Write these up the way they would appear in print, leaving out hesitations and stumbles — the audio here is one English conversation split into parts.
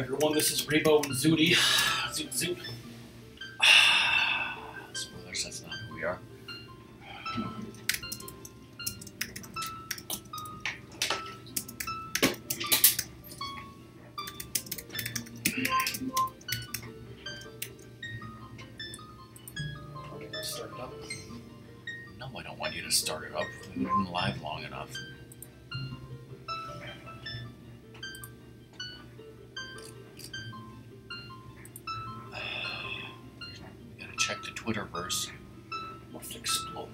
everyone, this is Rebo and Zooty. Zoot Zoot. Spoilers, that's not who we are. Start it up. No, I don't want you to start it up. We've been live long enough. Check the Twitterverse. Must explode.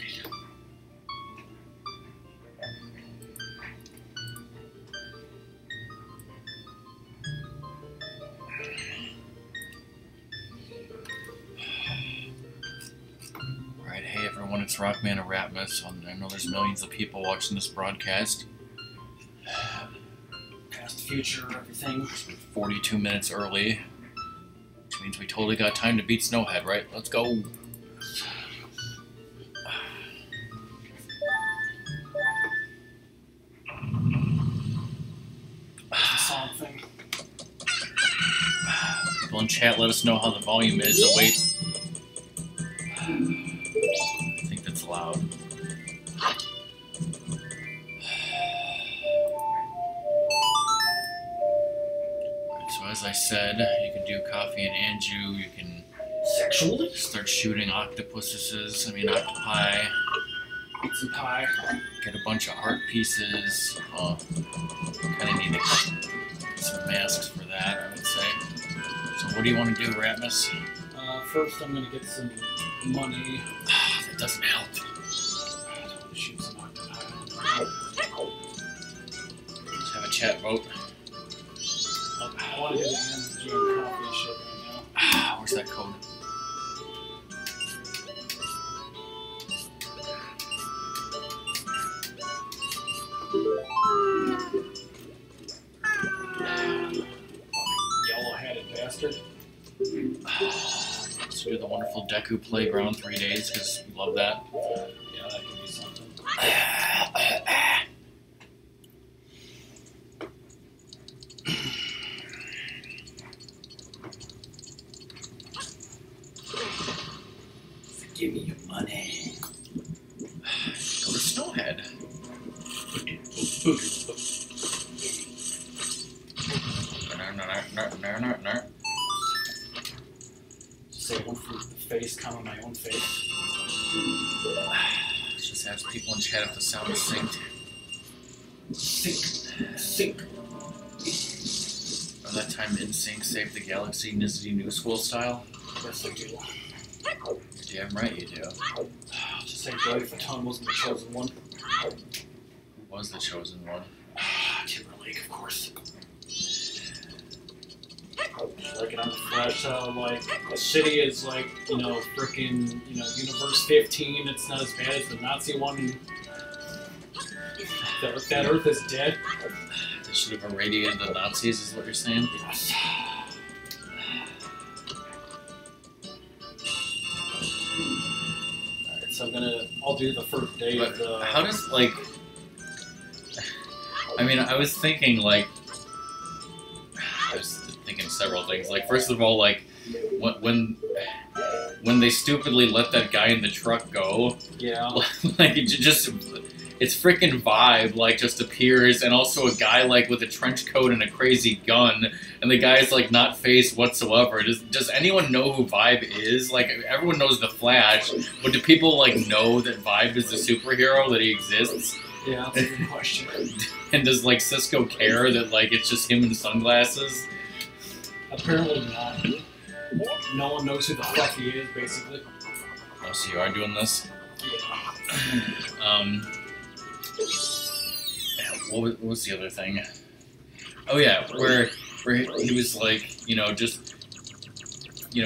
Alright, hey everyone, it's Rockman and Ratmus. I know there's millions of people watching this broadcast. Past, future, everything. We're 42 minutes early. Which means we totally got time to beat Snowhead, right? Let's go! What's the song thing? People in chat, let us know how the volume is. Oh, wait. I think that's loud. So as I said, you can do coffee and Anju, you can Sexually? start shooting octopi, Eat some pie. get a bunch of art pieces. Oh, kind of need to get some masks for that, I would say. So what do you want to do, Ratmus? First I'm gonna get some money. That doesn't help. Shoot some octopi. Let's have a chat vote. I want to do the Anju coffee shit right Where's that code? now. Yellow-headed bastard. Let's do the wonderful Deku Playground 3 days, because we love that. Yeah, that could be something. Give me your money. Go to Snowhead. Say one for the face, comment my own face. Let's just ask people in chat if the sound is synced. Sync. By that time, NSYNC saved the galaxy Nizzy New School style. Yes, I do. Damn right you do. Just say Joey Fatone wasn't the chosen one. Who was the chosen one? Timberlake, of course. Like it on the Flash, like, the city is like, frickin', Universe 15, it's not as bad as the Nazi one. That Earth is dead. They should have irradiated the Nazis, is what you're saying? Yes. Alright, so I'll do the first day of the... How does, I mean, I was thinking, several things. First of all, when they stupidly let that guy in the truck go, yeah, it's freaking Vibe, just appears, and also a guy, with a trench coat and a crazy gun, and the guy's, not phased whatsoever. Does anyone know who Vibe is? Everyone knows the Flash, but do people, know that Vibe is a superhero, that he exists? Yeah, that's a good question. And does, Cisco care that, it's just him in sunglasses? Apparently not. No one knows who the fuck he is, basically. Oh, so you are doing this? Yeah. What was the other thing? Oh yeah, where he was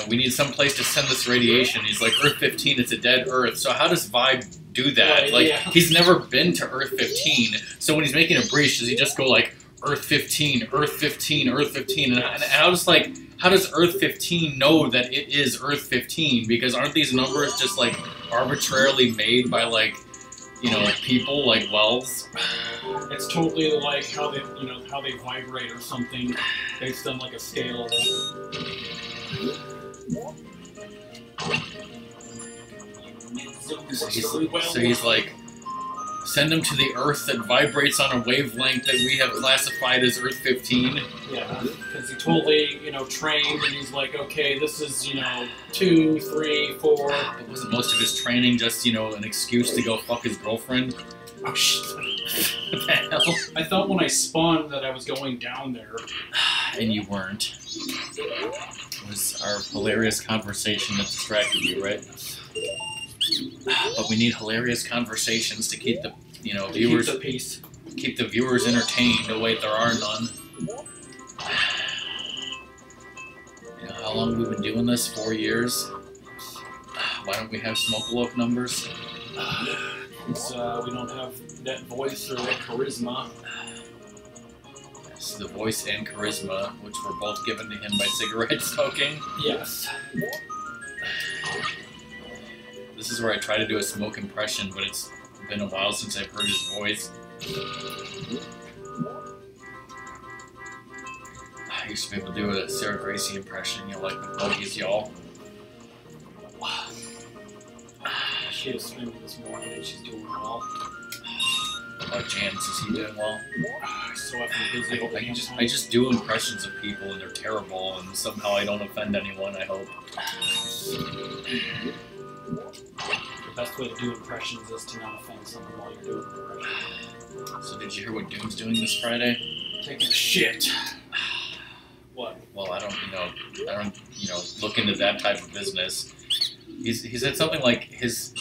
we need some place to send this radiation. He's like, Earth 15, it's a dead Earth. So how does Vibe do that? Right, yeah. He's never been to Earth 15. So when he's making a breach, does he just go Earth 15, Earth 15, Earth 15? And how does Earth 15 know that it is Earth 15? Because aren't these numbers just arbitrarily made by you know, people like wells. It's totally like how they, you know, how they vibrate or something, based on like a scale of that. So he's like, send him to the Earth that vibrates on a wavelength that we have classified as Earth 15. Yeah, because he totally, you know, trained, and he's like, okay, this is, you know, 2, 3, 4. But wasn't most of his training just, you know, an excuse to go fuck his girlfriend? Oh shit! What the hell? I thought when I spawned that I was going down there. And you weren't. It was our hilarious conversation that distracted you, right? But we need hilarious conversations to keep the, you know, viewers, Keep the peace. keep the viewers entertained. Oh wait, there are none. You know, how long have we been doing this? 4 years. Why don't we have Smokalope numbers? It's, we don't have that voice or that charisma. Yes, the voice and charisma, which were both given to him by cigarette smoking. Yes. This is where I try to do a Smoke impression, but it's been a while since I've heard his voice. I used to be able to do a Sarah Gracie impression, you know, like the Bogies, y'all. She was swimming this morning and she's doing well. About Janice, is he doing well? So effing busy all the damn time. I just do impressions of people and they're terrible, and somehow I don't offend anyone, I hope. The best way to do impressions is to not offend someone while you're doing an impression. So did you hear what Doom's doing this Friday? Taking a shit. What? Well, I don't, you know, look into that type of business. He said something like his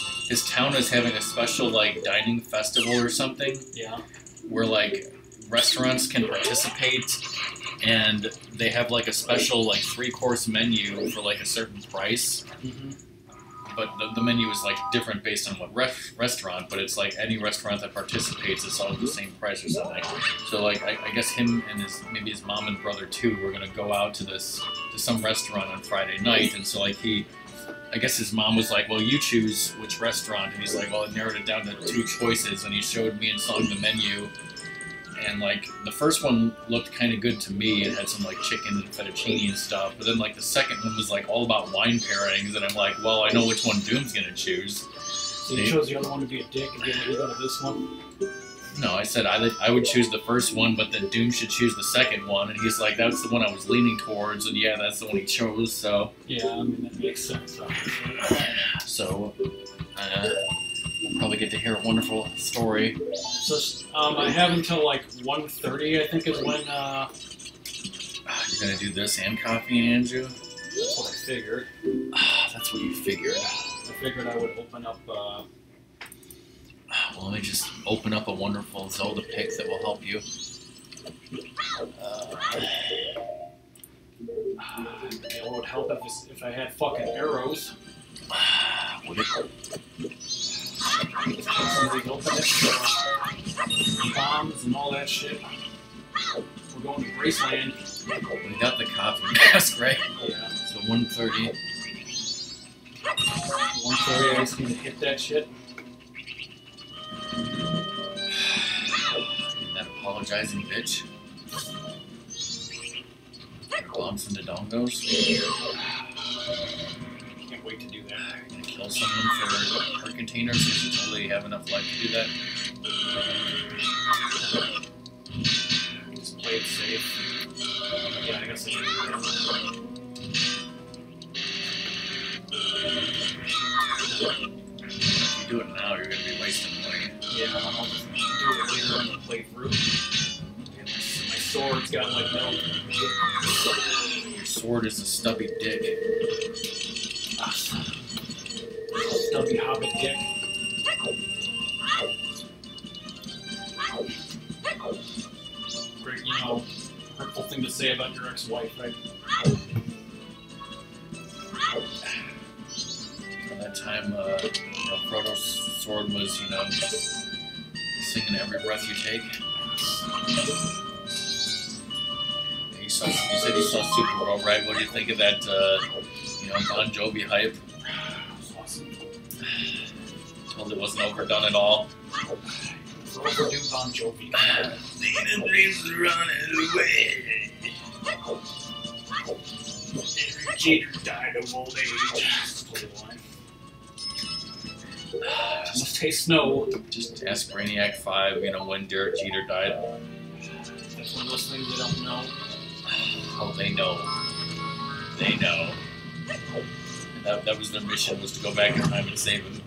town is having a special like dining festival or something. Yeah. Where like restaurants can participate, and they have like a special like 3-course menu for like a certain price. Mm-hmm. But the menu is like different based on what restaurant, but it's like any restaurant that participates is all the same price or something. So like I guess him and maybe his mom and brother too were gonna go out to some restaurant on Friday night, and so like I guess his mom was like, well, you choose which restaurant, and he's like, well, I narrowed it down to 2 choices, and he showed me and Song the menu, and like the first one looked kind of good to me. It had some like chicken and fettuccine and stuff, but then like the second one was like all about wine pairings, and I'm like, well, I know which one Doom's gonna choose. So you chose the other one to be a dick and didn't go to this one? No, I said I would choose the first one, but then Doom should choose the second one, and he's like, that's the one I was leaning towards, and yeah, that's the one he chose, so... Yeah, I mean, that makes sense, obviously. So, we'll probably get to hear a wonderful story. So, I have until like 1:30, I think is when, You're gonna do this and coffee, Andrew? That's what I figured. That's what you figured. I figured I would open up, Well, let me just open up a wonderful Zelda pick that will help you. It would help if I had fucking arrows. Would it? Somebody open it, bombs and all that shit. We're going to Graceland. We got the coffee mask, right? Yeah. So 1:30. 1:30, I just need to hit that shit. That apologizing bitch. Bombs into dongos. Can't wait to do that. You're gonna kill someone for her containers because you totally have enough life to do that. Just play it safe. Yeah, I guess I should do that. If you do it now, you're gonna be wasting money. Yeah, I'll just do it later in the playthrough. My sword's got like no... Your sword is a stubby dick. Stubby hobbit dick. Great, you know, hurtful thing to say about your ex-wife, right? At that time, Frodo's sword was, singing Every Breath You Take. You said you saw Supergirl, right? What do you think of that, Bon Jovi hype? Awesome. Told it wasn't overdone at all. For overdue Bon Jovi. Leaning dreams are running away. Jeter died of old age. Must taste snow. Just ask Brainiac 5, you know, when Derek Jeter died. That's one of those things they don't know. Oh, they know. They know. That was their mission, was to go back in time and save him.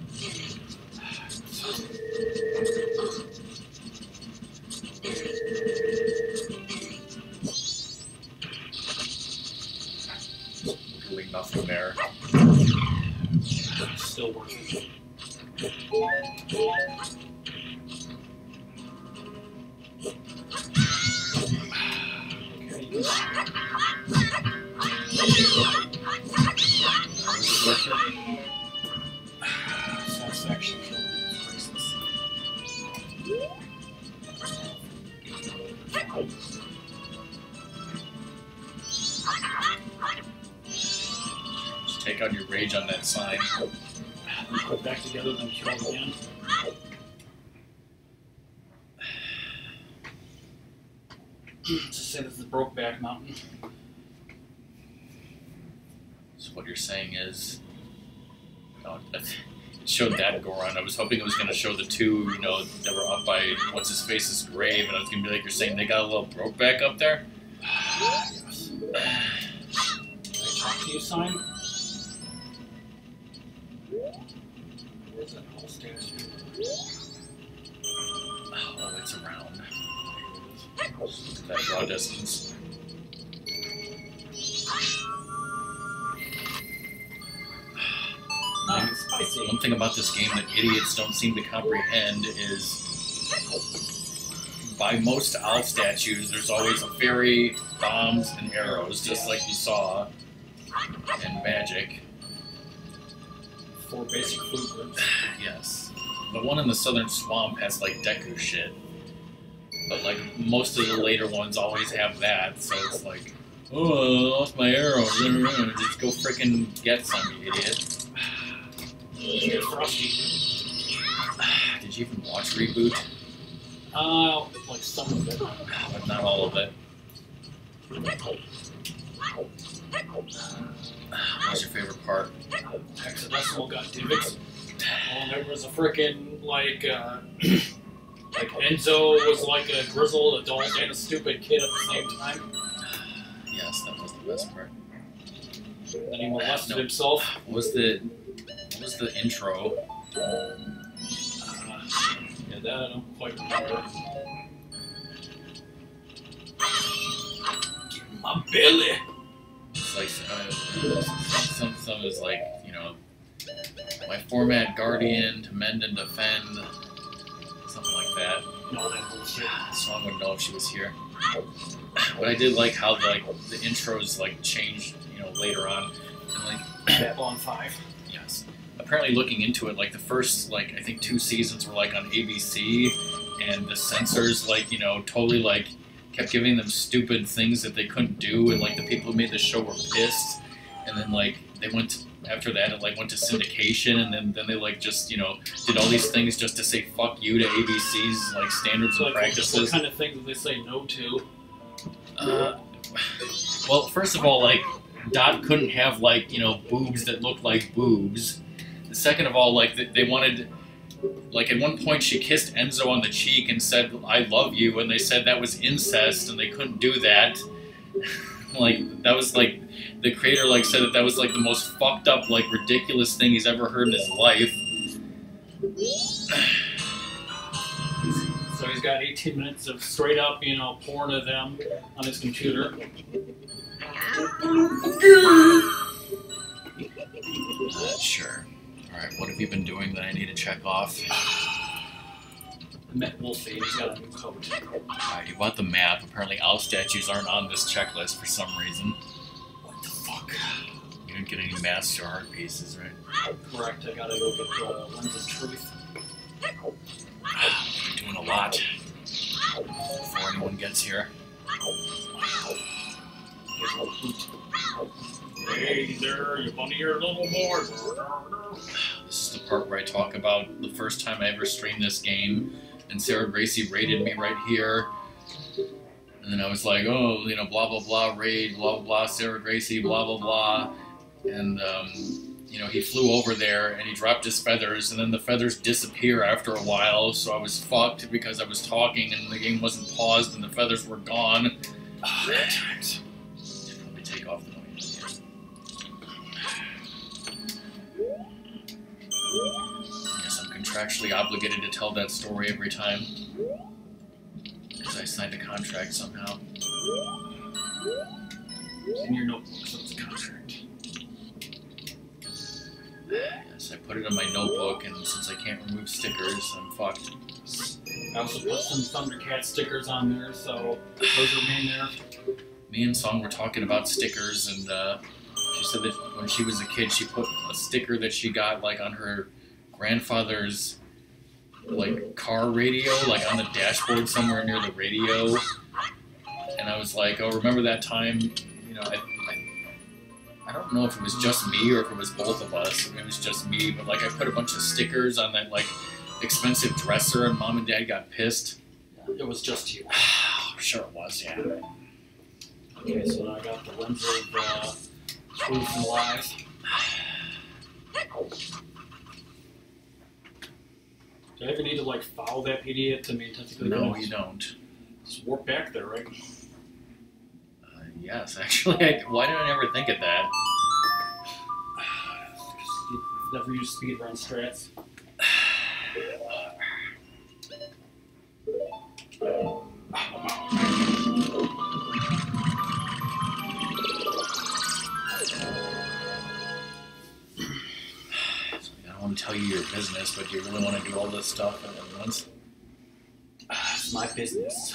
Doing nothing there. Still working. Satisfaction. Just take out your rage on that sign. Put back together, then kill again. Just say this is Brokeback Mountain. So what you're saying is, it showed that Goron. I was hoping it was going to show the two, you know, that were up by what's his face's grave, and I was going to be like, you're saying they got a little Brokeback up there? Yes. Can I talk to you, sign? Where's that whole statue? Oh, it's around. Just look at that draw distance. Spicy. One thing about this game that idiots don't seem to comprehend is, by most owl statues, there's always a fairy, bombs, and arrows, just like you saw in Magic. 4 basic food groups. Yes. The one in the southern swamp has like Deku shit. But like most of the later ones always have that, so it's like, oh, I lost my arrow. Just go frickin' get some, you idiot. Get frosty. Did you even watch Reboot? Like some of it. But not all of it. What's your favorite part? Hexadecimal got divots. Oh, there was a frickin' like Enzo was like a grizzled adult and a stupid kid at the same time. Yes, that was the best part. Then he molested himself. What was the intro? Yeah, that I don't quite remember. Give him my belly. It's like some is like, you know, my format guardian to mend and defend, something like that. No, that bullshit. So I wouldn't know if she was here. But I did like how like the intros like changed, you know, later on. And like Babylon 5. yes. Apparently looking into it, like the first like I think 2 seasons were like on ABC, and the censors like, you know, totally like kept giving them stupid things that they couldn't do, and like the people who made the show were pissed, and then like they went to, after that it like went to syndication, and then they like just, you know, did all these things just to say fuck you to ABC's like standards and practices. What kind of things do they say no to? Well, first of all, like Dot couldn't have like, you know, boobs that looked like boobs. Second of all, like they wanted, like at one point she kissed Enzo on the cheek and said I love you, and they said that was incest and they couldn't do that. Like that was like the creator like said that was like the most fucked up like ridiculous thing he's ever heard in his life. So he's got 18 minutes of straight up, you know, porn of them on his computer. Sure. Alright, what have you been doing that I need to check off? We'll see, he's got a new coat. Alright, you bought the map. Apparently owl statues aren't on this checklist for some reason. What the fuck? You didn't get any master art pieces, right? Correct, I gotta go get the Lens of Truth. You're doing a lot before anyone gets here. Hey there, you bunny, you're a little more. This is the part where I talk about the first time I ever streamed this game, and Sarah Gracie raided me right here. And then I was like, oh, you know, blah, blah, blah, raid, blah, blah, blah, Sarah Gracie, blah, blah, blah. And, you know, he flew over there and he dropped his feathers, and then the feathers disappear after a while, so I was fucked because I was talking and the game wasn't paused and the feathers were gone. Bad times. Let me take off the noise. Yes, I'm contractually obligated to tell that story every time. Because I signed a contract somehow. It's in your notebook, so it's a contract. Yes, I put it in my notebook, and since I can't remove stickers, I'm fucked. I also put some Thundercat stickers on there, so those remain there. Me and Song were talking about stickers, and she said that when she was a kid, she put a sticker that she got like on her grandfather's like car radio, like on the dashboard somewhere near the radio. And I was like, oh, remember that time? You know, I don't know if it was just me or if it was both of us. It was just me, but like I put a bunch of stickers on that like expensive dresser, and Mom and Dad got pissed. It was just you. Sure it was, yeah. Okay, so now I got the lens of truth and lies. Do I even need to like follow that idiot to maintain the No, you don't. Just warp back there, right? Yes, actually. Why did I never think of that? You never use speedrun strats. I don't want to tell you your business, but do you really want to do all this stuff at once? It's my business.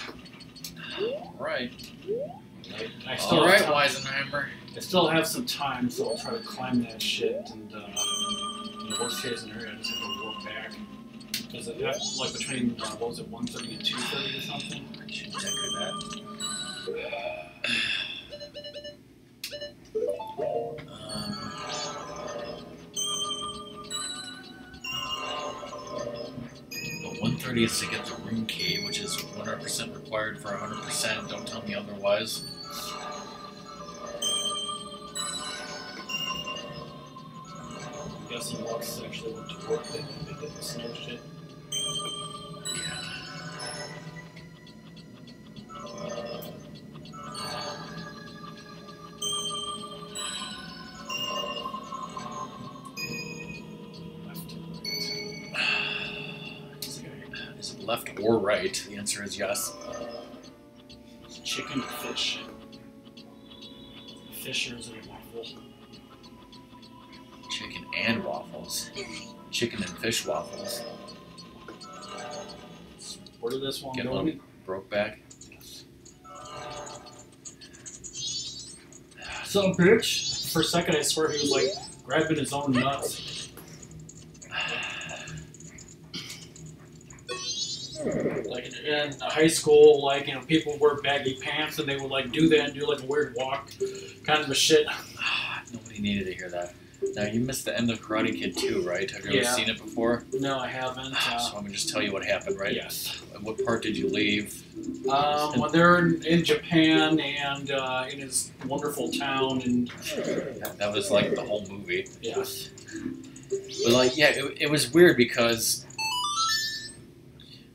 Alright. I still Alright, Weisenheimer. I still have some time, so I'll try to climb that shit, and in the worst case scenario, I just have to walk back. Does it have, like, between, what was it, 1:30 and 2:30 or something? I should check that. But 1:30 is to get the room key, which is 100% required for 100%. Don't tell me otherwise. I'm guessing Lux actually went to work, they did the snow shit. Yeah. Is it left or right? The answer is yes. It's chicken or fish? Fish or is it a waffle? Chicken and waffles. Chicken and fish waffles. Where did this one Get go? one broke back. Some bitch. For a second, I swear he was like grabbing his own nuts. Like in high school, like, you know, people wear baggy pants and they would like do that and do like a weird walk, kind of a shit. Nobody needed to hear that. Now, you missed the end of Karate Kid 2, right? Have you ever seen it before? No, I haven't. So I'm going to just tell you what happened, right? Yes. What part did you leave? When they're in Japan and in his wonderful town, and That was like the whole movie. yes. But like, yeah, it was weird because,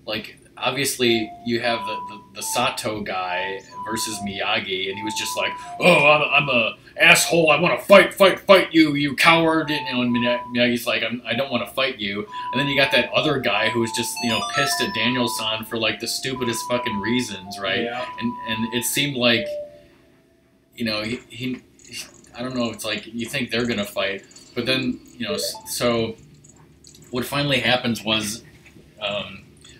like, obviously you have the Sato guy versus Miyagi, and he was just like, oh, I'm a asshole, I want to fight you, you coward, and, you know, and Miyagi's like, I don't want to fight you, and then you got that other guy who was just, you know, pissed at Daniel-san for like the stupidest fucking reasons, right? Yeah. And it seemed like, you know, he I don't know, it's like you think they're gonna fight, but then, you know, so what finally happens was,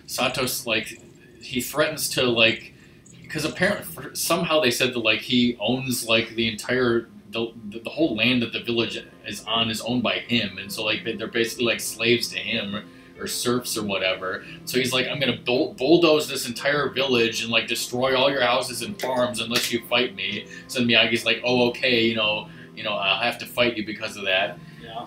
Sato's like, he threatens to like, because apparently somehow they said that like he owns like the entire the whole land that the village is on is owned by him, and so like they're basically like slaves to him or serfs or whatever. So he's like, I'm gonna bulldoze this entire village and like destroy all your houses and farms unless you fight me. So Miyagi's like, oh, okay, you know, you know, I'll have to fight you because of that. Yeah.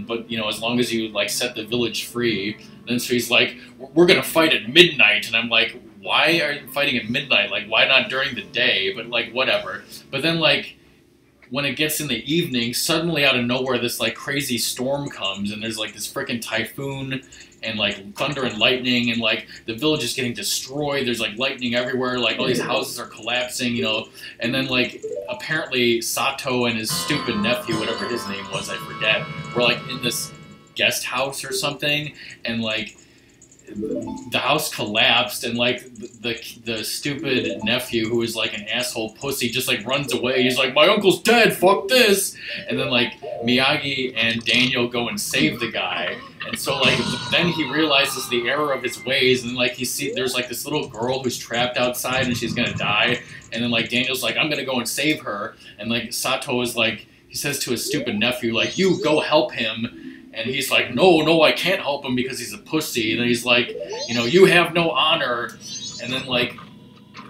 But you know, as long as you like set the village free. Then she's like, we're gonna fight at midnight, and I'm like, why are you fighting at midnight? Like, why not during the day? But like, whatever. But then like, when it gets in the evening, suddenly out of nowhere, this like crazy storm comes, and there's like this freaking typhoon, and like thunder and lightning, and like the village is getting destroyed. There's like lightning everywhere. Like all these houses are collapsing, you know. And then like apparently Sato and his stupid nephew, whatever his name was, I forget, were like in this guest house or something, and like the house collapsed, and like the stupid nephew, who is like an asshole pussy, just like runs away. He's like, my uncle's dead, fuck this. And then like Miyagi and Daniel go and save the guy, and so like then he realizes the error of his ways, and like there's like this little girl who's trapped outside and she's gonna die, and then like Daniel's like, I'm gonna go and save her, and like Sato is like, he says to his stupid nephew, like, you go help him. And he's like, no, I can't help him because he's a pussy. And then he's like, you know, you have no honor. And then, like,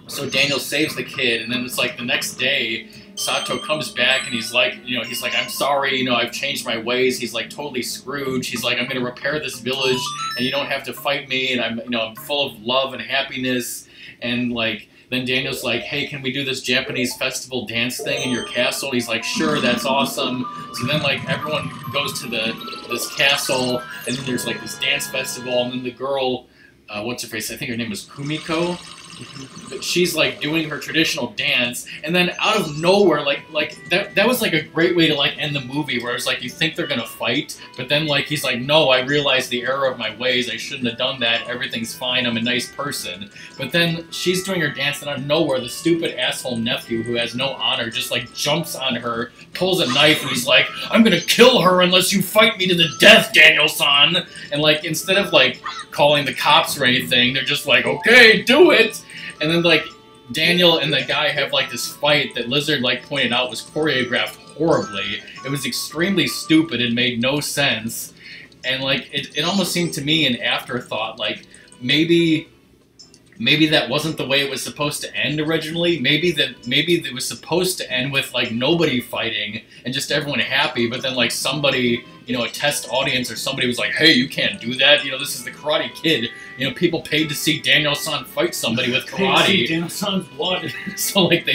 so Daniel saves the kid. And then it's like the next day, Sato comes back and he's like, you know, I'm sorry, you know, I've changed my ways. He's like totally Scrooge. He's like, I'm going to repair this village and you don't have to fight me. And I'm full of love and happiness. And like, then Daniel's like, hey, can we do this Japanese festival dance thing in your castle? And he's like, sure, that's awesome. So then, like, everyone goes to this castle, and then there's, like, this dance festival, and then the girl, what's her face? I think her name was Kumiko. But she's like doing her traditional dance, and then out of nowhere, like that was like a great way to like end the movie, where it's like you think they're gonna fight, but then like he's like, no, I realized the error of my ways, I shouldn't have done that, everything's fine, I'm a nice person. But then she's doing her dance, and out of nowhere, the stupid asshole nephew who has no honor just like jumps on her, pulls a knife, and he's like, I'm gonna kill her unless you fight me to the death, Daniel-san. And like instead of like calling the cops or anything, they're just like, okay, do it. And then, like, Daniel and the guy have, like, this fight that Lizard, like, pointed out was choreographed horribly. It was extremely stupid and made no sense. And, like, it almost seemed to me an afterthought, like, maybe that wasn't the way it was supposed to end originally. Maybe it was supposed to end with, like, nobody fighting and just everyone happy, but then, like, somebody, you know, a test audience or somebody was like, hey, you can't do that. You know, this is the Karate Kid. You know, people paid to see Daniel-san fight somebody with karate. Paid to see Daniel-san's blood. So, like,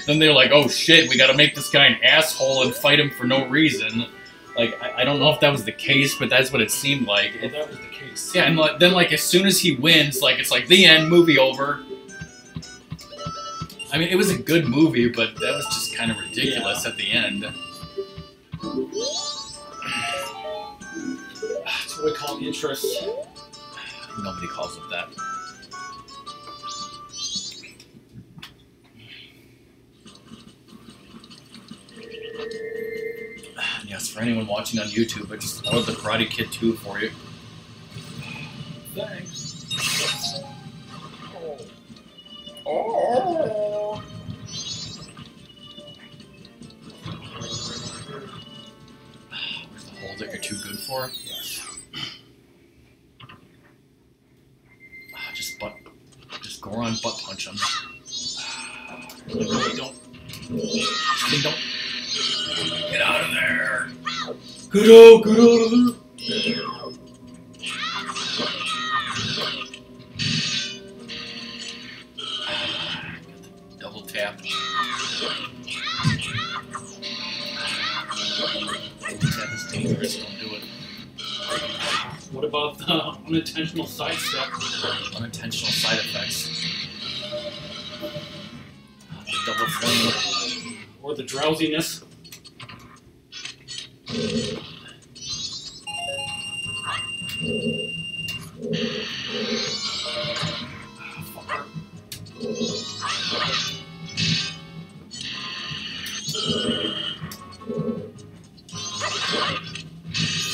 they're like, oh, shit, we gotta make this guy an asshole and fight him for no reason. Like, I don't know if that was the case, but that's what it seemed like. Well, that was the case. Yeah, and then, like, as soon as he wins, like, it's like, the end, movie over. I mean, it was a good movie, but that was just kind of ridiculous at the end. That's what we call interest. Nobody calls it that. Yes, for anyone watching on YouTube, I just loaded the Karate Kid 2 for you. Thanks. Oh. Where's the hole that you're too good for? Yes. Just go on butt punch him. Really don't. Get out of there. Get out of there. Double tap. Double tap is dangerous, don't do it. What about the unintentional sidestep? Unintentional side effects. Double flame. Or the drowsiness?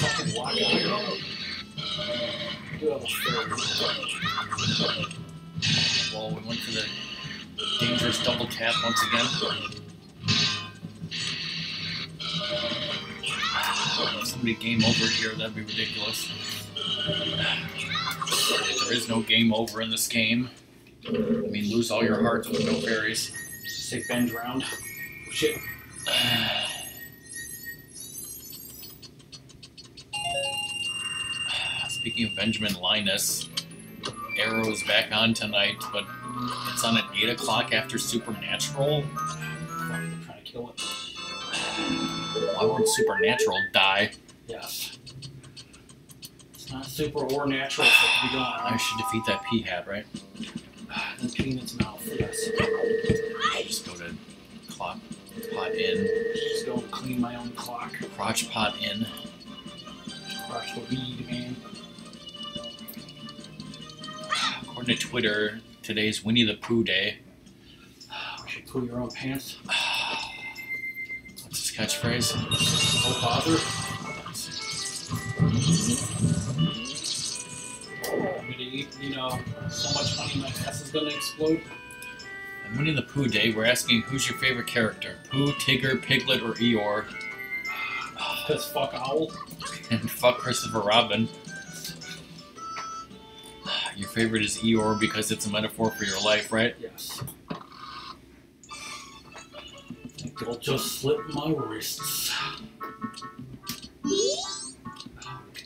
Fucking why I know. Well, we went for the dangerous double tap once again. Somebody game over here, that'd be ridiculous. There is no game over in this game. I mean, lose all your hearts with no fairies. Say bend round. Shit. Speaking of Benjamin Linus, Arrow's back on tonight, but it's on at 8 o'clock after Supernatural. I'm trying to kill it. Why won't Supernatural die? Yes. It's not super or natural, so it can be gone. I should defeat that pea hat, right? And pee in its mouth, yes. Just go to clock pot in. Just go and clean my own clock. Crotch pot in. Crush the weed, man. According to Twitter, today's Winnie the Pooh Day. You should poo your own pants. What's his catchphrase? No bother. I'm gonna eat, so much honey my ass is gonna explode. On Winnie the Pooh Day, we're asking who's your favorite character? Pooh, Tigger, Piglet, or Eeyore? Because fuck Owl. And fuck Christopher Robin. Your favorite is Eeyore because it's a metaphor for your life, right? Yes. I think it'll just slip my wrists.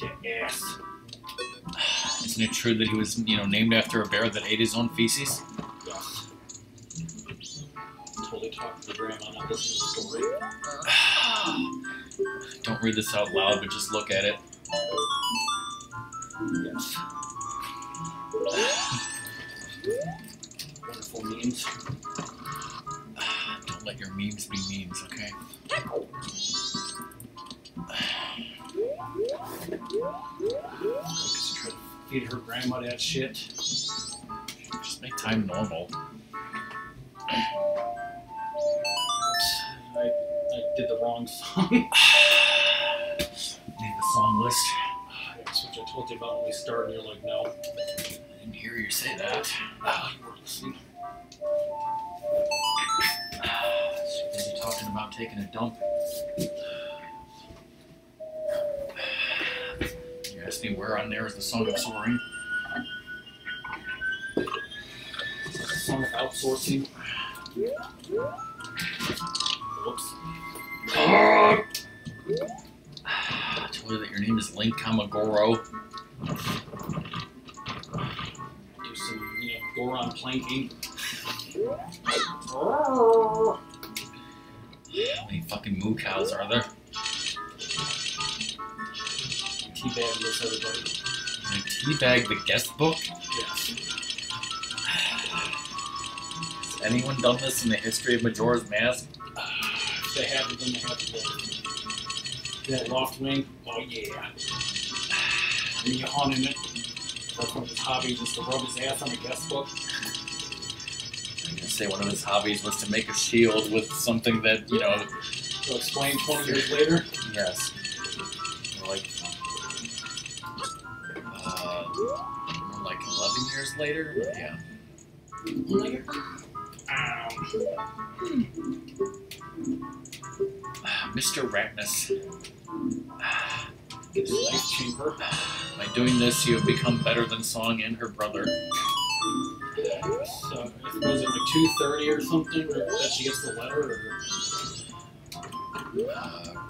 Get ass. Isn't it true that he was, named after a bear that ate his own feces? Yes. Totally talk to the grandma, not listen to the story. Don't read this out loud, but just look at it. Yes. Wonderful memes. Don't let your memes be memes, okay? Just try to feed her grandma that shit. Just make time normal. Oops. I did the wrong song. Need the song list. That's what I told you about when we started, and you're like, no. I didn't hear you say that. You weren't listening. So busy talking about taking a dump. You asked me where on there is the Song of Soaring. Song of outsourcing. Whoops. I told you that your name is Link Kamagoro. Do some, Goron planking. How many fucking moo cows are there? Teabag this, everybody. Teabag the guest book? Yes. Has anyone done this in the history of Majora's Mask? If they haven't, then they have to go. That loft wing, oh yeah. And you haunting it. That's one of his hobbies, is to rub his ass on a guest book. I'm gonna say one of his hobbies was to make a shield with something that, To explain 20 years later. Yes. Like, more like 11 years later? Yeah. Later. Mr. Ratmus. Get the life chamber. By doing this, you have become better than Song and her brother. So, was it like 2:30 or something, or that she gets the letter, or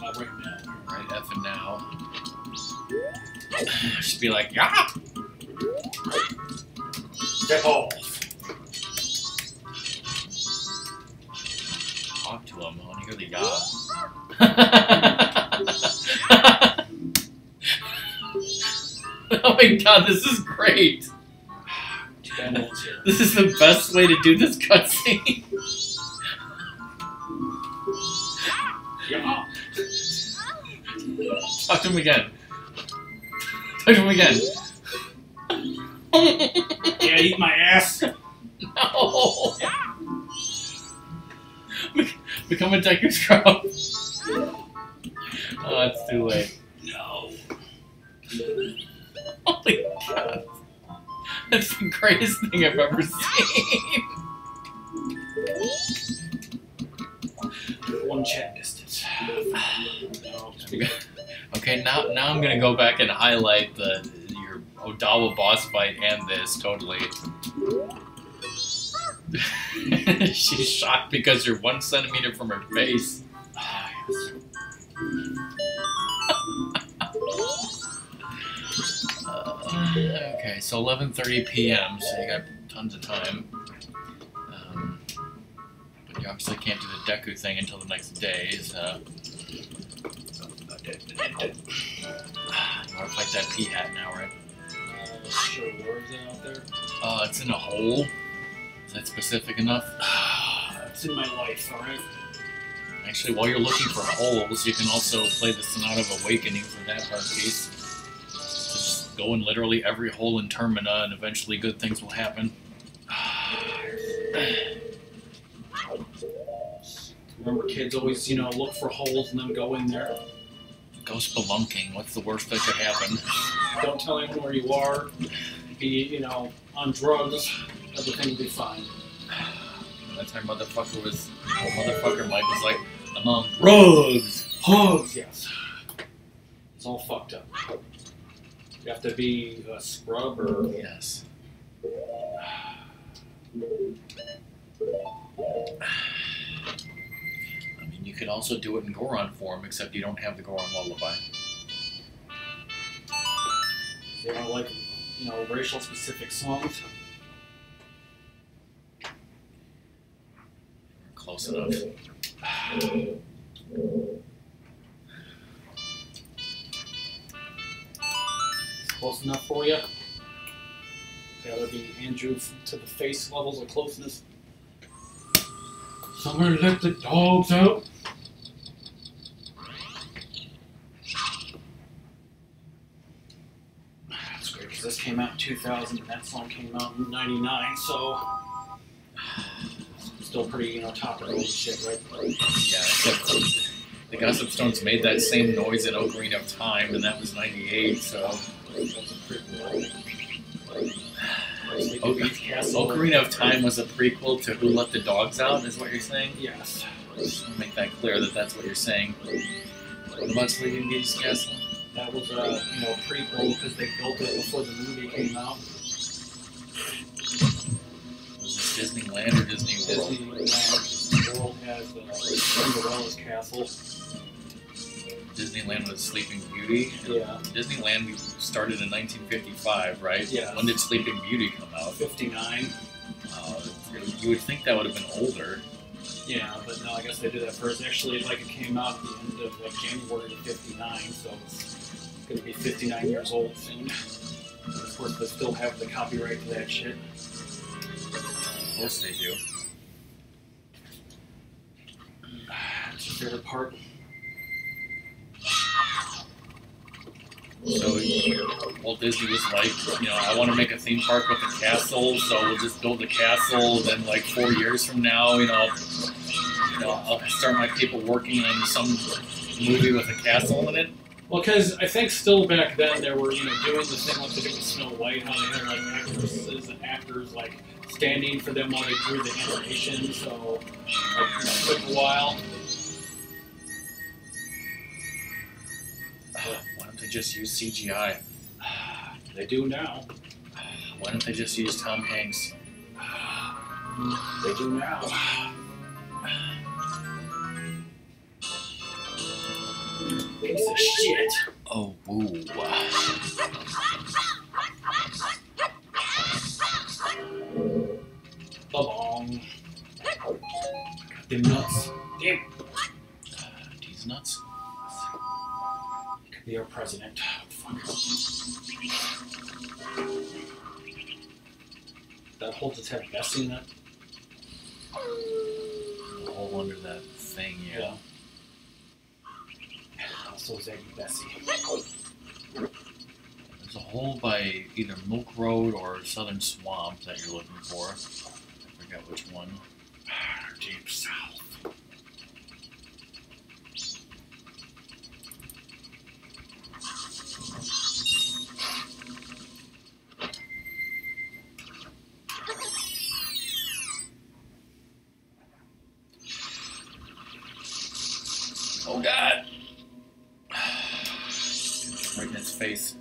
not right now? Right effing now. Just be like, yeah! Get off! Talk to him. I want to hear the yah. Oh my god, this is great! This is the best way to do this cutscene. Yeah. Talk to him again. Talk to him again. Yeah, eat my ass. No. Become a Deku Scrub. Oh, it's too late. No. Oh my god. That's the greatest thing I've ever seen. One chat distance. Okay, now I'm gonna go back and highlight your Odawa boss fight and this totally. She's shocked because you're 1 centimeter from her face. Okay, so 11:30 p.m. So you got tons of time. But you obviously can't do the Deku thing until the next day. So you want to fight that P-hat now, right? Sure, where is it out there? It's in a hole. Is that specific enough? It's in my life, alright? Actually, while you're looking for holes, you can also play the Sonata of Awakening for that part piece. Just go in literally every hole in Termina, and eventually good things will happen. Remember, kids always, look for holes and then go in there. Go spelunking. What's the worst that could happen? Don't tell anyone where you are. Be, on drugs. Everything will be fine. That time motherfucker Mike was like, I'm on drugs! Hugs, yes. It's all fucked up. You have to be a scrub or... Yes. I mean, you could also do it in Goron form, except you don't have the Goron lullaby. They don't like, racial specific songs. Close enough. Close enough for you? Gotta be Andrew to the face levels of closeness. Somebody let the dogs out. That's great, because this came out in 2000 and that song came out in 99, so still pretty, topical and shit, right? Yeah, except the Gossip Stones made that same noise in Ocarina of Time, and that was 98, so... Ocarina of Time was a prequel to Who Let the Dogs Out, is what you're saying? Yes. Just make that clear that that's what you're saying. What about Sleeping Beauty's Castle? That was a prequel because they built it before the movie came out. Was this Disneyland or Disney World? Disneyland World has Cinderella's castle. Disneyland was Sleeping Beauty? Yeah. Disneyland started in 1955, right? Yeah. When did Sleeping Beauty come out? 59. You would think that would have been older. Yeah, but no, I guess they did that first. Actually, it came out at the end of January of 59, so it's going to be 59 years old soon. But of course, they still have the copyright to that shit. Of course they do. What's your favorite part? So Walt Disney was like, I want to make a theme park with a castle, so we'll just build a castle. Then, 4 years from now, I'll start my people working on some movie with a castle in it. Well, because I think still back then they were, doing the thing like they did with Snow White, how they had actresses and actors standing for them while they drew the animation. So, it took a while. Why don't they just use CGI? They do now. Why don't they just use Tom Hanks? They do now. Piece of shit. Oh, boo. Ba-bong. Them nuts. Damn. These nuts? He could be our president. Fuck. That holds its head Bessie in it. The hole under that thing, yeah. Also Zaggy Bessie. There's a hole by either Milk Road or Southern Swamp that you're looking for. I forget which one. Deep South. Oh God! Right in his face.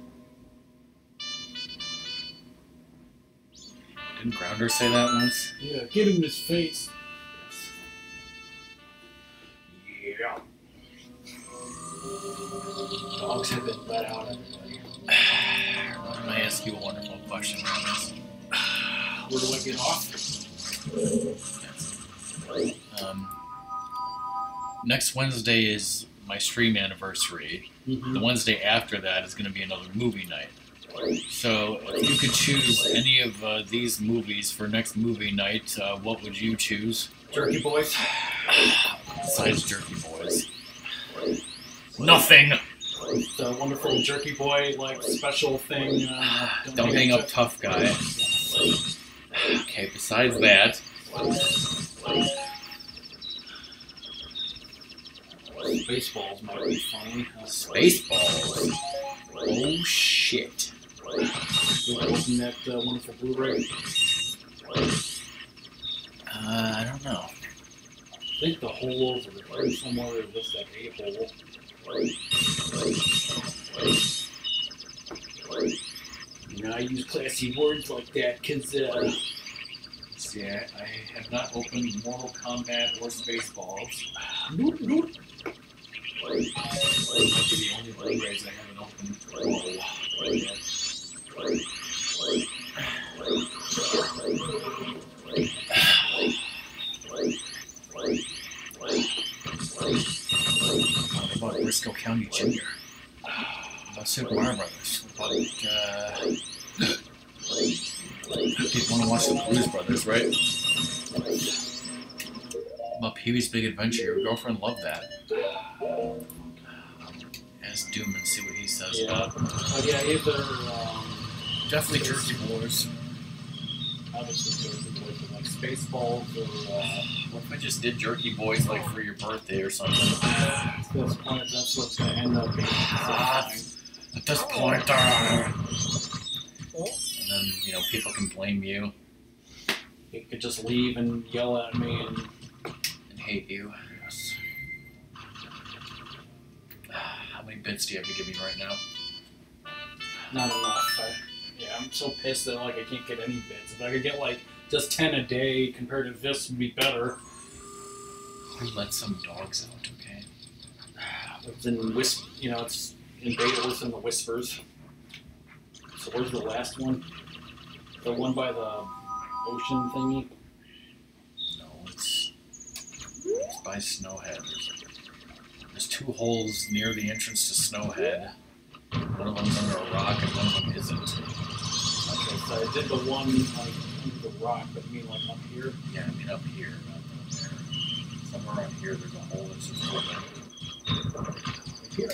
Didn't Grounder say that once? Yeah, get him in his face. Yeah. Dogs have been let out, everybody. Run Can I ask you a wonderful question, Ratmus? Where do I get off? Next Wednesday is my stream anniversary. Mm-hmm. The Wednesday after that is going to be another movie night. So, if you could choose any of these movies for next movie night, what would you choose? Jerky Boys. Besides Jerky Boys. Nothing! The wonderful Jerky Boy, like, special thing. Don't hang up, tough guy. Okay, besides that... Spaceballs might be funny. Spaceballs? Oh, shit. Open that wonderful Blu-ray. I don't know. I think the hole over there somewhere is just that a-hole. You know, I use classy words like that because, See, I have not opened Mortal Kombat or Spaceballs. Nope, nope. Might be the only Blu-rays I haven't opened. What about Briscoe County Jr.? What about Super Mario Brothers? What about, people want to watch the Blues Brothers, right? What about Pee-wee's Big Adventure? Your girlfriend loved that. Ask Doom and see what he says about it. Yeah, either, Definitely Jerky Boys. obviously Jerky Boys, but like Spaceballs or, What if I just did Jerky Boys like for your birthday or something? at this point, that's what's going to end up being. At this point, and then, you know, people can blame you You could just leave and yell at me and hate you. yes. How many bits do you have to give me right now? Not enough. I'm so pissed that like I can't get any bits. If I could get like just 10 a day compared to this would be better. We let some dogs out, okay? It's in it's in beta, it's in the whispers. So where's the last one? The one by the ocean thingy? No, it's by Snowhead. There's two holes near the entrance to Snowhead. One of them's under a rock and one of them isn't. Okay, so I did the one like under the rock, but you mean like up here? Yeah, I mean up here, not down there. Somewhere on here there's a hole that's just open. Here.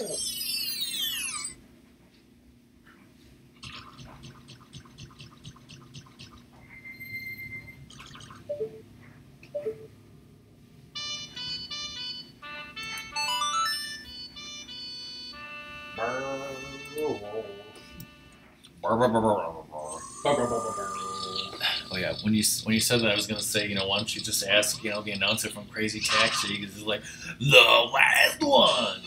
Oh yeah, when you said that, I was gonna say, you know, why don't you just ask, you know, the announcer from Crazy Taxi, because it's like the last one.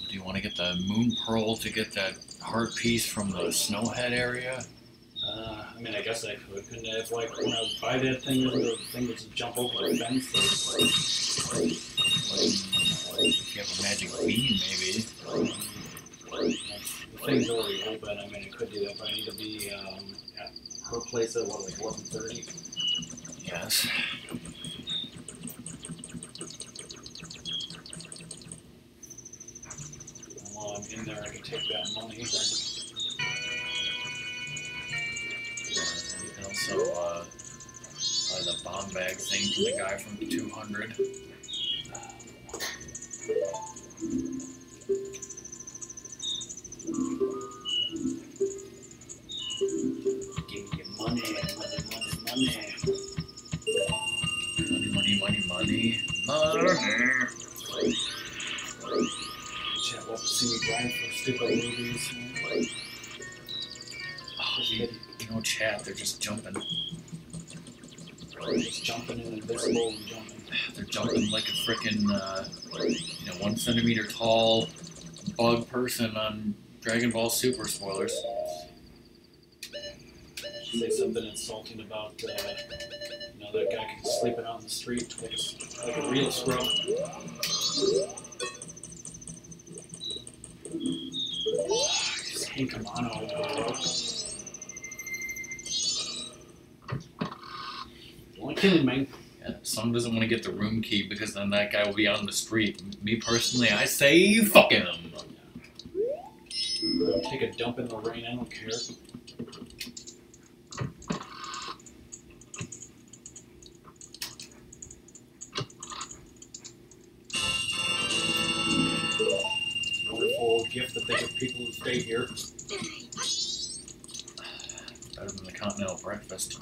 Do you want to get the moon pearl to get that heart piece from the Snowhead area? I mean, I guess I could. Couldn't I have, like, when I was by that thing, the thing would just jump over the fence? If you have a magic beam, maybe. The thing's already open. I mean, I could do that, but I need to be at her place at, what, like 11:30? Yes. And while I'm in there, I can take that money. You can also buy the bomb bag thing from the guy from 200. Give me your money, money. Money. chat love to see me grind for stupid movies. Oh, you know, chat, they're just jumping. Just jumping and invisible and jumping. They're jumping like a frickin', 1 centimeter tall bug person on Dragon Ball Super spoilers. Say something insulting about, that guy sleeping out in the street like a real scrub. Just Hank Amano. Only killing me. Yeah, someone doesn't want to get the room key because then that guy will be out in the street. Me personally, I say fuck him. I'll take a dump in the rain, I don't care. Wonderful gift that they give people who stay here. Better than the continental breakfast.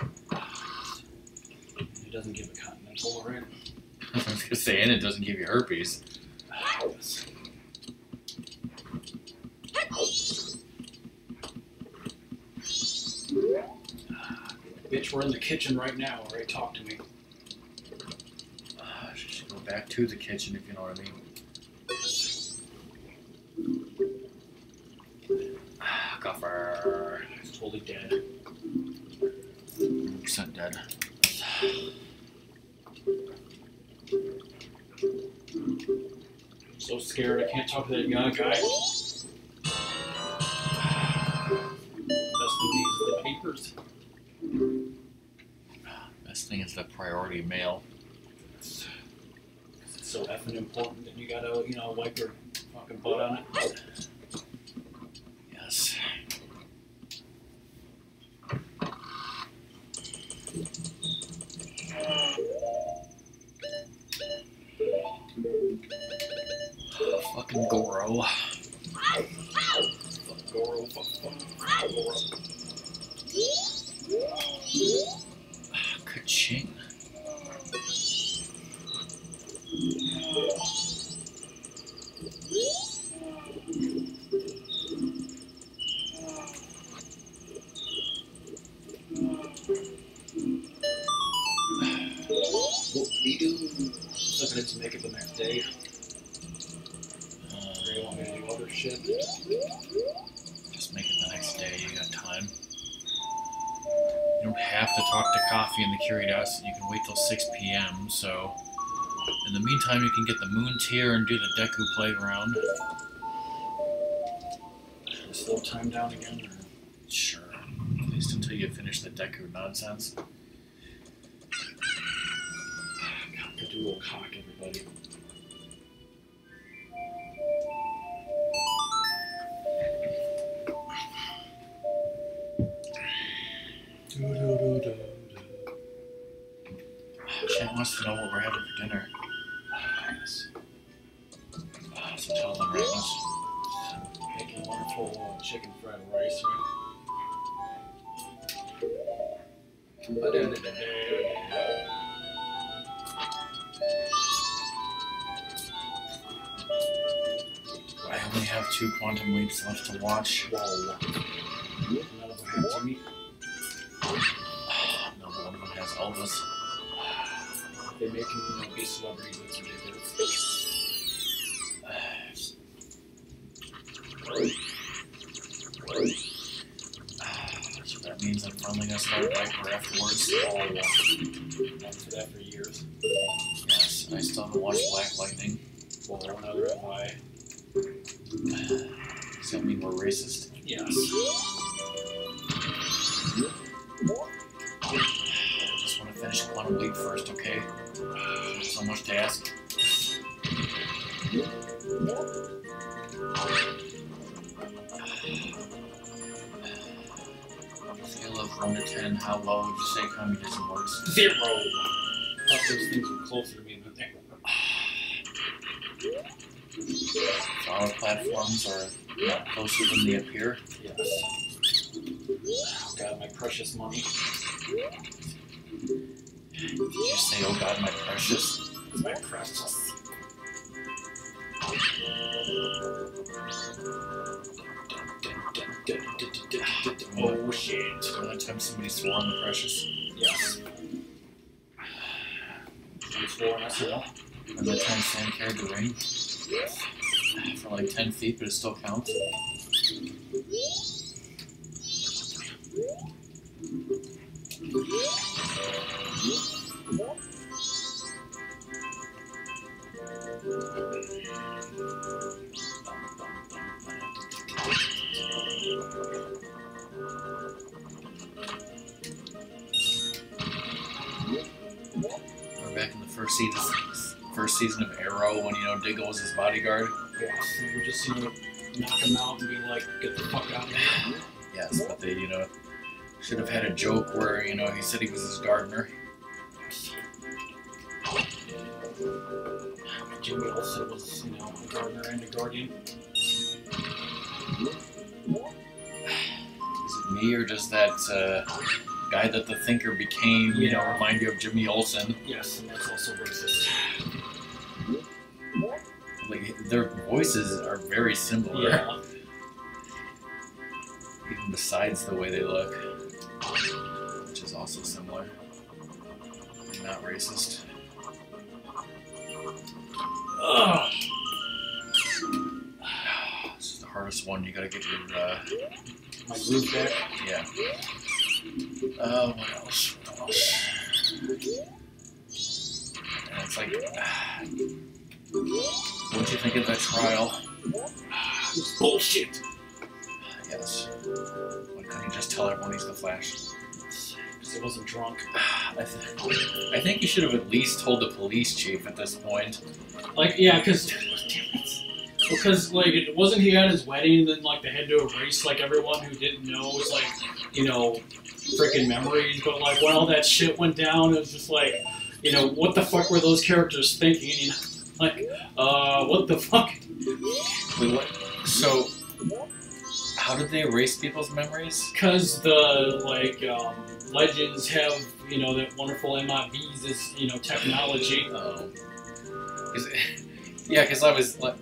It doesn't give a continental, right? I was gonna say, and it doesn't give you herpes. Yes. Bitch, we're in the kitchen right now, alright? Talk to me. I should go back to the kitchen if you know what I mean. Gopher. He's totally dead. 100% dead. I'm so scared I can't talk to that young guy. Best thing is the papers. Best thing is the priority mail. It's so effing important that you gotta, wipe your fucking butt on it. Yes. Fucking Goro. Fuck Goro, fuck Goro. Ka-ching. Looking to make it the next day. You want me to do other shit? Just make it the next day, you got time. You don't have to talk to Coffee in the Curiosity, you can wait till 6 p.m., so... In the meantime, you can get the Moon Tier and do the Deku Playground. Slow time down again? Or? Sure. At least until you finish the Deku nonsense. Cock-a-doodle cock, everybody. Chat wants to know what we're having for dinner. Yes. So tell them, Ratmus. Making wonderful chicken fried rice, right? I only have 2 Quantum Leaps left to watch. Whoa. None of them have Jimmy. No, but one of them has Elvis. They make him, be celebrities. That's ridiculous. So that means I'm finally gonna start Viper afterwards. Not for that for years. Yes, I still haven't watched Black Lightning. Well, another FI. Does that mean we're racist? Yes. I just want to finish Quantum Leap first, okay? There's so much to ask. Scale of 1 to 10, how low would you say communism works? 0! I thought those things were closer to me than they were. So our platforms are not closer than they appear? Yes. Oh god, my precious money. Did you say, oh god, my precious? My precious. last time somebody swore on the Precious? Yes. You swore on SNL? And that time Sam carried the ring? Yes. For like 10 feet, but it still counts? We're back in the first season of Arrow when, you know, Diggle was his bodyguard. Yes. And you just, you know, knock him out and be like, get the fuck out of here. Yes, but they, you know, should have had a joke where, you know, he said he was his gardener. Jimmy also was, you know, a gardener and a guardian. Is it me or does that guy that the Thinker became, you know, remind you of Jimmy Olsen? Yes, and that's also racist. Like, their voices are very similar. Yeah. Even besides the way they look. Which is also similar. And not racist. Ugh. This is the hardest one. You gotta get your, My groove back. yeah. What else? What else? And it's like, what'd you think of that trial? It was bullshit. Yes. Why couldn't you just tell everyone he's the Flash? Because he wasn't drunk. I think you should have at least told the police chief at this point. Like, yeah, because... Because, like, it wasn't he at his wedding, and then, like, they had to erase, like, everyone who didn't know was, like, you know, freaking memories. But, like, when all that shit went down, it was just like, you know, what the fuck were those characters thinking? You know, like, what the fuck? Wait, what? So, how did they erase people's memories? Because the, like, legends have, you know, that wonderful MIBs as, you know, technology. Yeah, because I was like,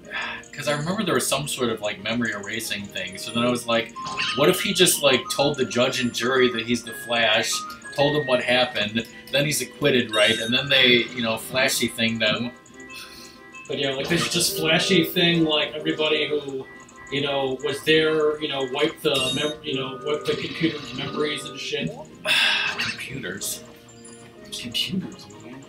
because I remember there was some sort of like memory erasing thing. So then I was like, what if he just like told the judge and jury that he's the Flash, told them what happened, then he's acquitted, right? And then they, you know, flashy thing them. But yeah, like this just flashy thing, like everybody who, you know, was there, you know, wiped the computer's memories and shit. Computers. Computers, man.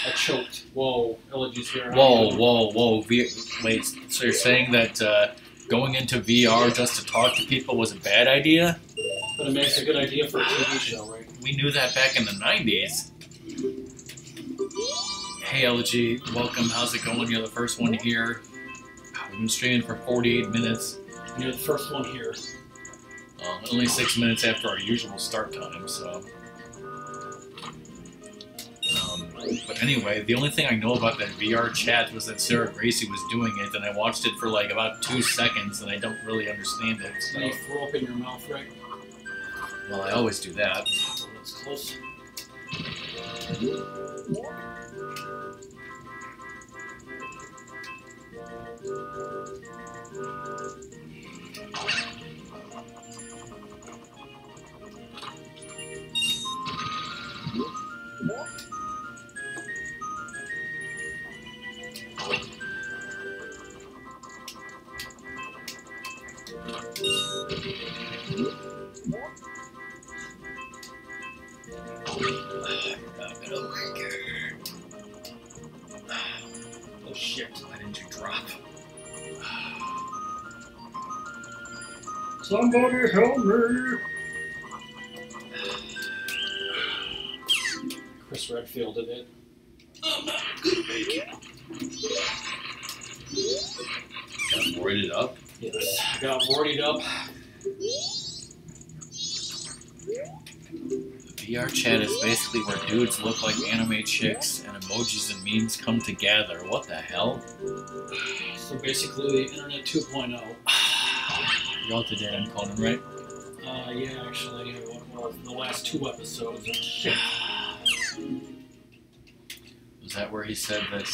I choked. Whoa, Elegy's here. Whoa. Wait, so you're saying that going into VR just to talk to people was a bad idea? But it makes a good idea for a TV show, right? We knew that back in the 90s. Hey, Elegy, welcome. How's it going? You're the first one here. We've been streaming for 48 minutes. And you're the first one here. Only 6 minutes after our usual start time, so... but anyway, the only thing I know about that VR chat was that Sarah Gracie was doing it, and I watched it for like about 2 seconds, and I don't really understand it. So. And you throw up in your mouth, right? Well, I always do that. Oh, that's close. Oh shit, why didn't you drop? Somebody help me! Chris Redfield did it. I'm not gonna make it. Got roided up? Yes, I got roided up. VR chat is basically where dudes look like anime chicks and emojis and memes come together. What the hell? So basically, the Internet 2.0. You're all to Dan and Conan, right? Yeah, actually, well, the last 2 episodes are shit. Was that where he said that,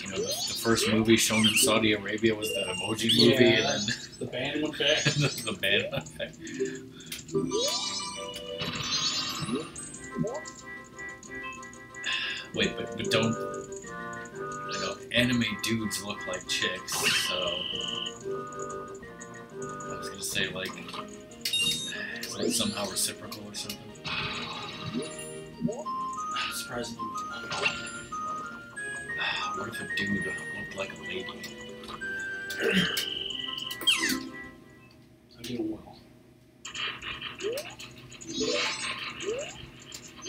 you know, the first movie shown in Saudi Arabia was that Emoji movie, Yeah, and then the band went back. the band went back. Wait, but don't. I know anime dudes look like chicks, so I was gonna say like, is that somehow reciprocal or something? Surprisingly. What if a dude looked like a lady? I'm doing well.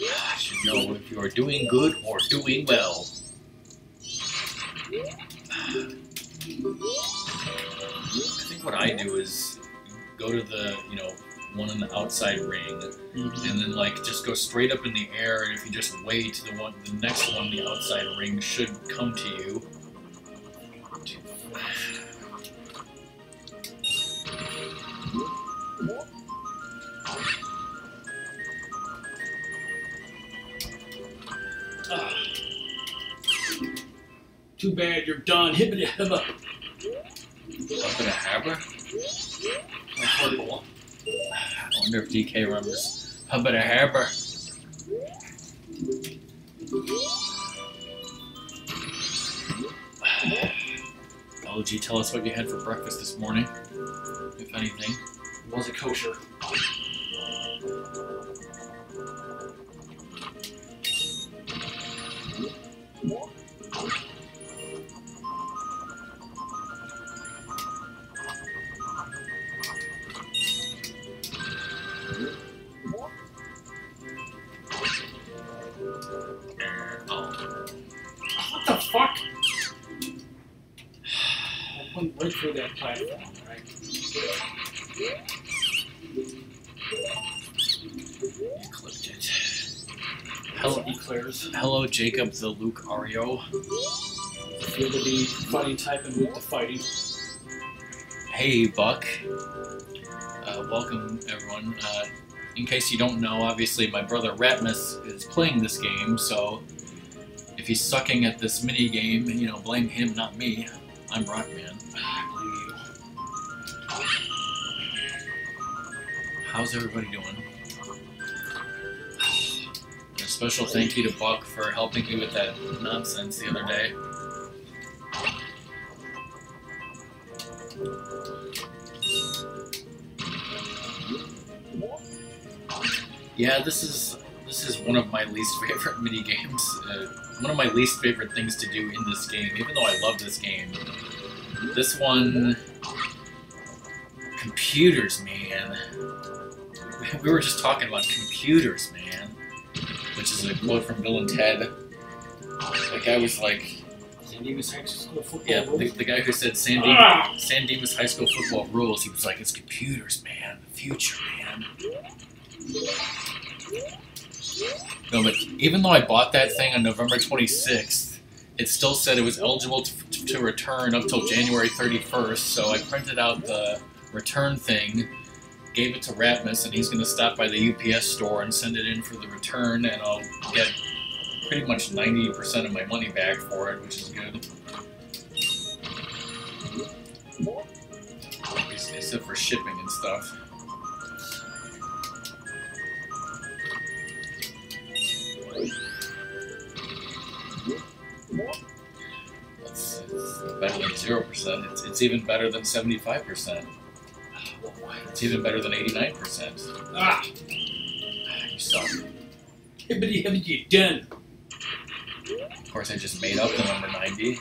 I should know if you are doing good or doing well. I think what I do is go to the, you know, one in the outside ring, and then like just go straight up in the air, and if you just wait, the next one in the outside ring should come to you. Too bad you're done. Hibbity hibba. Up in a hammer? Horrible. I wonder if DK remembers. How about a hammer? LG, tell us what you had for breakfast this morning, if anything. Was it kosher? What the fuck? I went right through that platform, right? You clipped it. Hello, Eclairs. hello, Jacob the Luke Ario. Feel to be fighting type and with the fighting. Hey, Buck. Welcome, everyone. In case you don't know, obviously my brother Ratmus is playing this game, so if he's sucking at this mini game, you know, blame him, not me. I'm Rockman. I blame you. How's everybody doing? A special thank you to Buck for helping me with that nonsense the other day. Yeah, this is one of my least favorite mini games. One of my least favorite things to do in this game, even though I love this game. This one, computers, man. We were just talking about computers, man. Which is a quote from Bill and Ted. The guy was like, San Dimas High School football. yeah, rules? the guy who said San Dimas High School football rules, he was like, it's computers, man. The future, man. No, but even though I bought that thing on November 26th, it still said it was eligible to return up till January 31st, so I printed out the return thing, gave it to Ratmus, and he's going to stop by the UPS store and send it in for the return, and I'll get pretty much 90% of my money back for it, which is good. Except for shipping and stuff. It's better than 0%. It's even better than 75%. It's even better than 89%. Ah! You suck. Hibbity hibbity done. Of course, I just made up the number 90.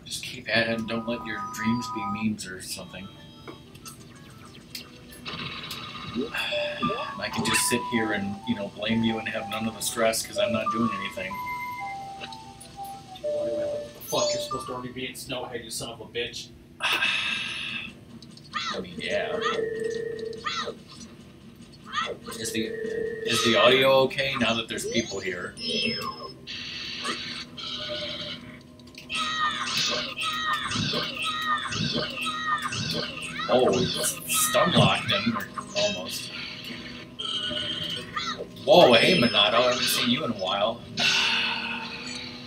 Just keep at it and don't let your dreams be memes or something. I can just sit here and, you know, blame you and have none of the stress because I'm not doing anything. What the fuck? You're supposed to already be in Snowhead, you son of a bitch. I mean, yeah. Is the audio okay now that there's people here? Oh, stun locked him, or almost. Whoa, hey Minato, I haven't seen you in a while.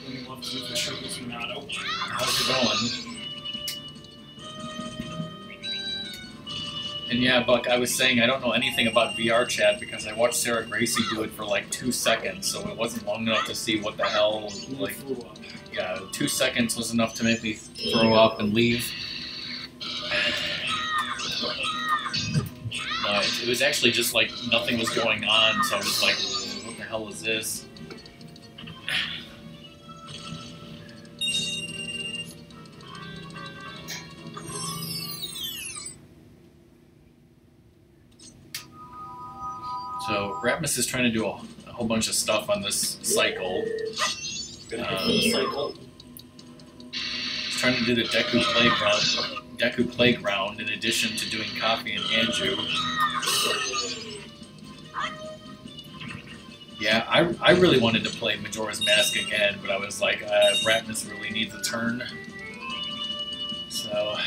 Women love to use the shirtless Minato. How's it going? And yeah, Buck, I was saying I don't know anything about VR chat because I watched Sarah Gracie do it for like 2 seconds, so it wasn't long enough to see what the hell, like, yeah, 2 seconds was enough to make me throw up and leave. It was actually just like nothing was going on, so I was like, what the hell is this? So Ratmus is trying to do a whole bunch of stuff on this cycle. Cycle. He's trying to do the Deku Playground in addition to doing Coffee and Anju. Yeah, I really wanted to play Majora's Mask again, but I was like, Ratmus really needs a turn. So,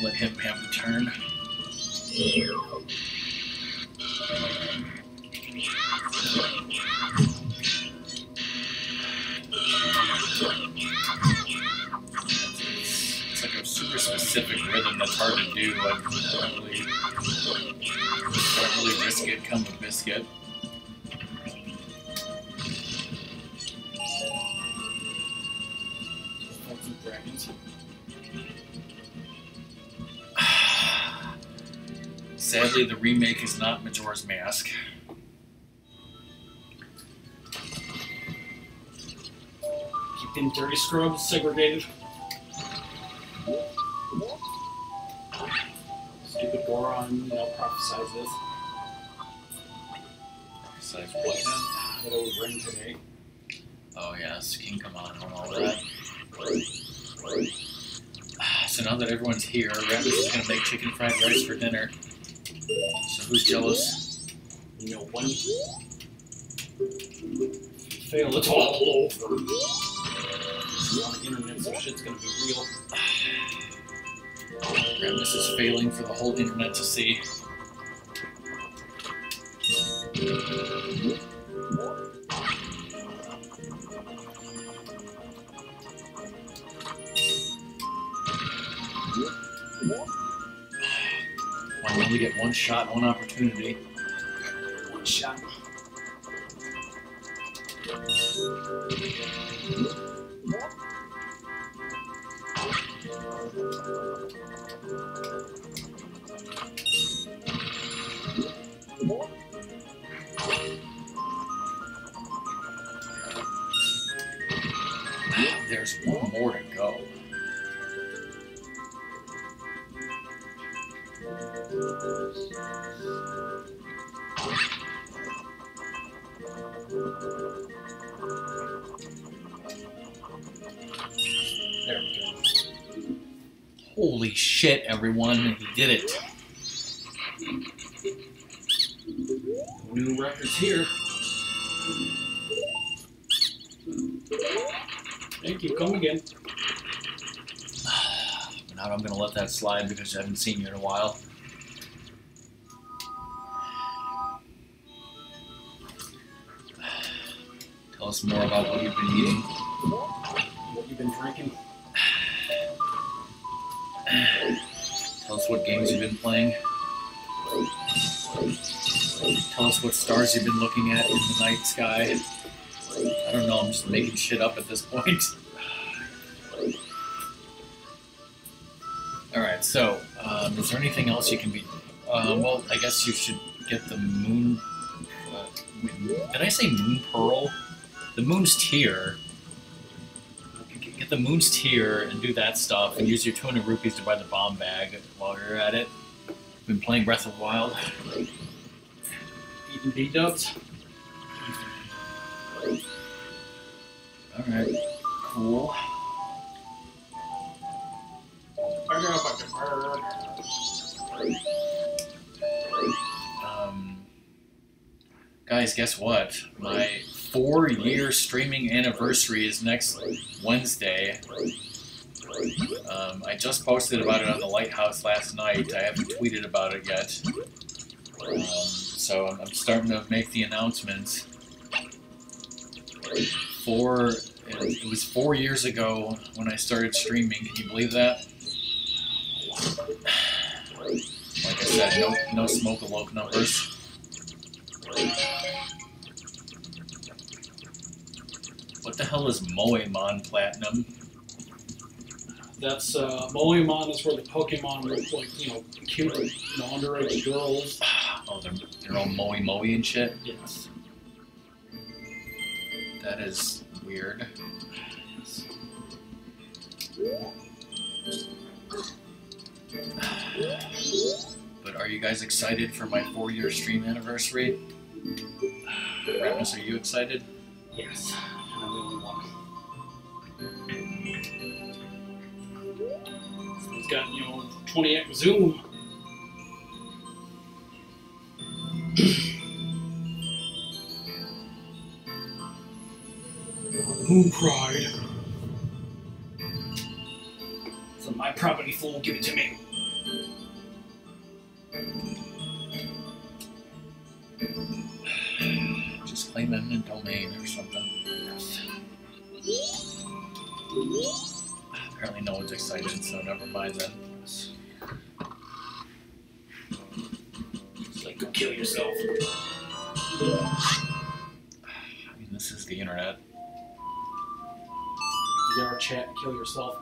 let him have the turn. It's like a super specific rhythm that's hard to do. I don't really risk it, come to biscuit. Dragons. Sadly, the remake is not Majora's Mask. Keeping dirty scrubs segregated. Stupid Goron, prophesize this. Prophesize what now? That it would rain today. Oh yes, King Come On and all that. So now that everyone's here, Ratmus is going to make chicken fried rice for dinner. So who's jealous? No one. Fail, it's all over. It's on the internet, so shit's gonna be real. Ratmus is failing for the whole internet to see. I only get one shot, one opportunity. One shot. There's one more to go. There we go. Holy shit, everyone, he did it. New records here. Thank you, come again. Now I'm going to let that slide because I haven't seen you in a while. Tell us more about what you've been eating. What you've been drinking. Tell us what games you've been playing. Tell us what stars you've been looking at in the night sky. I don't know, I'm just making shit up at this point. Alright, so, is there anything else you can be... well, I guess you should get the moon... did I say moon pearl? The moon's tier. Get the moon's tier and do that stuff, and use your 200 rupees to buy the bomb bag while you're at it. Been playing Breath of the Wild. Eating B-dubs. Alright, cool. Guys, guess what? My 4-year streaming anniversary is next Wednesday. I just posted about it on the Lighthouse last night. I haven't tweeted about it yet. So I'm starting to make the announcements. It was 4 years ago when I started streaming. Can you believe that? Like I said, no Smoke-a-Loke numbers. What the hell is Moemon Platinum? That's Moemon is where the Pokemon look like, cute, underage girls. Oh, they're all Moe and shit? Yes. That is weird. But are you guys excited for my 4-year stream anniversary? Ratmus, are you excited? Yes. And I'm the only one. So it's got, 20x zoom. Moon Pride. So my property, fool, give it to me. Just claim eminent domain or something. Yes. Apparently no one's excited, so never mind then. It's like, go kill yourself. I mean, this is the internet. VR chat and kill yourself.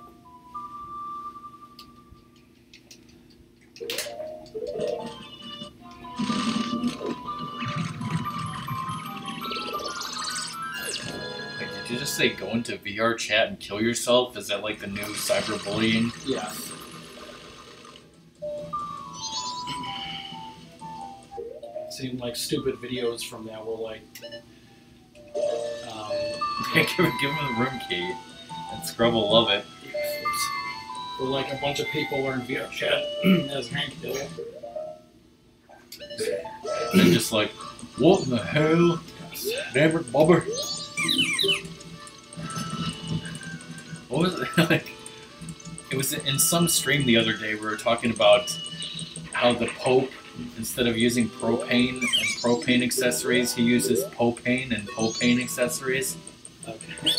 Wait, did you just say go into VR chat and kill yourself? Is that like the new cyberbullying? Yeah. Seemed like stupid videos from that were like, give him the room key, and Scrub will love it. where like a bunch of people were in VR chat as Hank did. And just like, what in the hell? Damn it, Bobber. What was it? Like, it was in some stream the other day we were talking about how the Pope, instead of using propane and propane accessories, he uses propane and propane accessories. Okay.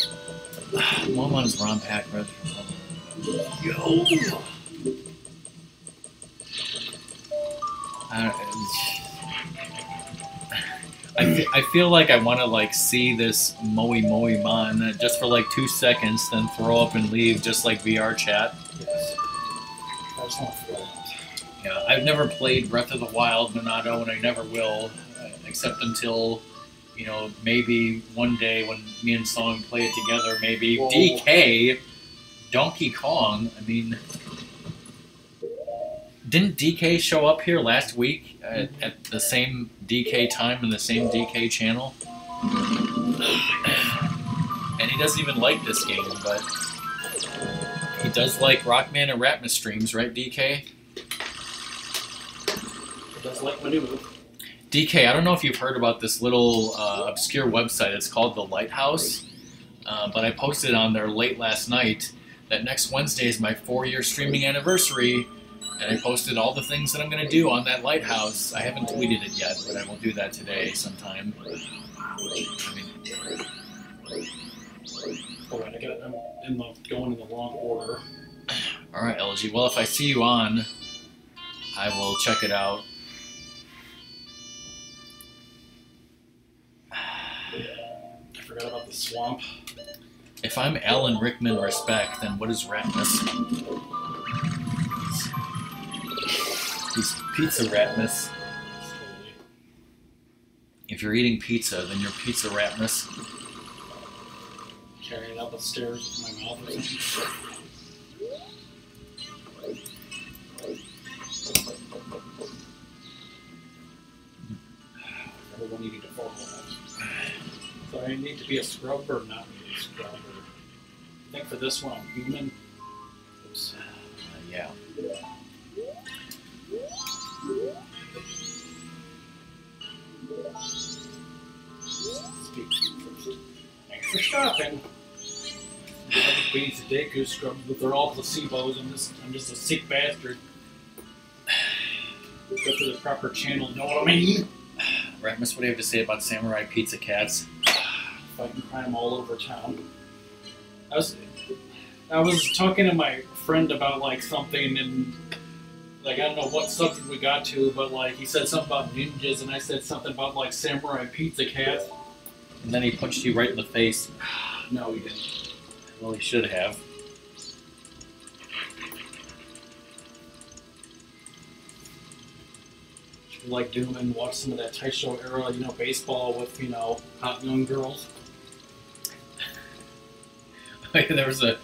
Mom on his ROM pack, brother. Yo! I feel like I want to like see this Moemon just for like 2 seconds, then throw up and leave, just like VR chat. Yes. I just want to throw up. Yeah, I've never played Breath of the Wild, Monado, and I never will, except until, maybe one day when me and Song play it together, maybe. Whoa. DK, Donkey Kong, I mean, didn't DK show up here last week at the same DK time and the same DK channel? And he doesn't even like this game, but he does like Rockman and Ratmus streams, right, DK? It does like maneuver. DK, I don't know if you've heard about this little obscure website. It's called The Lighthouse, but I posted on there late last night that next Wednesday is my 4-year streaming anniversary, and I posted all the things that I'm going to do on that Lighthouse. I haven't tweeted it yet, but I will do that today sometime. Alright, I got them going in the wrong order. Alright, LG. Well, if I see you on, I will check it out. I forgot about the swamp. If I'm Alan Rickman respect, then what is Ratmus? He's Pizza Ratmus. Totally. If you're eating pizza, then you're Pizza Ratmus. Carrying it up the stairs with my mouth or something. Everyone needing to follow that. So I need to be a scrub or not be a scrub? Or I think for this one I'm human. Oops. Yeah. Speak first. Thanks for stopping. I have beads of Deku scrubs, but they're all placebos. I'm just a sick bastard. go to the proper channel. Know what I mean? Ratmus, what do you have to say about samurai pizza cats? Fighting crime all over town. I was talking to my friend about like something, and like I don't know what subject we got to, but like he said something about ninjas, and I said something about like samurai pizza cats. And then he punched you right in the face. No, he didn't. Well, he should have. Like Doom and watch some of that Taisho era, you know, baseball with, you know, hot young girls. There was a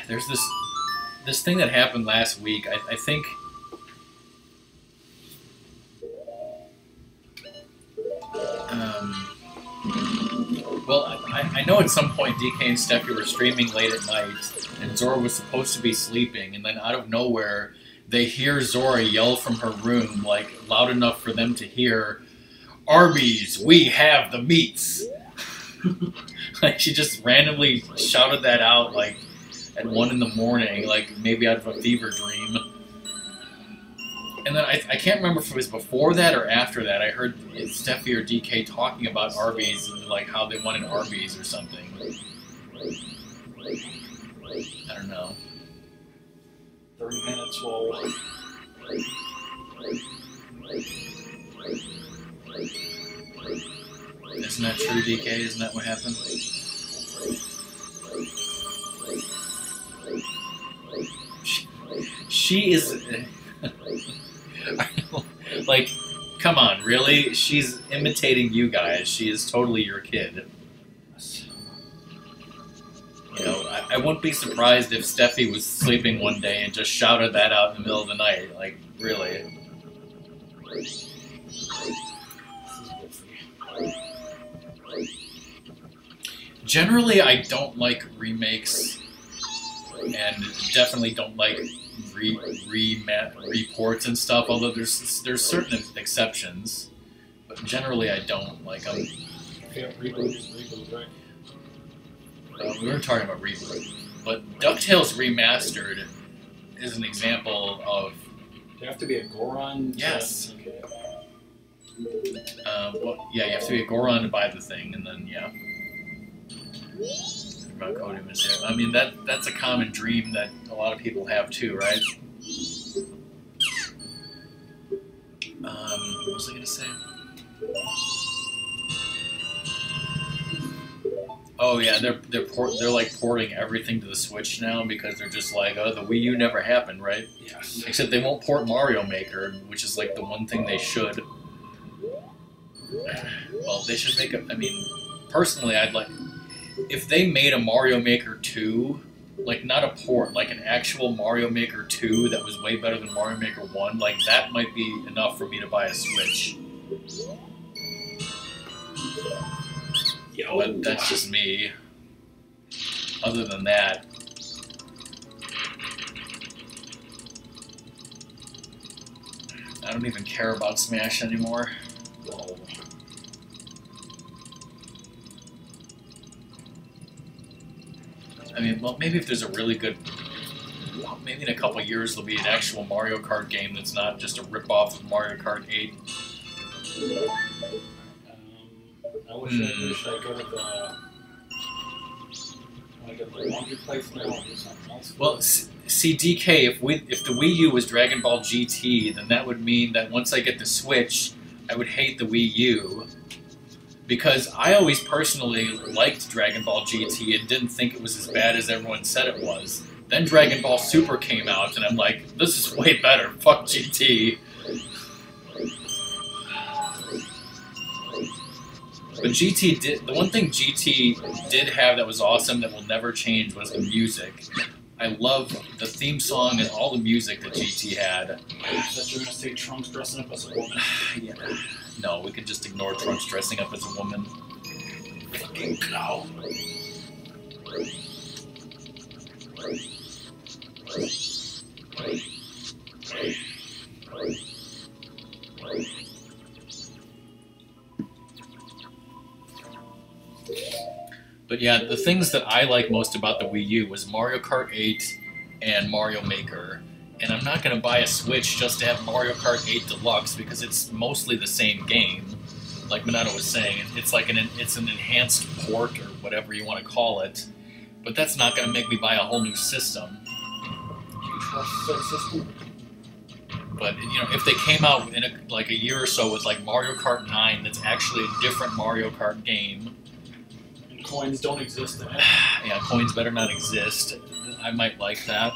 there's this thing that happened last week. I think well, I know at some point DK and Steffi were streaming late at night, and Zora was supposed to be sleeping, and then out of nowhere, they hear Zora yell from her room, like, loud enough for them to hear, "Arby's, we have the meats!" Like, she just randomly shouted that out, like, at 1 in the morning, like, maybe out of a fever dream. And then I can't remember if it was before that or after that. I heard Steffi or DK talking about Arby's, like how they wanted Arby's or something. I don't know. 30 minutes while... Isn't that true, DK? Isn't that what happened? She is... Like, come on, really? She's imitating you guys. She is totally your kid. You know, I wouldn't be surprised if Steffi was sleeping one day and just shouted that out in the middle of the night. Like, really. Generally, I don't like remakes, and definitely don't like reports and stuff, although there's certain exceptions, but generally I don't like them. Yeah, reboot is reboot, right? We weren't talking about reboot, but DuckTales Remastered is an example of... Do you have to be a Goron? Yes. Okay. Well, yeah, you have to be a Goron to buy the thing, and then, yeah. About Cody Mister. I mean, that's a common dream that a lot of people have too, right? What was I gonna say? Oh yeah, they're like porting everything to the Switch now because they're just like, oh, the Wii U never happened, right? Yes. Except they won't port Mario Maker, which is like the one thing they should. Well, they should make a. I mean, personally, I'd like. If they made a Mario Maker 2, like not a port, like an actual Mario Maker 2 that was way better than Mario Maker 1, like that might be enough for me to buy a Switch. Yo. But that's just me. Other than that... I don't even care about Smash anymore. Whoa. I mean, well, maybe if there's a really good... Maybe in a couple of years there'll be an actual Mario Kart game that's not just a rip-off of Mario Kart 8. I wish I go to the laundry place now and do something else. Well, see, DK, if the Wii U was Dragon Ball GT, then that would mean that once I get the Switch, I would hate the Wii U. Because I always personally liked Dragon Ball GT and didn't think it was as bad as everyone said it was. Then Dragon Ball Super came out, and I'm like, this is way better. Fuck GT. But the one thing GT did have that was awesome that will never change was the music. I love the theme song and all the music that GT had. I thought you were going to say Trunks dressing up as a woman. Yeah. No, we could just ignore Trunks dressing up as a woman. Fucking cow. But yeah, the things that I like most about the Wii U was Mario Kart 8, and Mario Maker. And I'm not going to buy a Switch just to have Mario Kart 8 Deluxe because it's mostly the same game. Like Minato was saying, it's like it's an enhanced port or whatever you want to call it. But that's not going to make me buy a whole new system. You trust the system? But you know, if they came out in like a year or so with like Mario Kart 9, that's actually a different Mario Kart game. And coins don't exist in it. Yeah, coins better not exist. I might like that.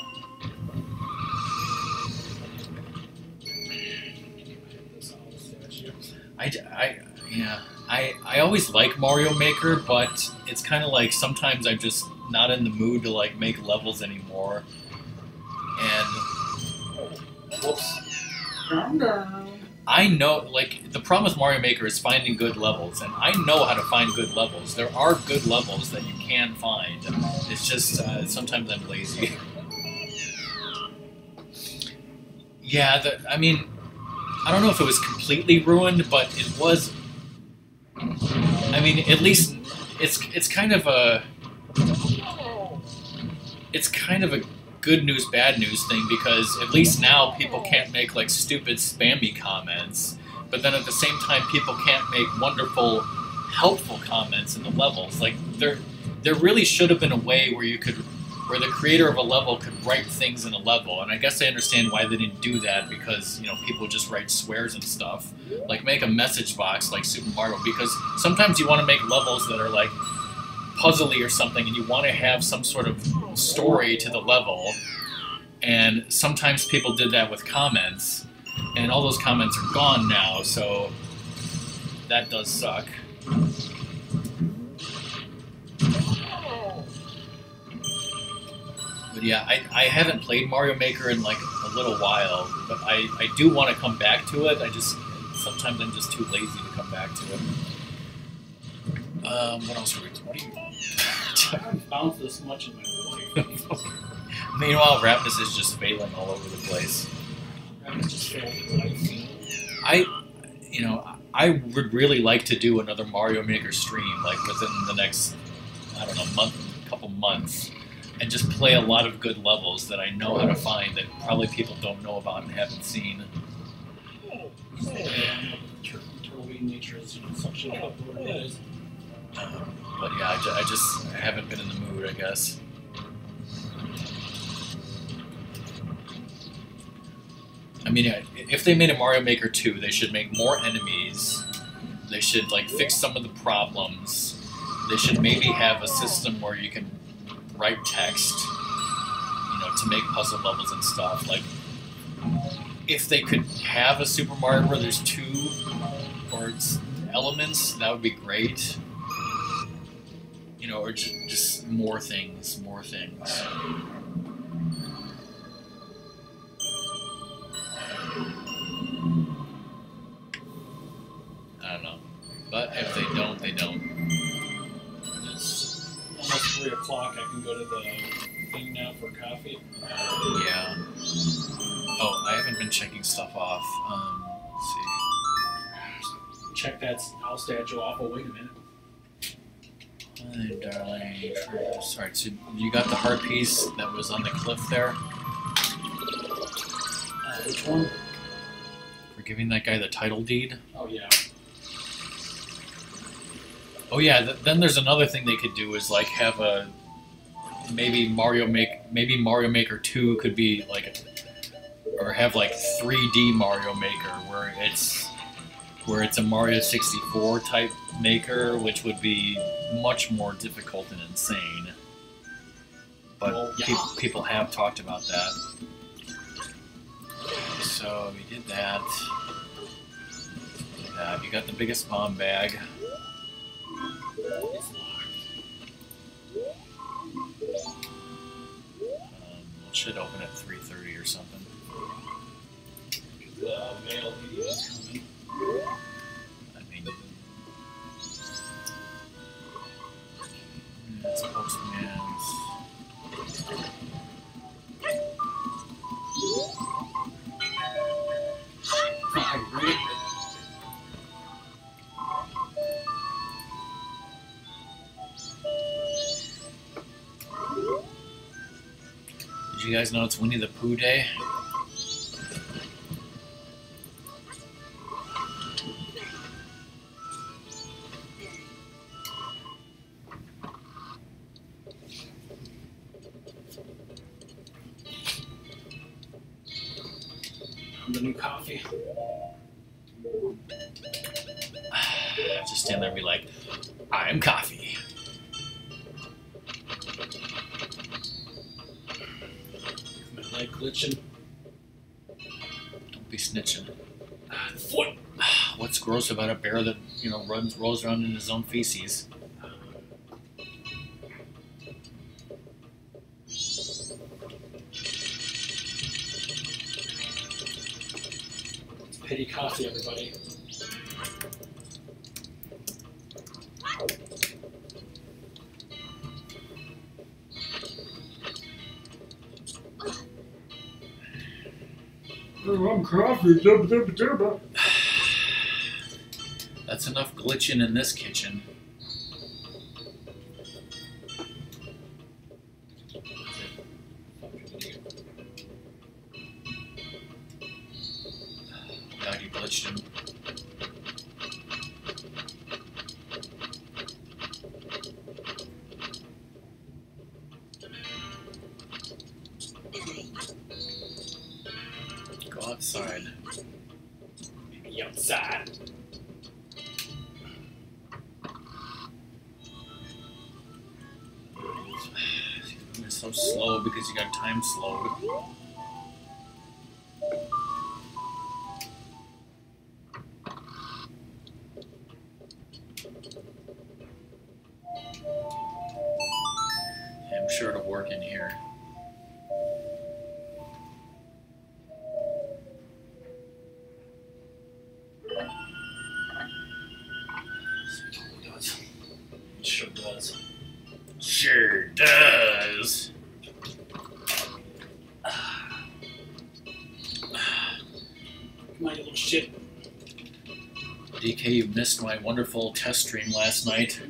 I always like Mario Maker, but it's kind of like sometimes I'm just not in the mood to like make levels anymore. And Whoops. Calm down. I know, like, the problem with Mario Maker is finding good levels, and I know how to find good levels. There are good levels that you can find. It's just sometimes I'm lazy. Yeah, I mean, I don't know if it was completely ruined, but it was. I mean, at least it's kind of a good news, bad news thing, because at least now people can't make like stupid spammy comments, but then at the same time people can't make wonderful, helpful comments in the levels. Like there really should have been a way where where the creator of a level could write things in a level, and I guess I understand why they didn't do that, because you know people just write swears and stuff. Like make a message box like Super Mario, because sometimes you want to make levels that are like puzzly or something, and you want to have some sort of story to the level, and sometimes people did that with comments, and all those comments are gone now, so that does suck. But yeah, I haven't played Mario Maker in like a little while, but I do want to come back to it. Sometimes I'm just too lazy to come back to it. What else are we doing? What are you... I haven't bounced this much in my life. Meanwhile, Ratmus is just failing all over the place. Ratmus just failed in life. I would really like to do another Mario Maker stream, like within the next, I don't know, couple months, and just play a lot of good levels that I know how to find that probably people don't know about and haven't seen. Yeah, turtle being nature is suction up what it is. But yeah, I haven't been in the mood, I guess. I mean, if they made a Mario Maker 2, they should make more enemies. They should like fix some of the problems. They should maybe have a system where you can write text, to make puzzle levels and stuff. Like, if they could have a Super Mario Brothers 2 or its elements, that would be great. Or just more things. I don't know. But if they don't, they don't. It's almost 3 o'clock. I can go to the thing now for coffee. Yeah. Oh, I haven't been checking stuff off. Let's see. Check that house statue off. Oh, wait a minute. Darling. Sorry, so you got the heart piece that was on the cliff there? Which one? For giving that guy the title deed? Oh, yeah. Oh, yeah, then there's another thing they could do is, like, have a... Maybe Mario Maker 2 could be, like... Or have, like, 3D Mario Maker, where it's a Mario 64 type maker, which would be much more difficult and insane. But well, yeah. people have talked about that. So we did that. You got the biggest bomb bag. It should open at 3:30 or something. The mail is coming. I mean, it's Postman's. Did you guys know it's Winnie the Pooh Day? The new coffee. Just stand there and be like, I'm coffee. My leg glitching. Don't be snitching. The foot. What's gross about a bear that, you know, rolls around in his own feces? Pity coffee, everybody. I'm coffee. That's enough glitching in this kitchen. God, you glitched him. Go outside. Maybe outside. You're so slow because you got time slowed. I'm sure it'll work in here. It totally does. It sure does. Sure does. Come on, you little shit. DK, you missed my wonderful test stream last night.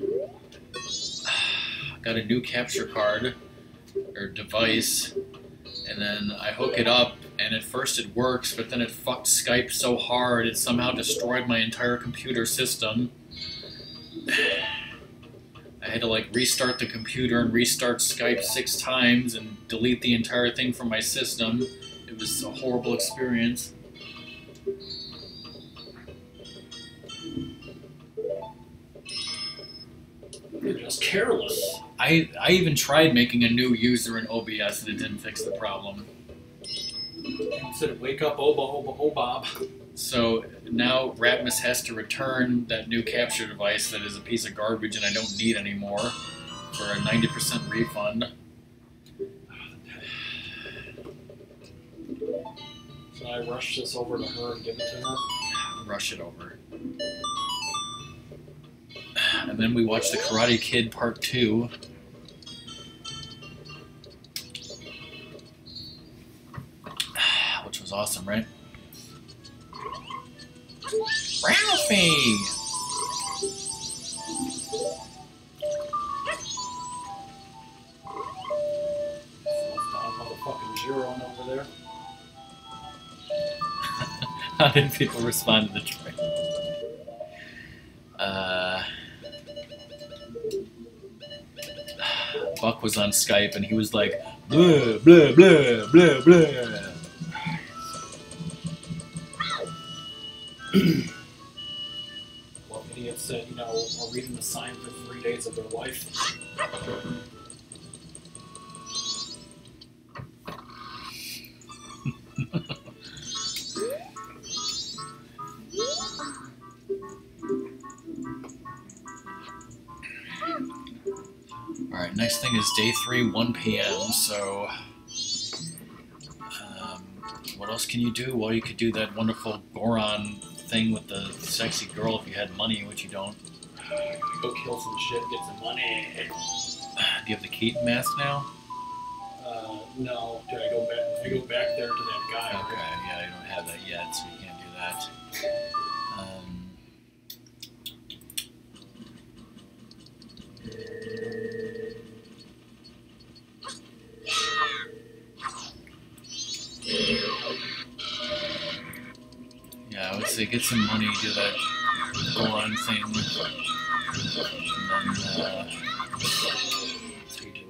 Got a new capture card, or device, and then I hook it up, and at first it works, but then it fucked Skype so hard it somehow destroyed my entire computer system. I had to like restart the computer and restart Skype 6 times and delete the entire thing from my system. It was a horrible experience. You're just careless. I even tried making a new user in OBS and it didn't fix the problem. You said, wake up, oh Bob. So now Ratmus has to return that new capture device that is a piece of garbage and I don't need anymore for a 90% refund. Should I rush this over to her and give it to her? Rush it over. And then we watched The Karate Kid Part 2. Which was awesome, right? Ralphie! Motherfucking Giron over there. How did people respond to the trailer? Buck was on Skype and he was like, blah, blah, blah, blah, blah. Well, idiots that, you know, are reading the sign for 3 days of their life. Alright, next thing is day 3, 1 p.m., so... what else can you do? Well, you could do that wonderful Goron thing with the sexy girl if you had money, which you don't. Go kill some shit, get some money. Do you have the Keaton mask now? No. Did I go back? I go back there to that guy. Okay, Right? yeah, I don't have that yet, so you can't do that. say get some money, do that Goron thing, and then That's how you do it.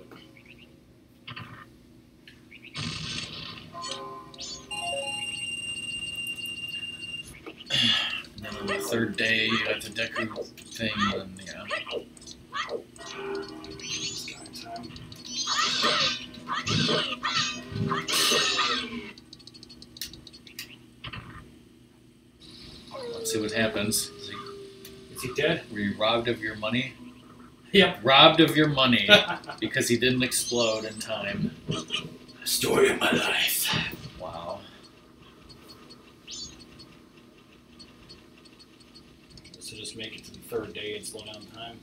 and then on the third day you got the Deku thing, and yeah. Let's see what happens. Is he dead? Were you robbed of your money? Yep. Robbed of your money because he didn't explode in time. Story of my life. Wow. So just make it to the third day and slow down time.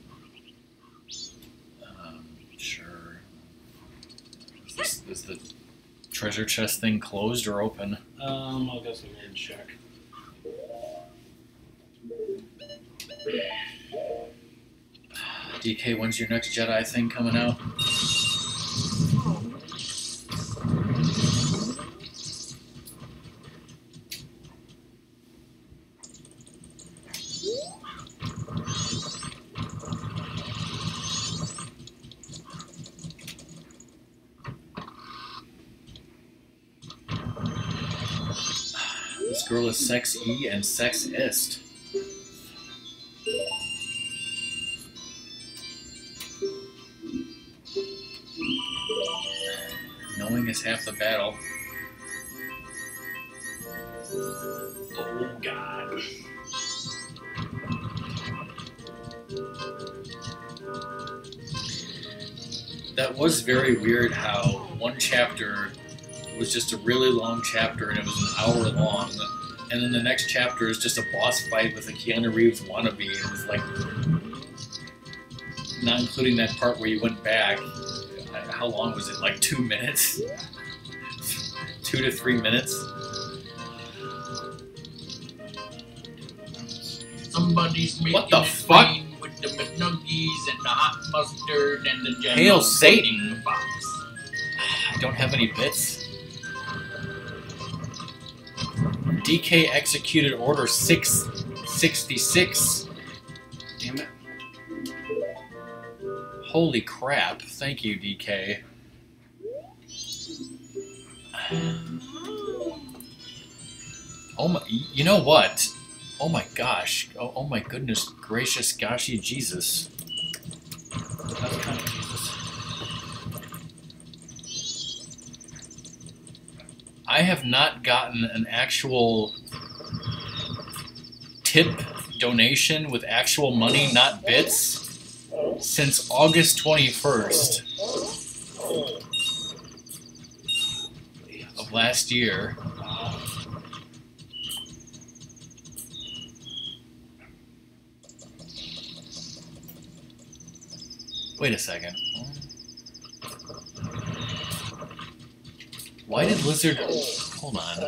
Sure. Is the treasure chest thing closed or open? I'll guess we'll go and check. DK, when's your next Jedi thing coming out? This girl is sex-y and sexist. Knowing is half the battle. Oh, God. That was very weird how one chapter was just a really long chapter and it was an hour long, and then the next chapter is just a boss fight with a Keanu Reeves wannabe, and it was like, not including that part where you went back. How long was it? Like 2 minutes? 2 to 3 minutes? Somebody's making What the it fuck? rain with the McNuggies and the hot mustard and the general Hail Satan! pudding box. I don't have any bits. DK executed Order 666. Damn it. Holy crap. Thank you, DK. Oh my, you know what? Oh my gosh. Oh my goodness gracious goshy Jesus. That's kind of Jesus. I have not gotten an actual tip donation with actual money, not bits, since August 21st of last year. Wait a second. Why did Lizard... Hold on.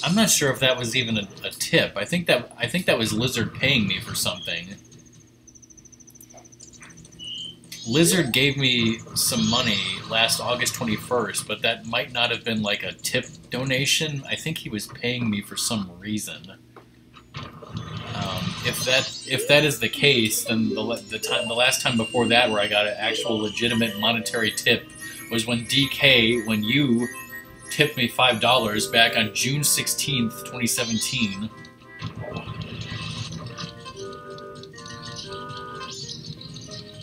I'm not sure if that was even a tip. I think that was Lizard paying me for something. Lizard gave me some money last August 21st, but that might not have been like a tip donation. I think he was paying me for some reason. If that is the case, then the last time before that where I got an actual legitimate monetary tip was when DK, when you tipped me $5 back on June 16th, 2017.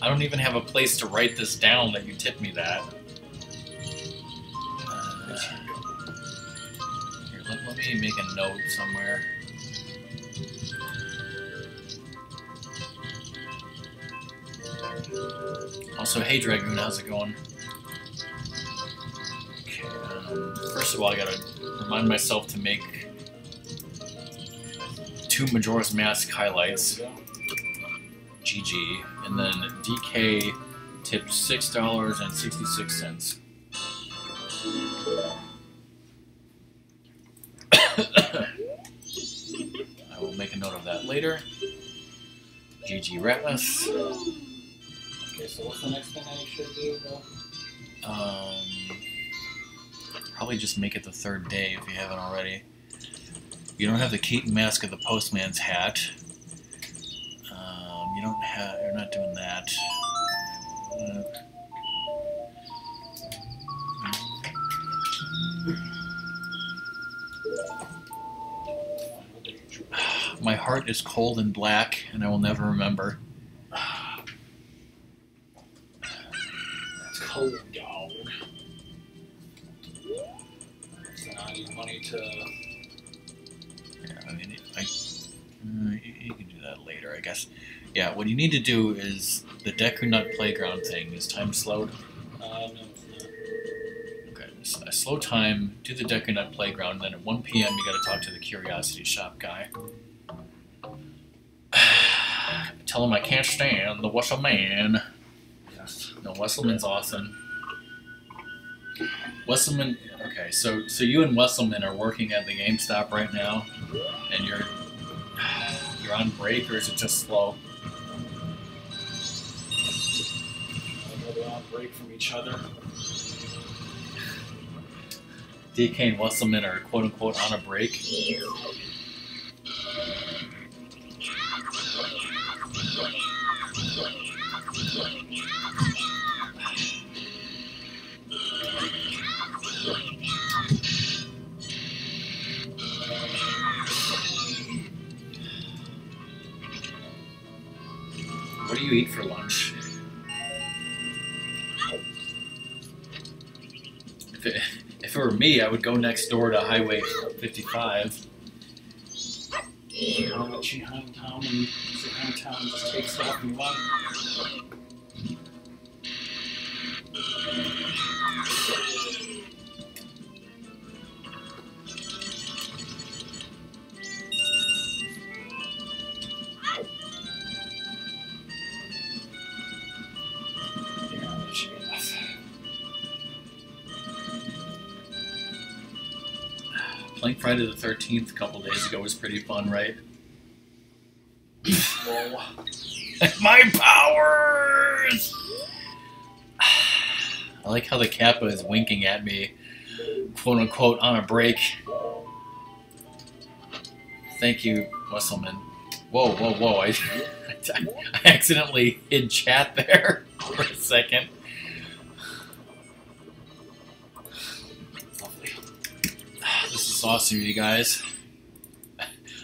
I don't even have a place to write this down that you tipped me that. Here, let me make a note somewhere. Also, hey Dragoon, how's it going? Okay, first of all, I gotta remind myself to make 2 Majora's Mask highlights. GG. And then DK tipped $6.66. I will make a note of that later. GG Ratmus. Okay, so what's the next thing I should do, though? Probably just make it the third day if you haven't already. You don't have the Keaton mask of the postman's hat. You don't have. You're not doing that. My heart is cold and black, and I will never remember. That's cold, dog. So I need money to. Yeah, I mean, you can do that later, I guess. Yeah, what you need to do is the Deku Nut Playground thing. Is time slowed? No, it's not. Okay, so a slow time, do the Deku Nut Playground, then at 1 p.m. you gotta talk to the Curiosity Shop guy. Tell him I can't stand the Wesselman. Yes. No, Wesselman's awesome. Wesselman, okay, so you and Wesselman are working at the GameStop right now, and you're on break, or is it just slow? They're on break from each other. DK and Wesselman are quote-unquote on a break. What do you eat for lunch? If it were me, I would go next door to Highway 55. I'll let you hometown and so hometown just takes stuff and run. Playing Friday the 13th a couple days ago was pretty fun, right? Whoa. My powers! I like how the Kappa is winking at me, quote unquote, on a break. Thank you, Wesselman. Whoa, whoa, whoa. I accidentally hid chat there for a second. This is awesome, you guys.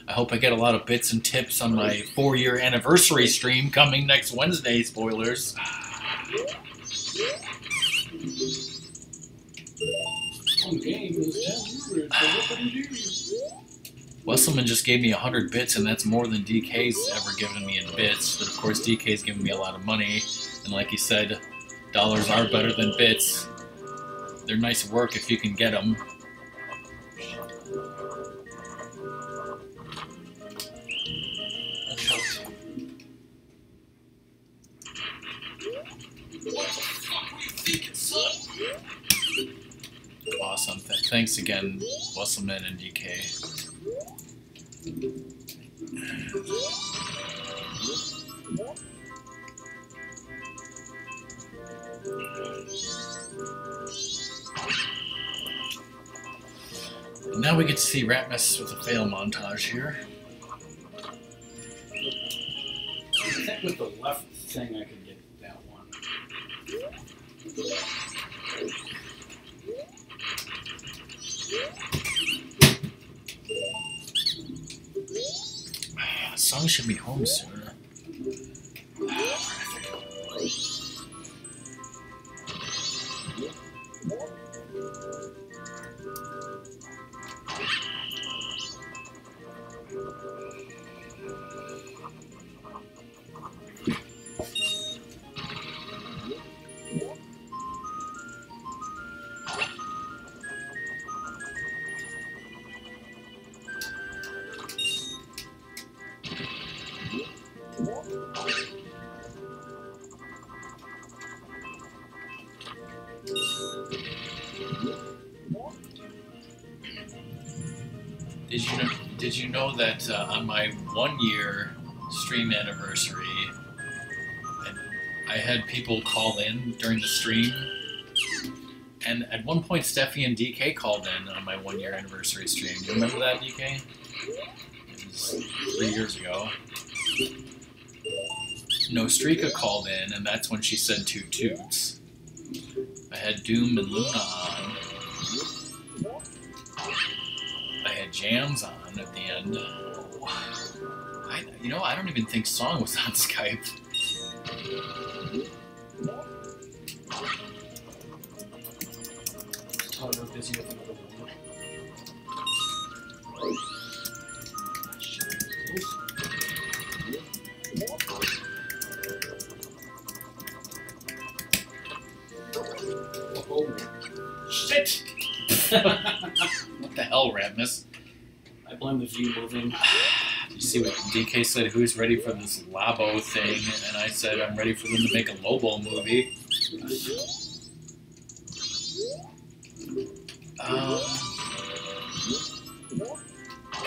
I hope I get a lot of bits and tips on my 4-year anniversary stream coming next Wednesday, spoilers. One game is 10 euros, so what do you do? Wesselman just gave me 100 bits, and that's more than DK's ever given me in bits. But of course, DK's given me a lot of money, and like he said, dollars are better than bits. They're nice work if you can get them. Awesome. Thanks again, Wesselman and DK. And now we get to see Ratmus with a fail montage here. I think with the left thing I could get that one. Song should be home soon. Did you know that on my 1-year stream anniversary, I had people call in during the stream And at one point, Steffi and DK called in on my 1-year anniversary stream. Do you remember that, DK? It was 3 years ago. No, Streaka called in, and that's when she said 2 toots. I had Doom and Luna on. I had Jams on at the end. I don't even think Song was on Skype. We're busy with another one. Oh, shit! What the hell, Ratmus? I blame the view moving. You see what DK said? Who's ready for this Labo thing? And I said I'm ready for them to make a Lobo movie.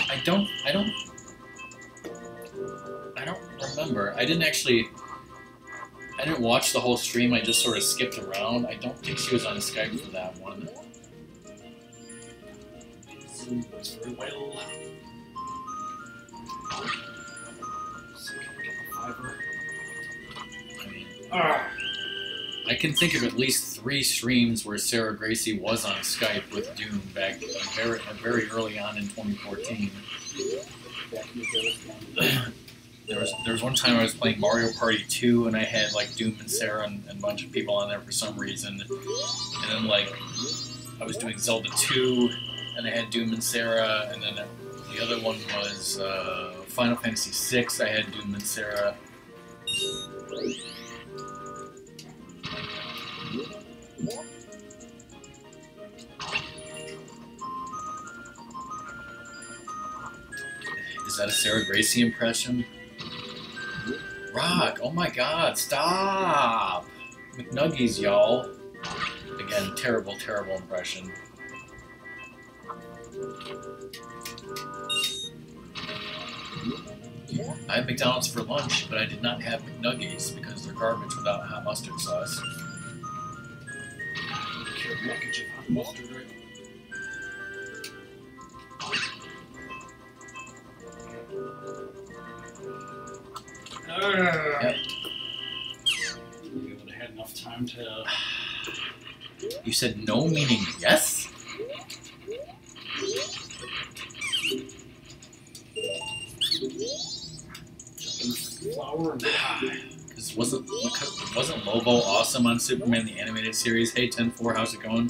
I don't remember. I didn't watch the whole stream. I just sort of skipped around. I don't think she was on Skype for that one. Zoom works very well. I can think of at least 3 streams where Sarah Gracie was on Skype with Doom back very early on in 2014. There was one time I was playing Mario Party 2 and I had like Doom and Sarah and a bunch of people on there for some reason. And then like I was doing Zelda 2 and I had Doom and Sarah, and then the other one was Final Fantasy 6. I had Doom and Sarah. Is that a Sarah Gracie impression? Rock! Oh my god, stop! McNuggies, y'all. Again, terrible, terrible impression. I had McDonald's for lunch, but I did not have McNuggies because they're garbage without hot mustard sauce. Package of hot mustard, right? Yep. We would have had enough time to. You said no meaning yes? Flower and high. Because wasn't Lobo awesome on Superman the Animated Series? Hey, 10-4, how's it going?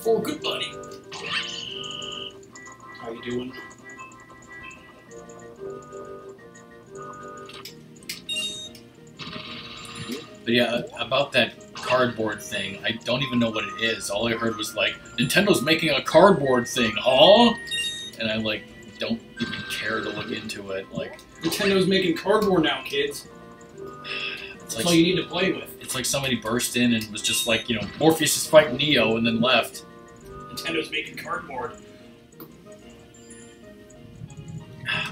10-4, good buddy. How you doing? But yeah, about that cardboard thing, I don't even know what it is. All I heard was like, Nintendo's making a cardboard thing, huh? And I like don't even care to look into it. Like, Nintendo's making cardboard now, kids. That's all you need to play with. It's like somebody burst in and was just like, you know, Morpheus is fighting Neo, and then left. Nintendo's making cardboard.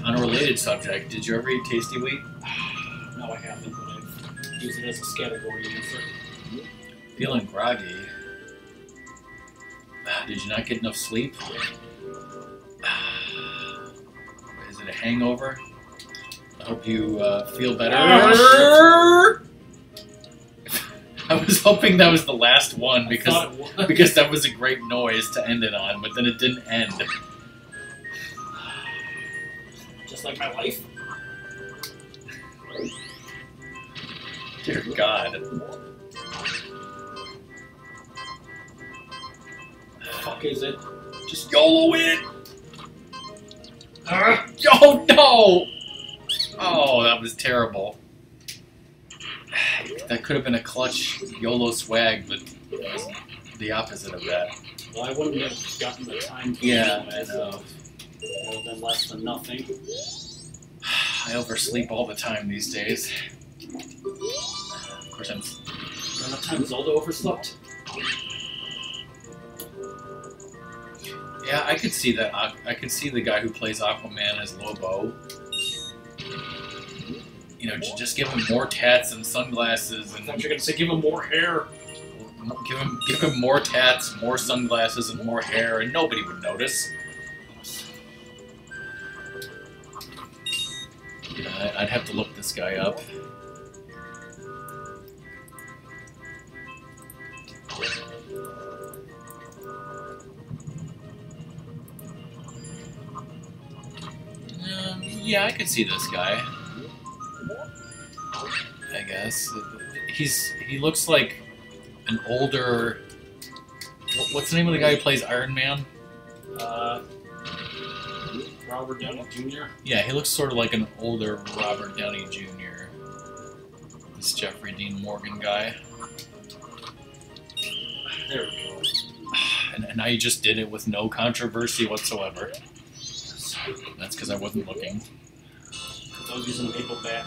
On a related subject, did you ever eat Tasty Wheat? No, I haven't, but I've used it as a category user. Feeling groggy. Did you not get enough sleep? Is it a hangover? I hope you feel better. I was hoping that was the last one because that was a great noise to end it on, but then it didn't end. Just like my life. Dear God. Fuck is it? Just YOLO it! Oh no! Oh, that was terrible. That could have been a clutch YOLO swag, but it was the opposite of that. Well, I wouldn't have gotten the time for Yeah, it, so it would have been less than nothing. I oversleep all the time these days. Of course, I'm... Enough time Zelda overslept? Yeah, I could see that. I could see the guy who plays Aquaman as Lobo. You know, just give him more tats and sunglasses, and I thought you were going to say give him more hair. Give him more tats, more sunglasses, and more hair, and nobody would notice. I'd have to look this guy up. Yeah, I could see this guy. I guess he looks like an older. What's the name of the guy who plays Iron Man? Robert Downey Jr. Yeah, he looks sort of like an older Robert Downey Jr. This Jeffrey Dean Morgan guy. There we go. And now you just did it with no controversy whatsoever. That's because I wasn't looking. I was using a maple bat.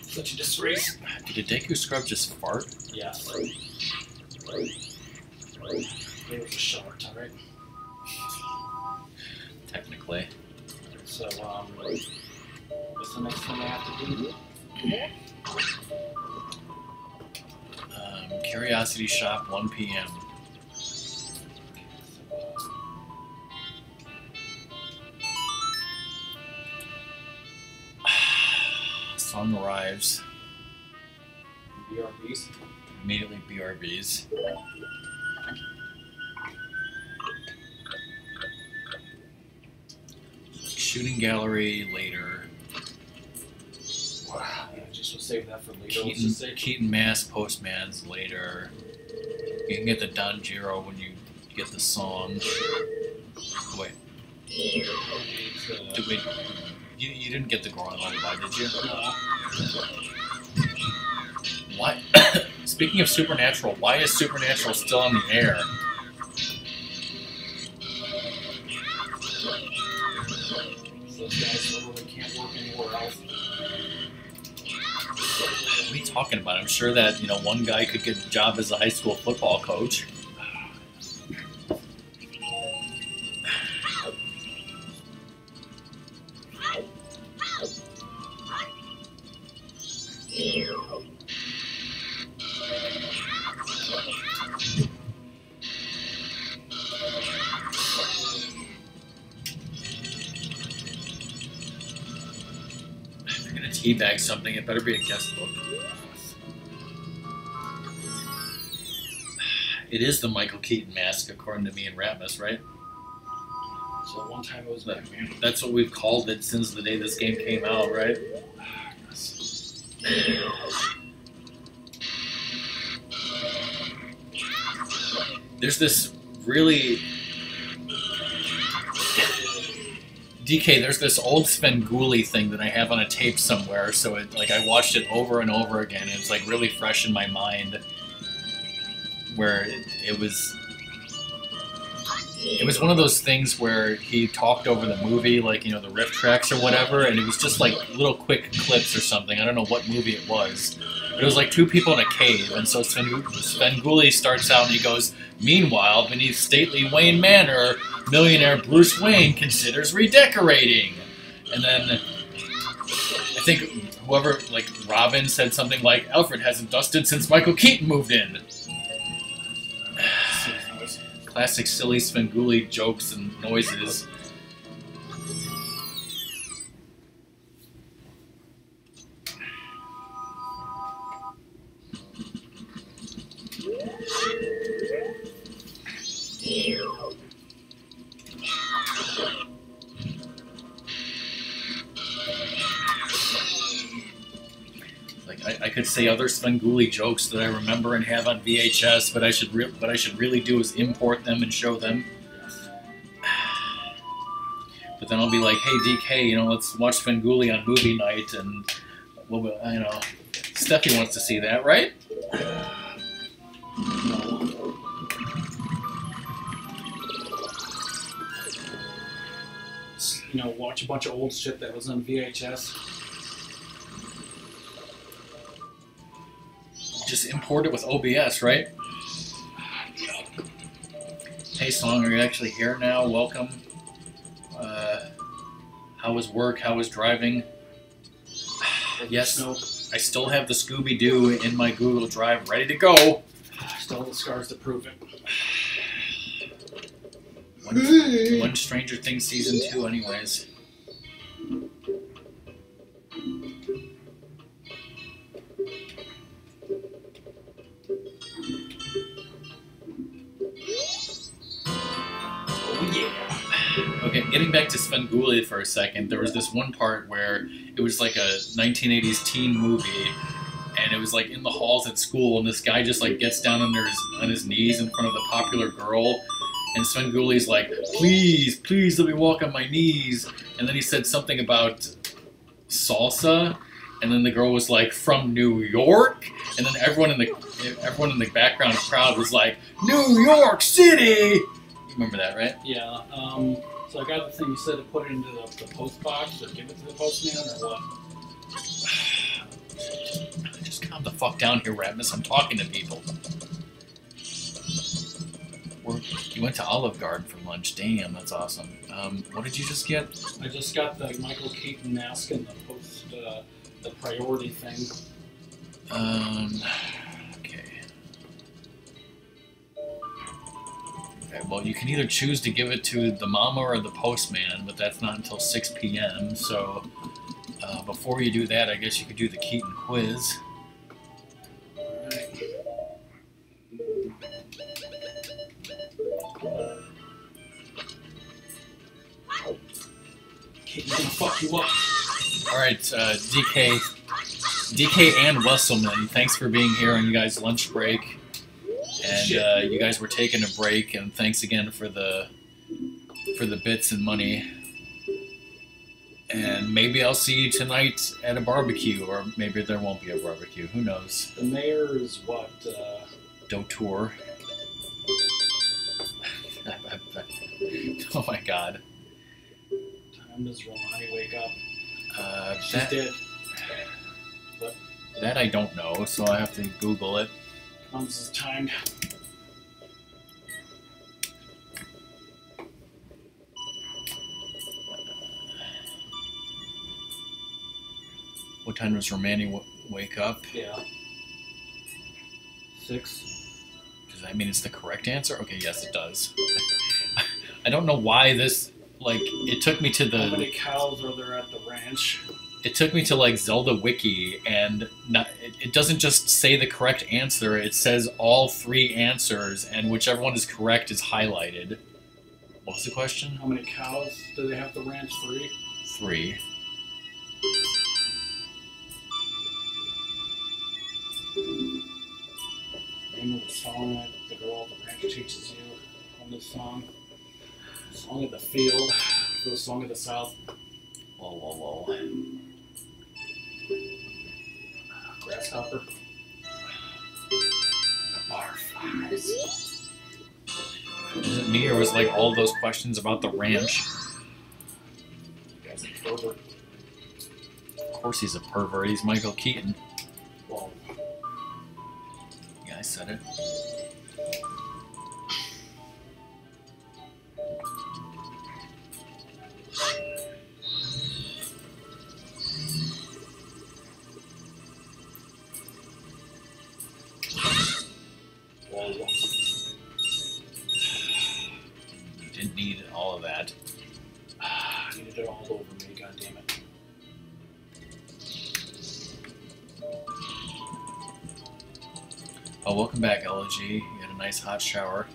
Such a disgrace. Did a Deku Scrub just fart? Yes. It was a short, alright? Technically. So, what's the next thing I have to do? Curiosity Shop, 1 p.m. Song arrives. BRBs? Immediately BRBs. Shooting gallery later. Wow, yeah, just will save that for later. Keaton Mask Postman's later. You can get the Danjiro when you get the song. Wait. Wait. You didn't get the Goron Lullaby, did you? What? Speaking of Supernatural, why is Supernatural still on the air? Those guys literally can't work anywhere else. What are you talking about? I'm sure that, one guy could get a job as a high school football coach. Teabag something, it better be a guest book. It is the Michael Keaton mask, according to me and Ratmus, right? So one time it was Batman. That's what we've called it since the day this game came out, right? There's this really... DK, there's this old Svengoolie thing that I have on a tape somewhere, so I watched it over and over again, and it's really fresh in my mind. Where it was one of those things where he talked over the movie, the riff tracks or whatever, and it was just little quick clips or something. I don't know what movie it was. But it was two people in a cave, and so Svengoolie starts out and he goes, "Meanwhile, beneath stately Wayne Manor, millionaire Bruce Wayne considers redecorating." And then I think whoever, Robin said something like, "Alfred hasn't dusted since Michael Keaton moved in." Classic silly Svengoolie jokes and noises. I could say other Svengoolie jokes that I remember and have on VHS, but I should really do is import them and show them. But then I'll be like, "Hey DK, let's watch Svengoolie on movie night," and Steffi wants to see that, right? Watch a bunch of old shit that was on VHS. Just import it with OBS, right? Hey Song, are you actually here now? Welcome. How was work? How was driving? Yes. I still have the Scooby-Doo in my Google Drive ready to go. Still the scars to prove it. One Stranger Things Season 2 anyways. Oh yeah. Okay, getting back to Svengoolie for a second, there was this one part where it was like a 1980s teen movie, and it was like in the halls at school, and this guy just like gets down on his knees in front of the popular girl, and Svengoolie's like, please let me walk on my knees, and then he said something about salsa, and then the girl was like, from New York, and then everyone in the background crowd was like, New York City. You remember that, right? Yeah. So I got the thing you said to put it into the post box or give it to the postman or what? Just calm the fuck down here, Ratmus. I'm talking to people. You went to Olive Garden for lunch. Damn, that's awesome. What did you just get? I just got the Michael Keaton mask and the priority thing. Okay. Okay, well, you can either choose to give it to the mama or the postman, but that's not until 6 p.m., so before you do that, I guess you could do the Keaton quiz. Keaton's gonna fuck you up. Alright, DK and Wesselman, thanks for being here on you guys' lunch break. And you guys were taking a break, and thanks again for the bits and money. And maybe I'll see you tonight at a barbecue, or maybe there won't be a barbecue. Who knows? The mayor is what? Dotour. Oh my god. Time does Romani wake up? She's That, dead. What? that I don't know, so I have to Google it. Comes is timed. What time does Romani wake up? Yeah. 6. Does that mean it's the correct answer? Okay, yes, it does. I don't know why this, like, it took me to How the... many cows are there at the ranch? It took me to, like, Zelda Wiki, and it doesn't just say the correct answer, it says all 3 answers, and whichever one is correct is highlighted. What was the question? How many cows do they have at the ranch? 3? 3. Name of the song that the girl at the ranch teaches you on this song. Song of the field. The song of the south. Whoa. Grasshopper. The barflies. Was it me, or was, like, all those questions about the ranch? You guys are pervert. Of course he's a pervert, he's Michael Keaton. Well, Yeah, I said it. You didn't need all of that. I needed it all over me, goddammit. Oh, welcome back, LG. You had a nice hot shower.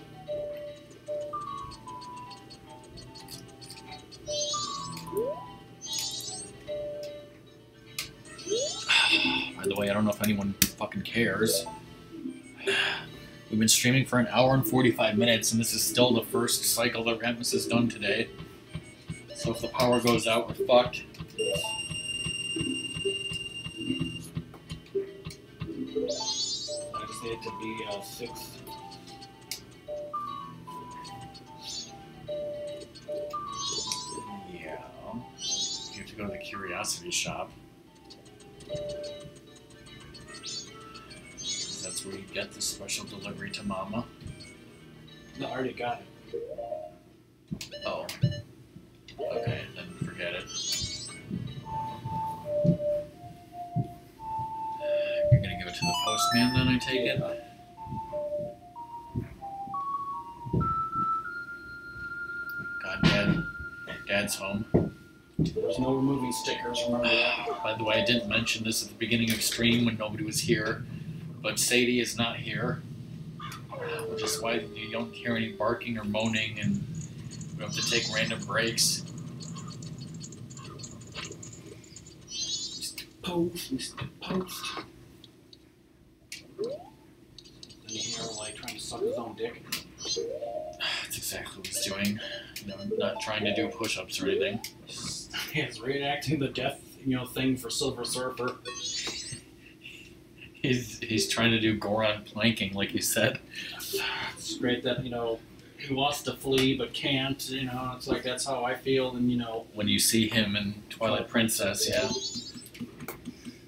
By the way, I don't know if anyone fucking cares. We've been streaming for an hour and 45 minutes, and this is still the first cycle that Ratmus has done today. So if the power goes out, we're fucked. I just need it to be 6. Yeah. You have to go to the curiosity shop. That's where you get the special delivery to Mama. No, I already got it. Oh. Okay, then forget it. Give it to the postman then, I take it. God, Dad's home. There's no removing stickers, remember that? By the way, I didn't mention this at the beginning of stream when nobody was here, but Sadie is not here. Which is why you don't hear any barking or moaning, and we have to take random breaks. Mr. Post. Then here, like, trying to suck his own dick. That's exactly what he's doing. You know, not trying to do push-ups or anything. He's reenacting the death, thing for Silver Surfer. He's trying to do Goron planking, like you said. It's great that, he wants to flee but can't, it's like that's how I feel, and, When you see him in Twilight Princess, yeah.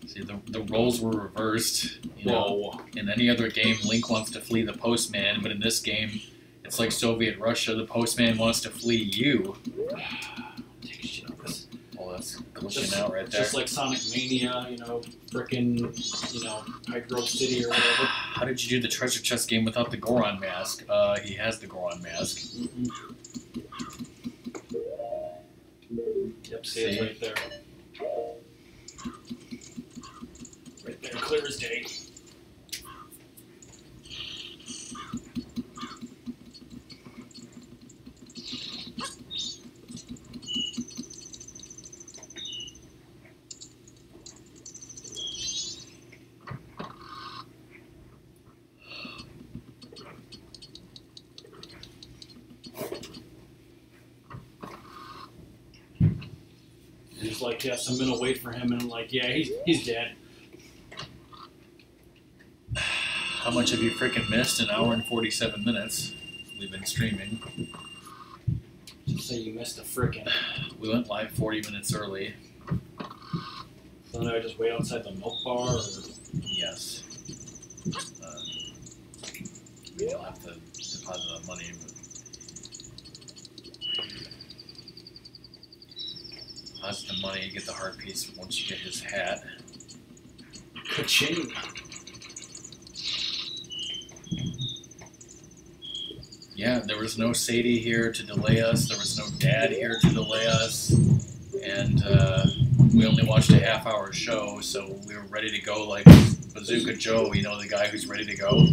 See, the roles were reversed. Whoa. In any other game, Link wants to flee the postman, but in this game, it's like Soviet Russia, the postman wants to flee you. Take a shit on this. Well, that's glitching out right there. Just like Sonic Mania, frickin', Hydro City or whatever. How did you do the treasure chest game without the Goron mask? He has the Goron mask. Mm-hmm. Yep, see, it's right there. Right there, clear as day. He's like, yes, I'm gonna wait for him, and I'm like, yeah, he's dead. How much have you freaking missed? An hour and 47 minutes. We've been streaming. Just say you missed a frickin'. We went live 40 minutes early. So now I just wait outside the milk bar, or? Yes. You'll have to deposit that money, but deposit the money, you get the heart piece once you get his hat. Ka-ching. Yeah, there was no Sadie here to delay us, there was no Dad here to delay us, and we only watched a half-hour show, so we were ready to go like Bazooka Joe, the guy who's ready to go.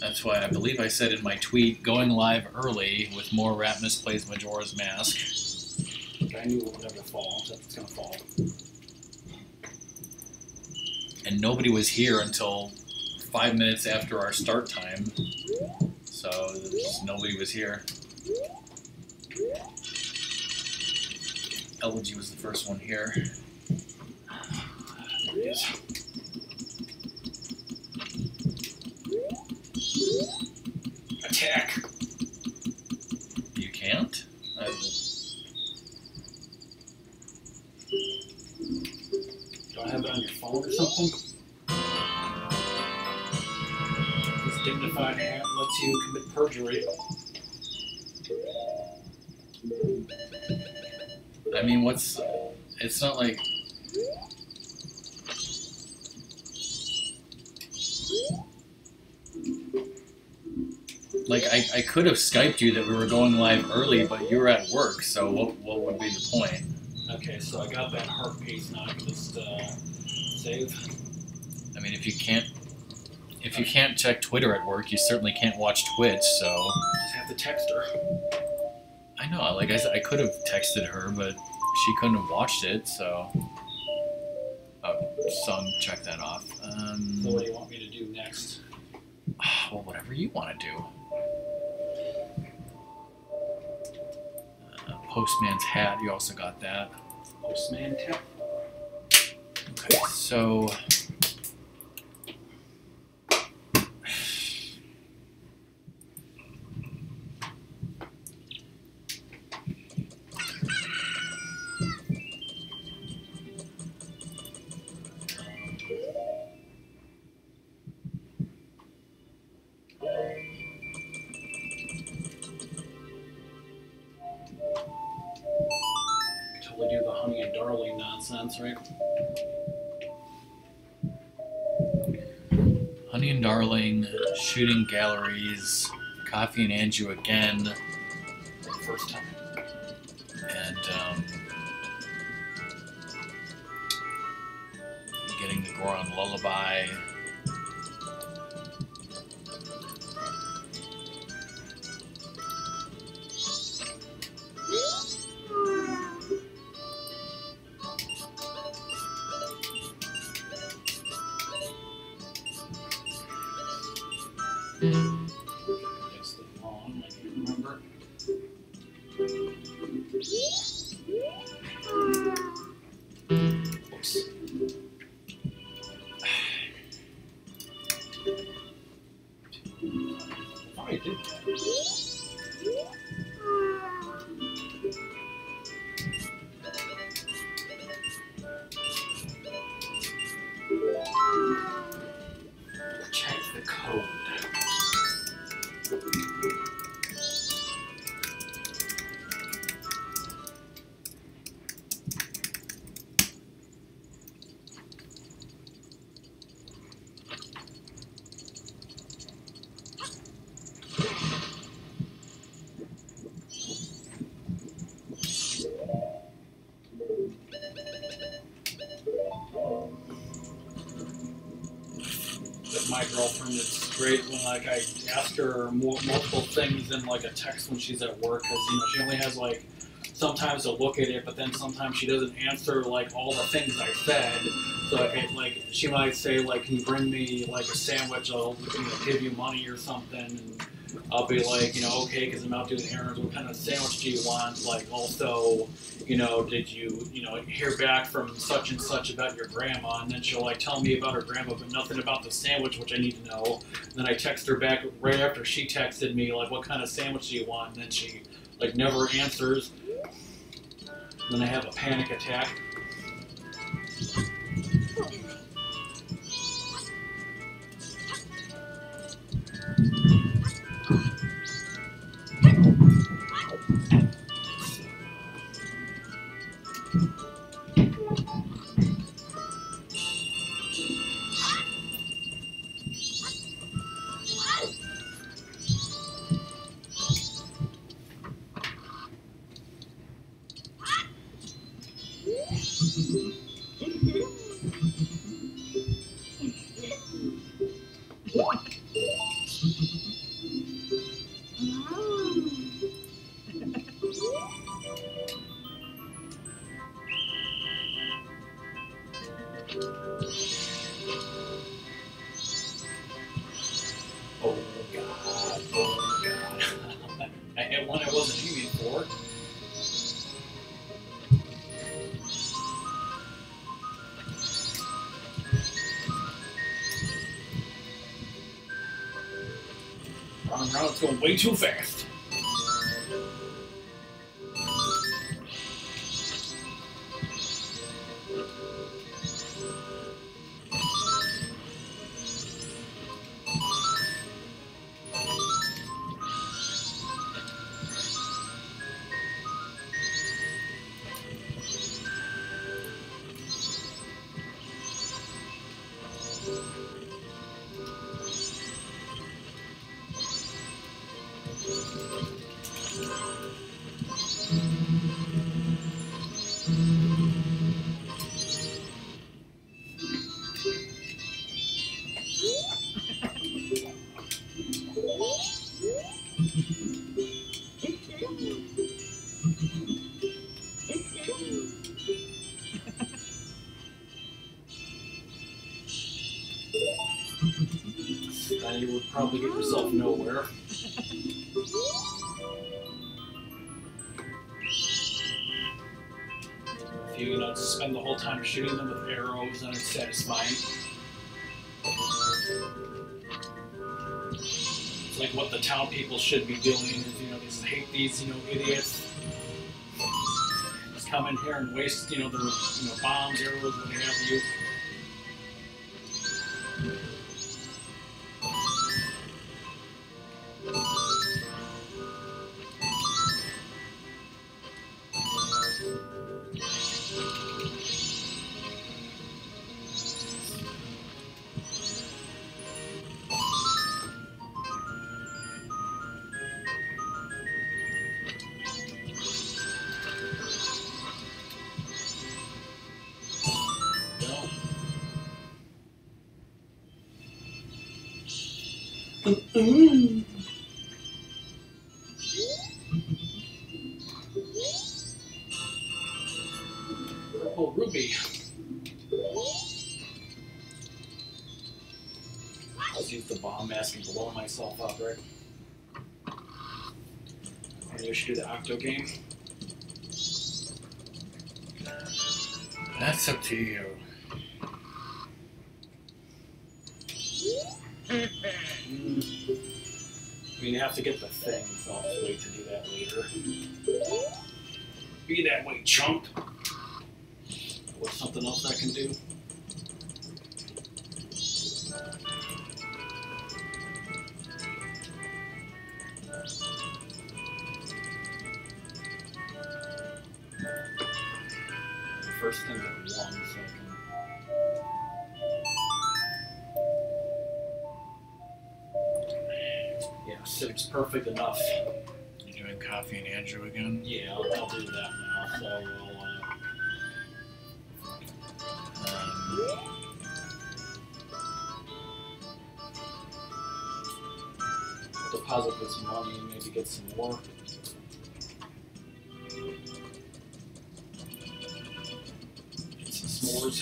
That's why I believe I said in my tweet, going live early with more Ratmus plays Majora's Mask. I knew it would never fall, except it's gonna fall. And nobody was here until 5 minutes after our start time. So nobody was here. Elegy was the first one here. There he is. Attack! You can't? Do I have it on your phone or something? This dignified hat lets you commit perjury. I mean, it's not like... Like, I could have Skyped you that we were going live early, but you were at work, so what would be the point? Okay, so I got that heart piece now. I can just save. I mean, if you can't check Twitter at work, you certainly can't watch Twitch, so... Just have to text her. I know, like I said, I could have texted her, but she couldn't have watched it, so... Oh, Sung, check that off. So what do you want me to do next? Well, whatever you want to do. Postman's hat, you also got that. Postman tap. Okay, so... sense, right? Honey and Darling, Shooting Galleries, Coffee and Anju again, First time. and getting the Goron Lullaby. That's the long, I can't remember. Oops. I did that. Check the code. With my girlfriend, it's great when like I ask her multiple things in like a text when she's at work, because she only has like sometimes to look at it, but then sometimes she doesn't answer like all the things I said. So like she might say like, "Can you bring me like a sandwich? I'll give you money or something." And I'll be like, okay, because I'm out doing errands. What kind of sandwich do you want? Like, also, did you, hear back from such and such about your grandma? And then she'll like tell me about her grandma, but nothing about the sandwich, which I need to know. And then I text her back right after she texted me, like, what kind of sandwich do you want? And then she like never answers. And then I have a panic attack. Oh god, oh god. I hit one I wasn't aiming for. Running around, it's going way too fast. Then you would probably get yourself nowhere. If you, spend the whole time shooting them with arrows, then it's satisfying. It's like what the town people should be doing is, they just hate these, idiots. Just come in here and waste, their, bombs, arrows, what have you. Purple ruby. Let's use the bomb mask and blow myself up, right? Maybe we should do the octo game. That's up to you. I mean, you have to get the thing, so I'll just wait to do that later. Be that way, chump. What's something else I can do? First thing at 1, so I can. Yeah, 6, perfect enough. You doing Coffee and Andrew again? Yeah, I'll do that now. So we'll deposit this money and maybe get some more. Get some s'mores.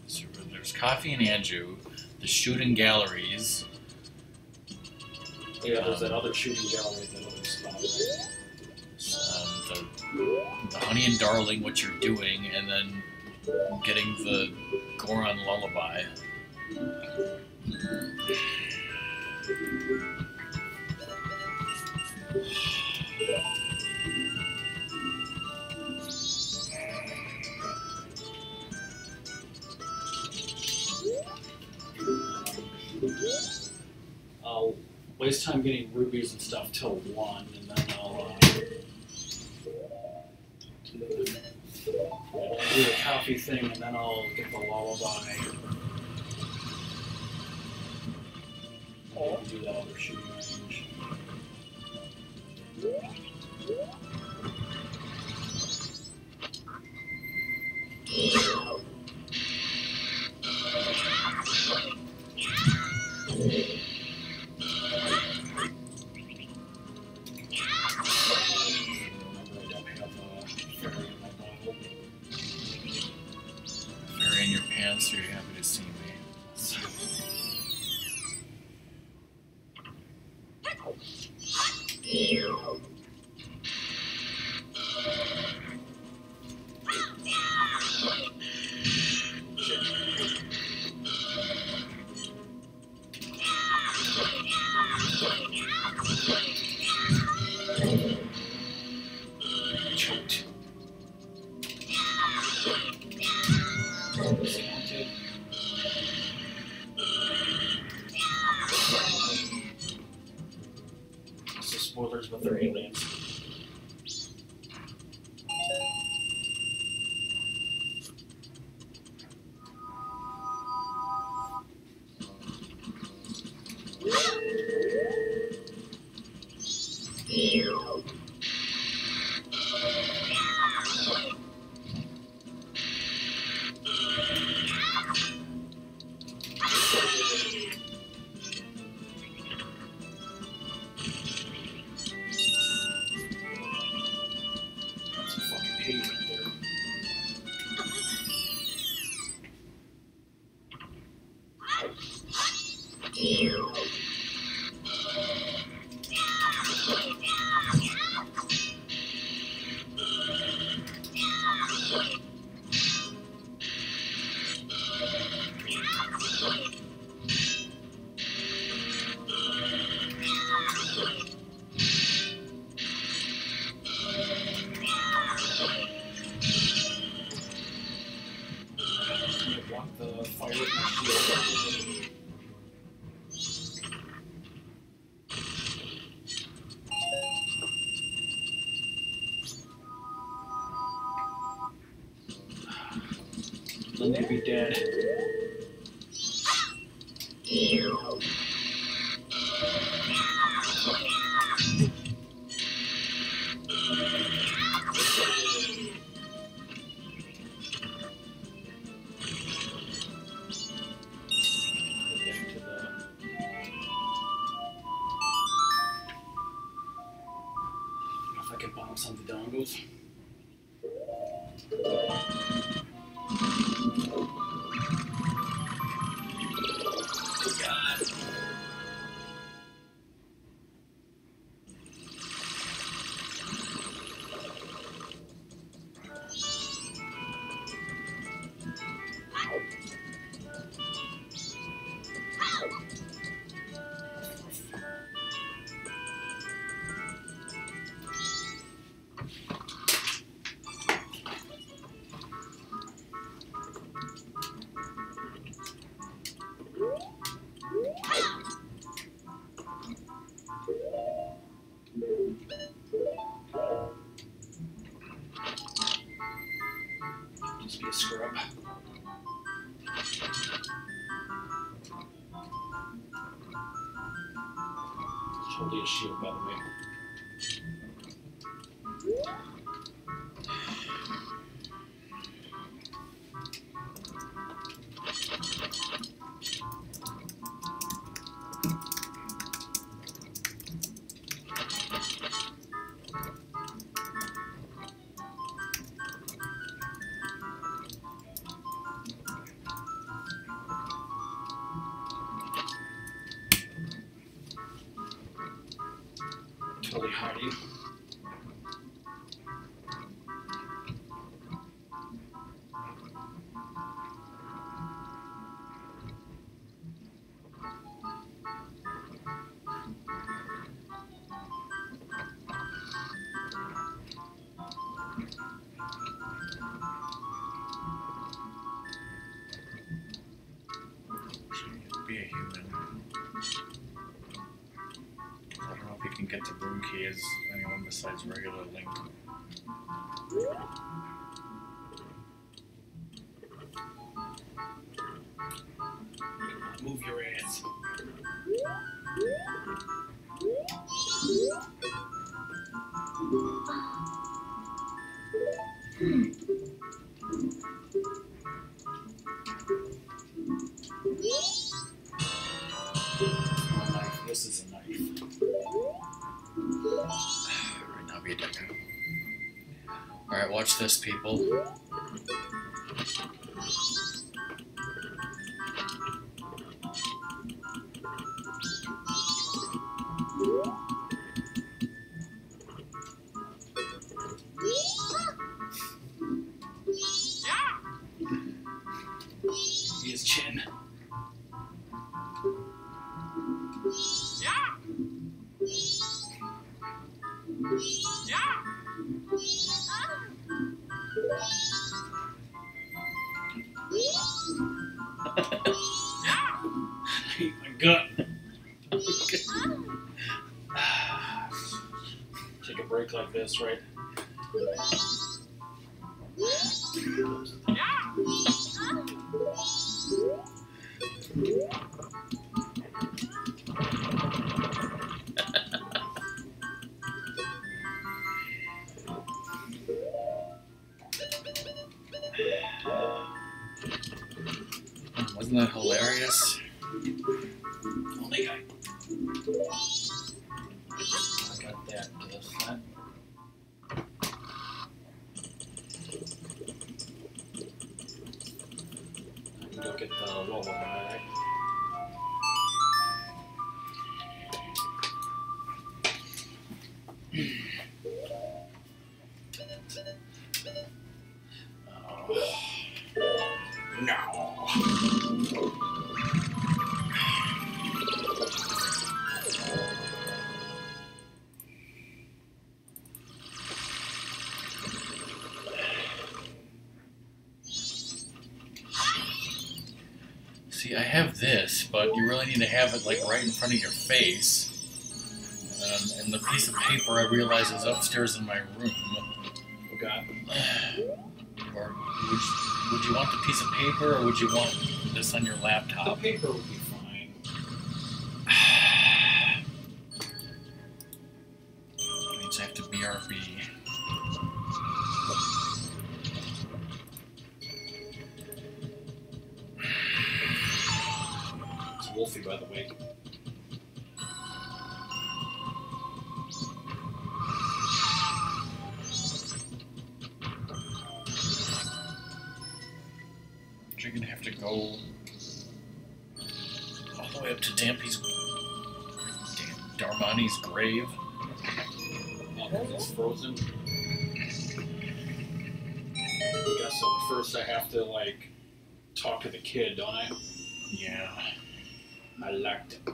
So there's Coffee and Andrew, the shooting galleries. Yeah, there's that other shooting gallery at that other spot, right? The Honey and Darling, what you're doing, and then getting the Goron Lullaby. I'll waste time getting rubies and stuff till 1, and then I'll do the coffee thing, and then I'll get the lullaby. And do that other shooting range. Fairy in your pants, are you happy to see me? Choked. Discounted. So spoilers, but they're aliens. That's a fucking pig right there. Block the fire with my shield. Then they'd be dead. Back to the I can bounce on the dongles. God. Just be a scrub. Totally a shield, by the way. Totally hiding. Be a human. I don't know if you can get the room key as anyone besides regular Link. Move your ass. Oh, knife. This is a knife. Right now, be a deco. Alright, watch this, people. His chin. My gut. Take a break like this, right? Wasn't that hilarious? Only guy. I got that to the front. I can go get the lullaby. No. See, I have this, but you really need to have it like right in front of your face. And the piece of paper I realize is upstairs in my room. Oh God. Or would you want the piece of paper, or would you want this on your The laptop? paper would be fine. Means I have to BRB. It's Wolfie, by the way. gonna have to go all the way up to Darmani's grave. Oh, it's frozen. I guess so. First, I have to like talk to the kid, don't I? Yeah. I liked it.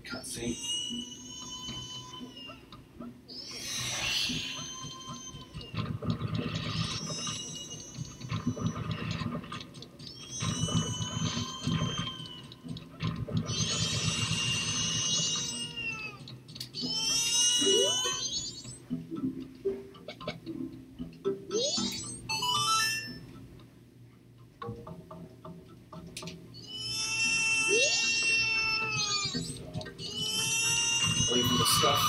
Cutscene. Leaving disgust.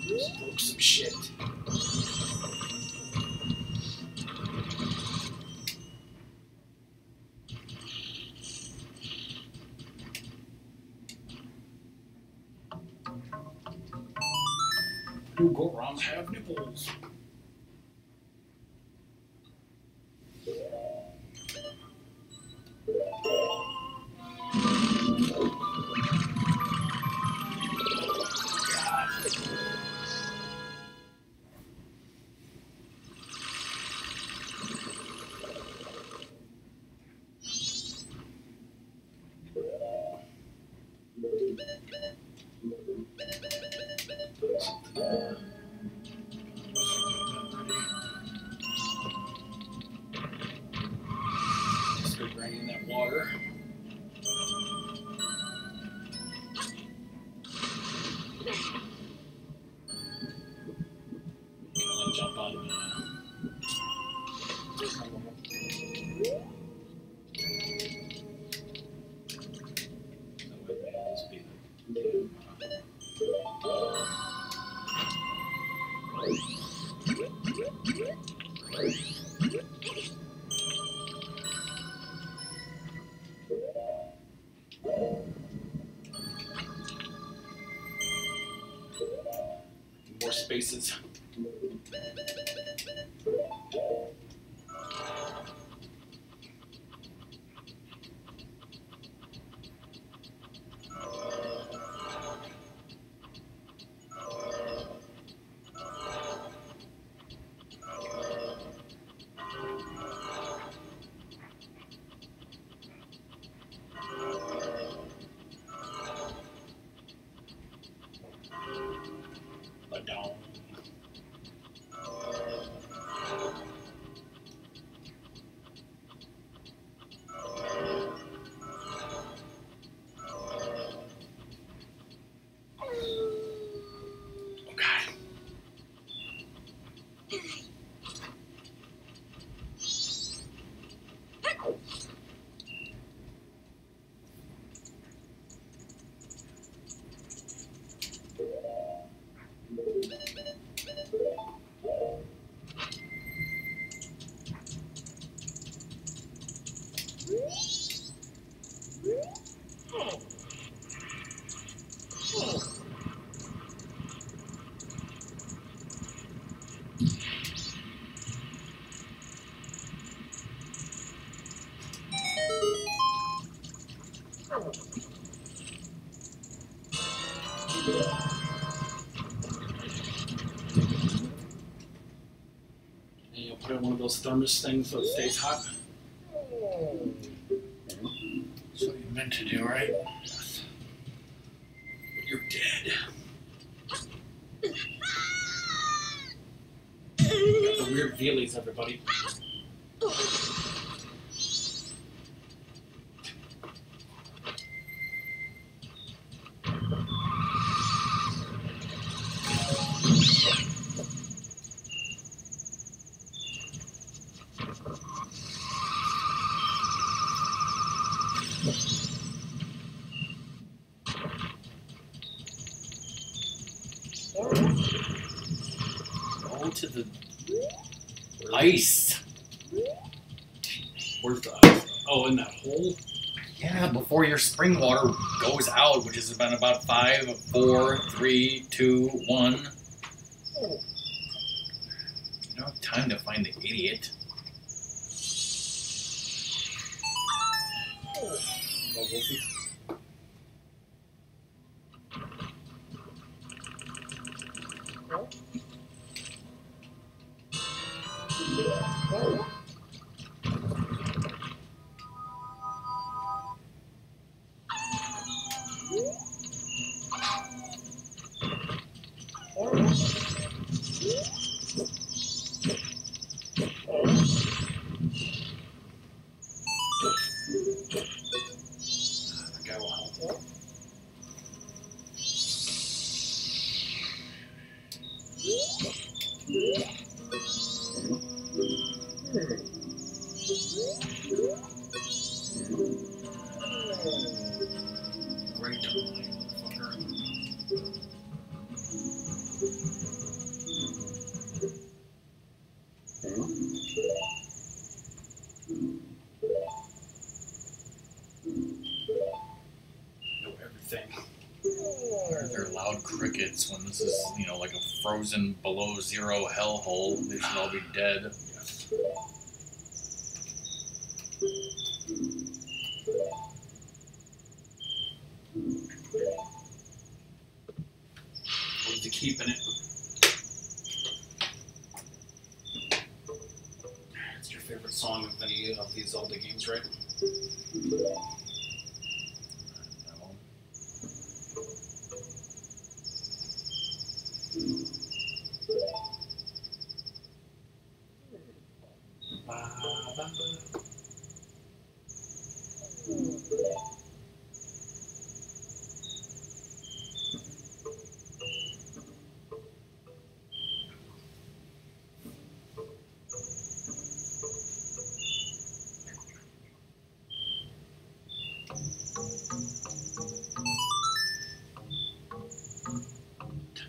Just broke some shit. Do Gorons have nipples? Just go bring in that water. I'll jump on. More spaces. Down. And you'll put in one of those thermos things so it stays hot. That's what you meant to do, right? Yes. But you're dead. Got the weird feelies, everybody. Go to the ice. Where's the ice? Oh, in that hole? Yeah, before your spring water goes out, which has been about 5, 4, 3, 2, 1. You don't have time to find the idiot. Oh, Wolfie. Great motherfucker. Know everything. They're loud crickets when this is, you know, like a frozen below zero hellhole. They should all be dead. Yes. Where's the keep in it? It's your favorite song of any of these Zelda games, right? No.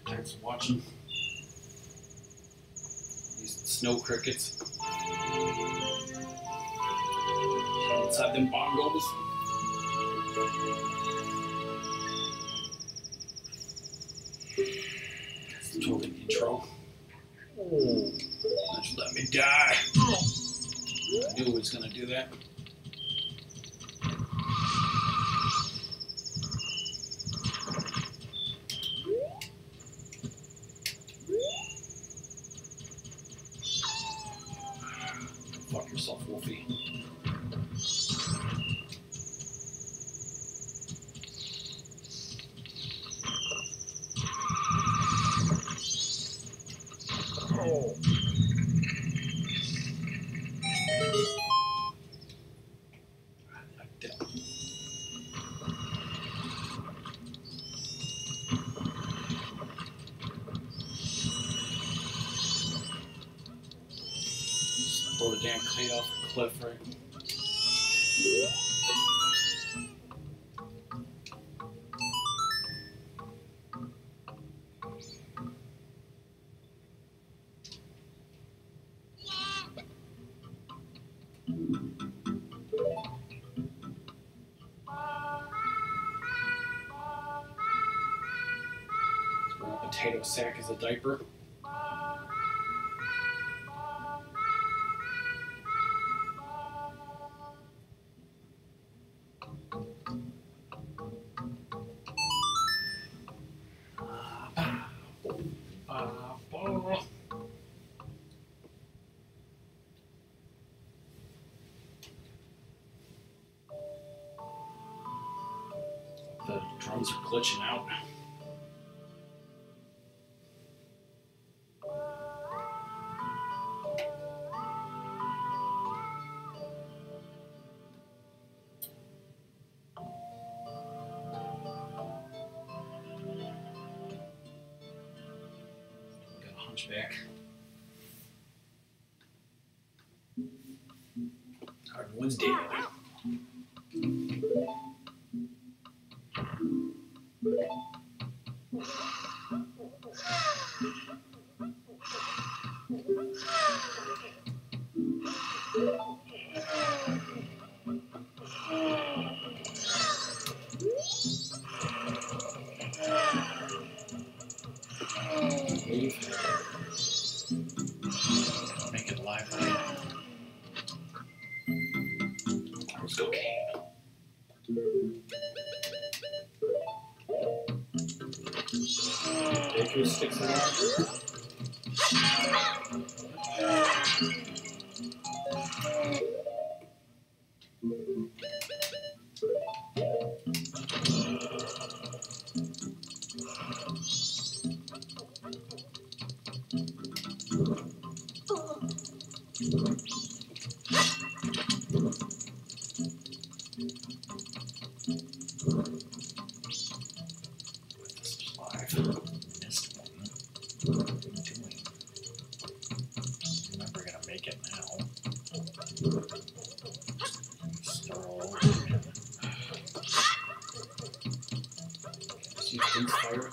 Thanks for watching. These snow crickets. Inside them bongos. That's the total intro. Just let me die. I knew he was gonna do that. Fuck yourself, Wolfie. Blow the damn kite off the cliff, right? Potato sack as a diaper. The drums are glitching out. Got a hunchback. Hard Wednesday. Leave. Baker sticks around. Missed one. What are you doing? I'm never gonna make it now. Start all over again. See if things fire.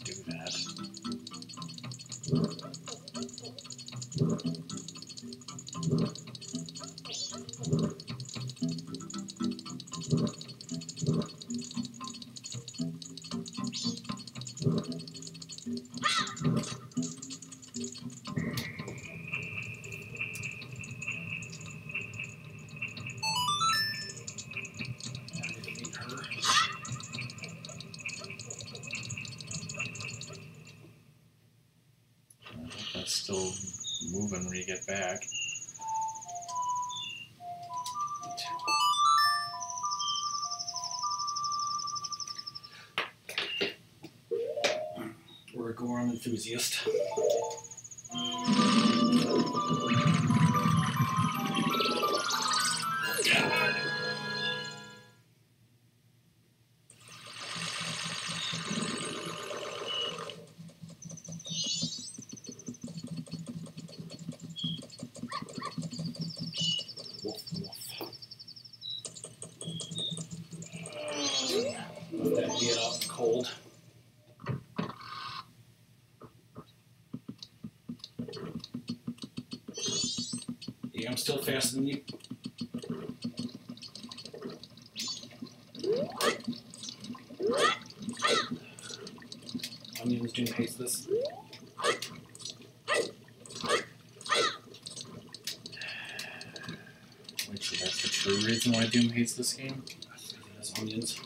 Do that. That's still moving when you get back. We're a Goron enthusiast. Woof, woof. Let that get out in the cold. Yeah, I'm still faster than you. Onions Doom hates this. Wait, so that's the true reason why Doom hates this game? It has onions.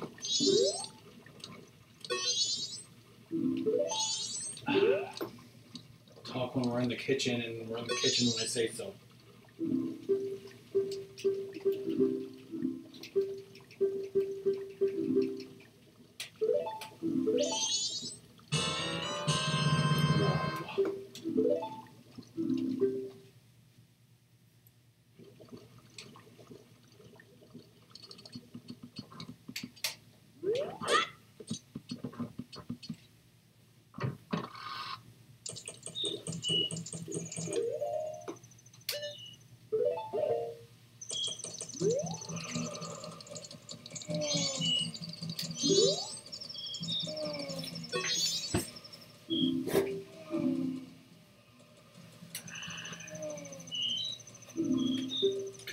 Talk when we're in the kitchen, and we're in the kitchen when I say so.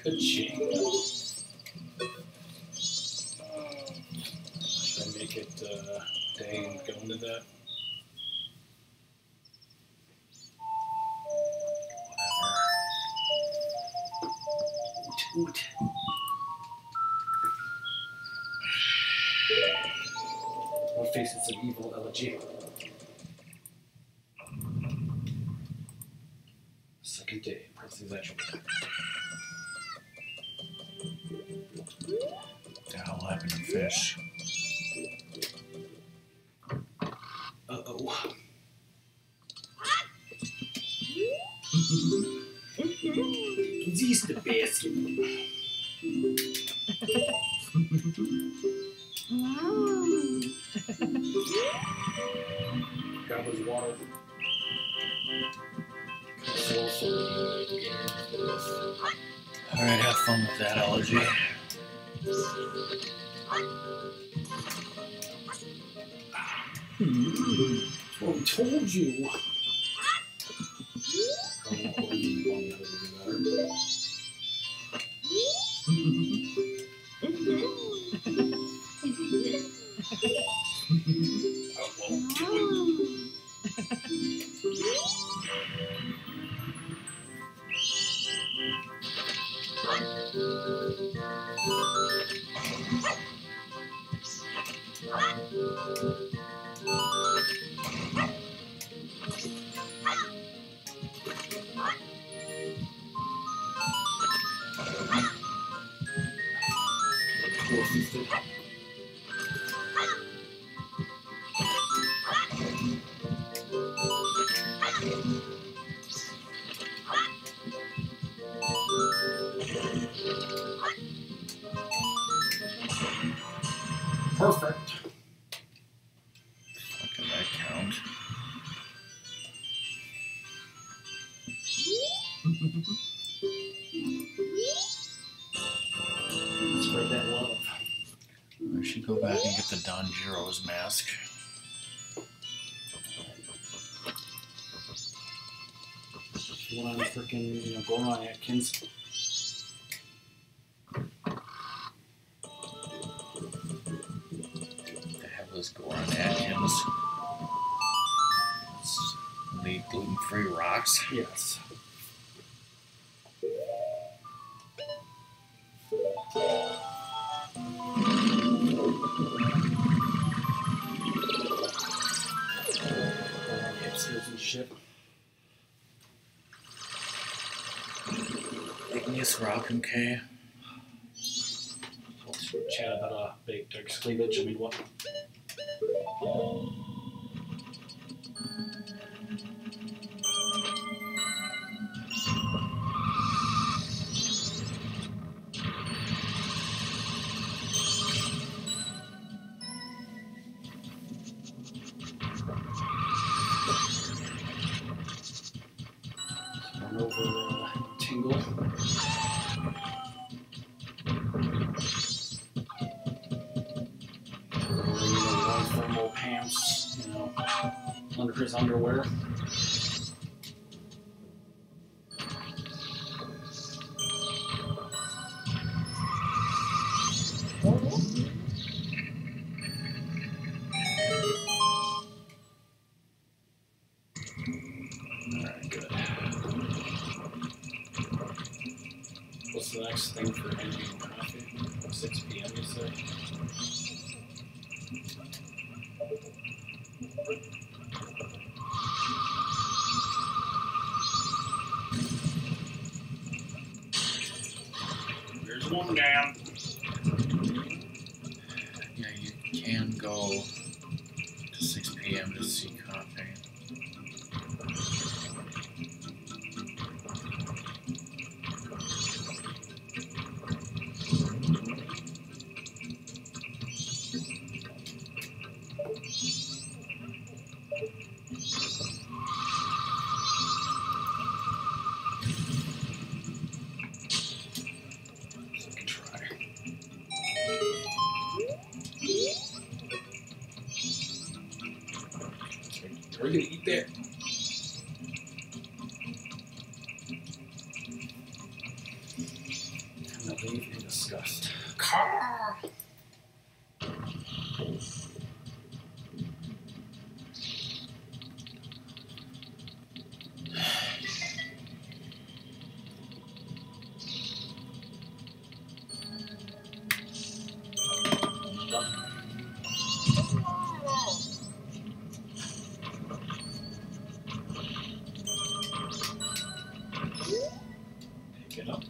Ka-ching. Should I make it day and go into that? Whatever. Toot. We'll face it, some evil elegy. Second day, press these actual. That'll happen to fish. Uh-oh. This the basket. Grab his water. Alright, have fun with that allergy. Well, we told you. Perfect. Look at that count. Spread that love. I should go back and get the Don Giro's mask. You want to freaking, Goron Atkins. The hell is Goron Atkins? The gluten-free rocks? Yes. Hipsters and shit. Igneous rock, okay. Let's chat about baked turkey cleavage. I mean, what? Run over Tingle. Wearing thermal pants, under his underwear. Alright, good. What's the next thing for energy and coffee? 6 p.m. you say? There's one down. Yeah, you can go to 6 p.m. to see coffee. Second try. Are we gonna eat that? I'm not leaving in disgust. Car! Pick it up.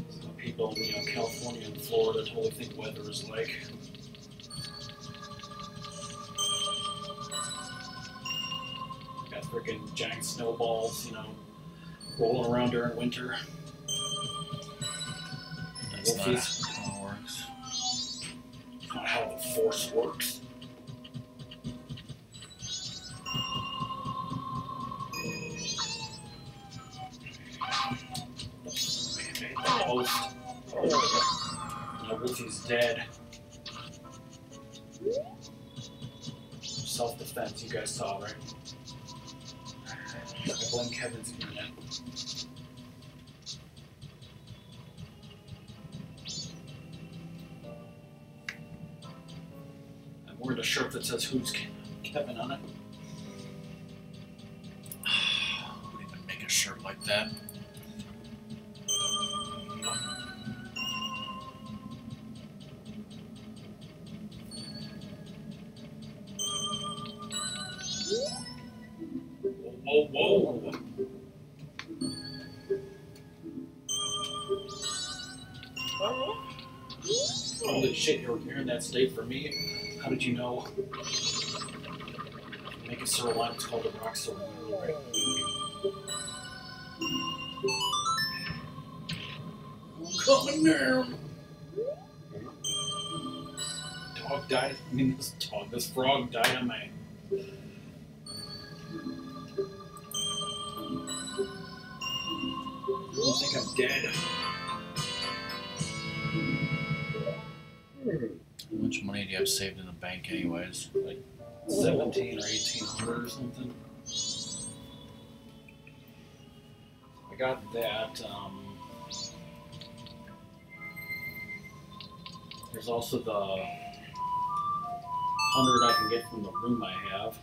So people in California and Florida totally think weather is like. Got freaking giant snowballs, rolling around during winter. That's not Wolfies. how it works. Not how the force works. post. Now Wolfie's dead. Self-defense, you guys saw, right? I blame Kevin's internet. I'm wearing a shirt that says "Who's Kevin" on it. Who would even make a shirt like that? Whoa, whoa! Holy shit, you were here in that state for me? How did you know? Make a sirloin, it's called a rock sirloin, right? I'm coming down! Dog died. I mean, this frog died on my. I don't think I'm dead. How much money do you have saved in the bank, anyways? Like 17 or 1800 or something. I got that. There's also the 100 I can get from the room I have.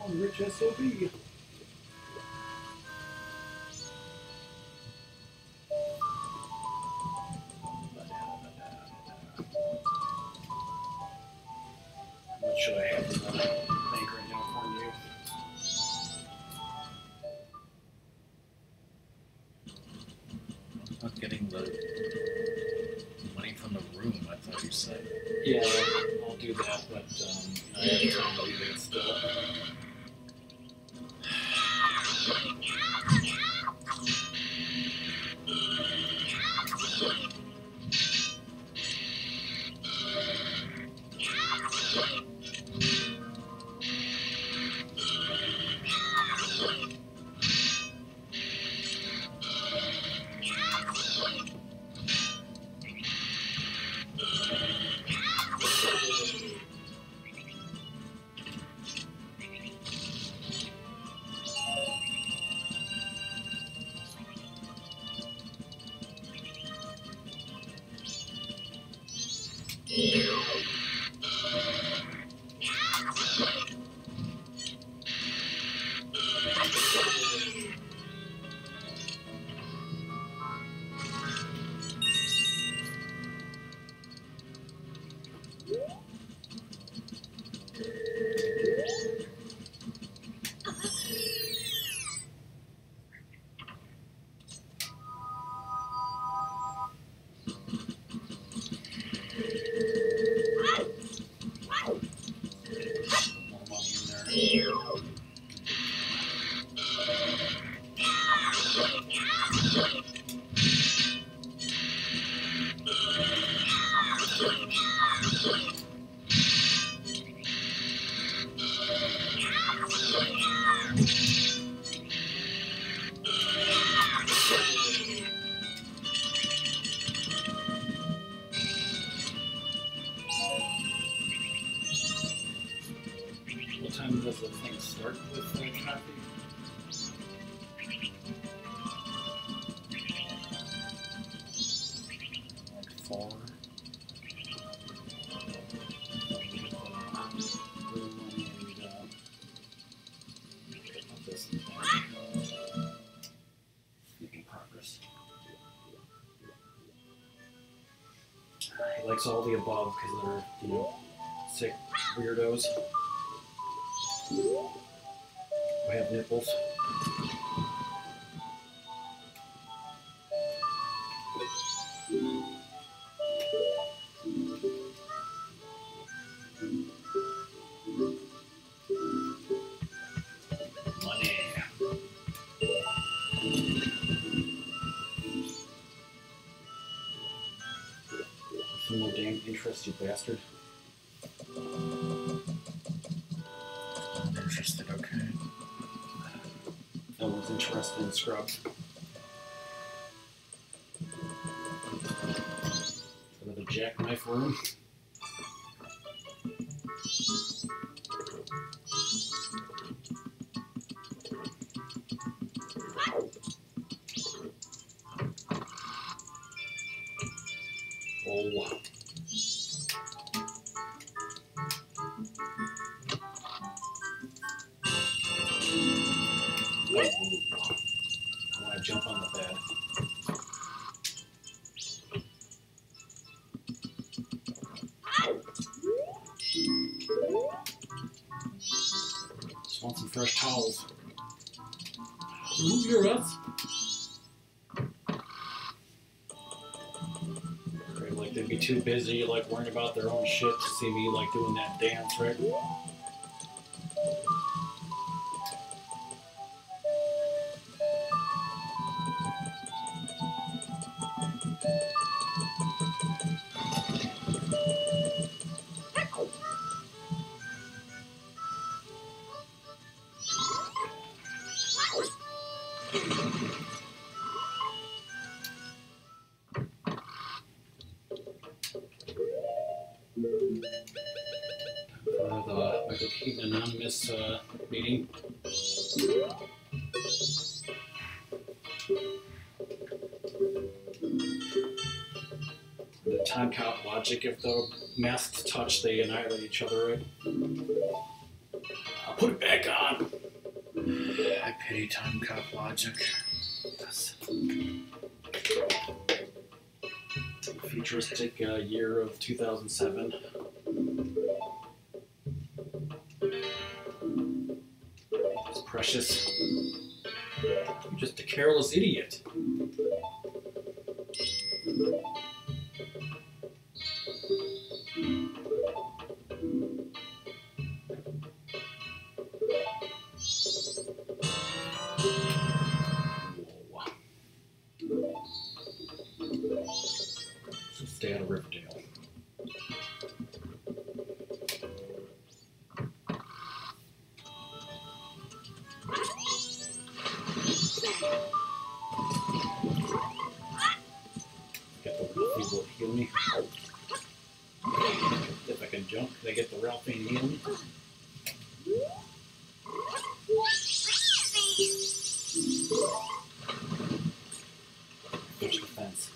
Rich SOB. What should I have in the bank right now for you? Not getting the money from the room, I thought you said. Yeah, I'll do that, but I have time to do that still. What time does the thing start with coffee? likes all the above because they're, you know, sick weirdos who have nipples. Money. Some more damn interest, you bastard. Not interested, okay. No one's interested in Scrubs. For the jackknife room. Oh. I want to jump on the bed. Just want some fresh towels. Move your ass. Like they'd be too busy, like worrying about their own shit to see me like doing that dance, right? For the Michael Keaton Anonymous meeting. The time count logic, if the masks touch, they annihilate each other, right? I'll put it back on. I pity time cop logic. Futuristic year of 2007. It's precious. You're just a careless idiot. So stay out of Riverdale. Get the Ralphie will heal me. If I can jump, can I get the Ralphie and heal me? Push the fence.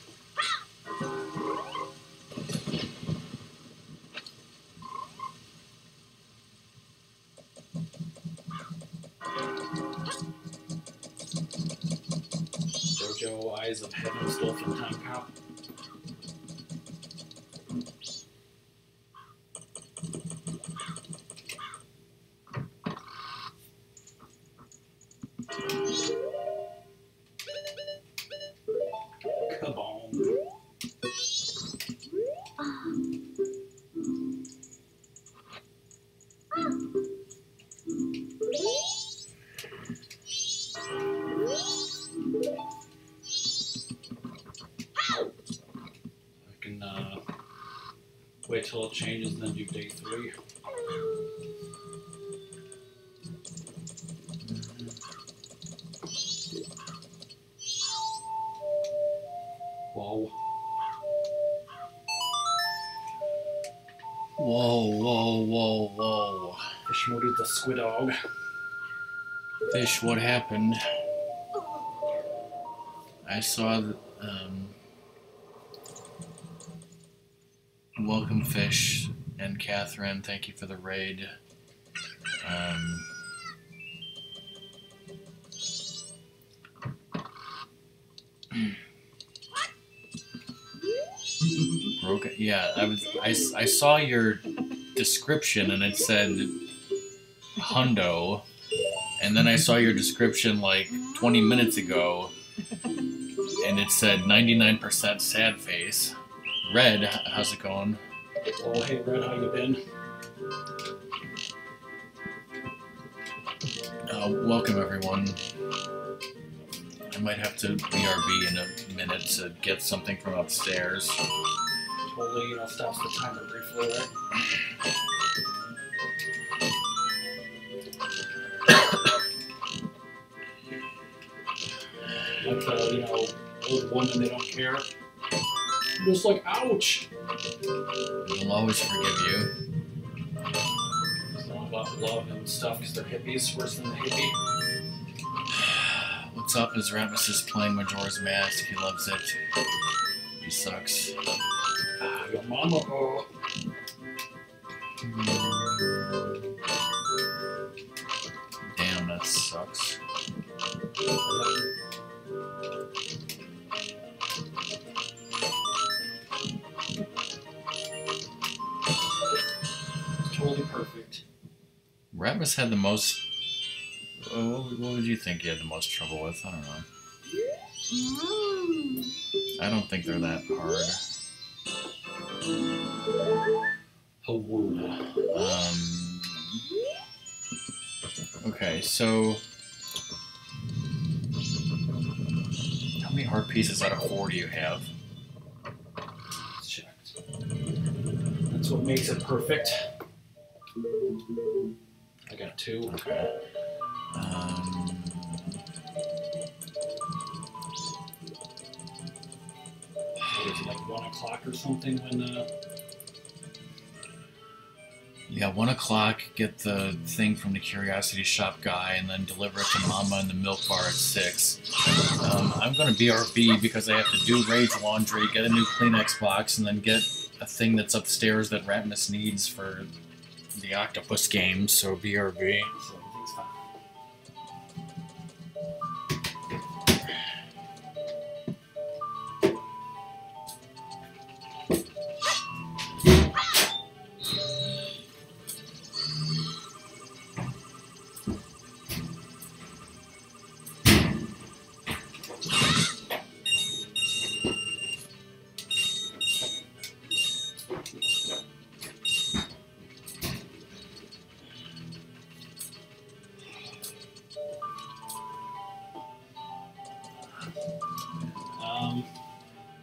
JoJo Eyes of Heaven stole from Time Cop. Kaboom. I can wait till it changes and then do day 3. Whoa. Whoa, whoa, whoa, whoa. Fish Moody the Squid Dog. Fish, what happened? I saw the, welcome, Fish and Catherine. Thank you for the raid. Broken. Yeah, I saw your description and it said hundo, and then I saw your description like 20 minutes ago, and it said 99% sad face. Red, how's it going? Oh, hey Red, how you been? Welcome everyone. I might have to BRB in a minute to get something from upstairs. Totally, stops the timer briefly there. Like old woman, they don't care. Just like, ouch! We'll always forgive you. It's all about love and stuff because they're hippies, worse than the hippie. What's up is Ratmus is playing Majora's Mask. He loves it. He sucks. Your mama, oh. Damn, that sucks. Totally perfect. Ratmus had the most... what would you think he had the most trouble with? I don't know. I don't think they're that hard. Okay, so... how many heart pieces out of 4 do you have? It's checked. That's what makes it perfect. I got 2. Okay. What is it, like 1 o'clock or something when, Yeah, 1 o'clock, get the thing from the Curiosity Shop guy, and then deliver it to Mama in the milk bar at 6. I'm going to BRB because I have to do Rage Laundry, get a new Kleenex box, and then get a thing that's upstairs that Ratmus needs for the octopus game, so BRB. so everything's fine.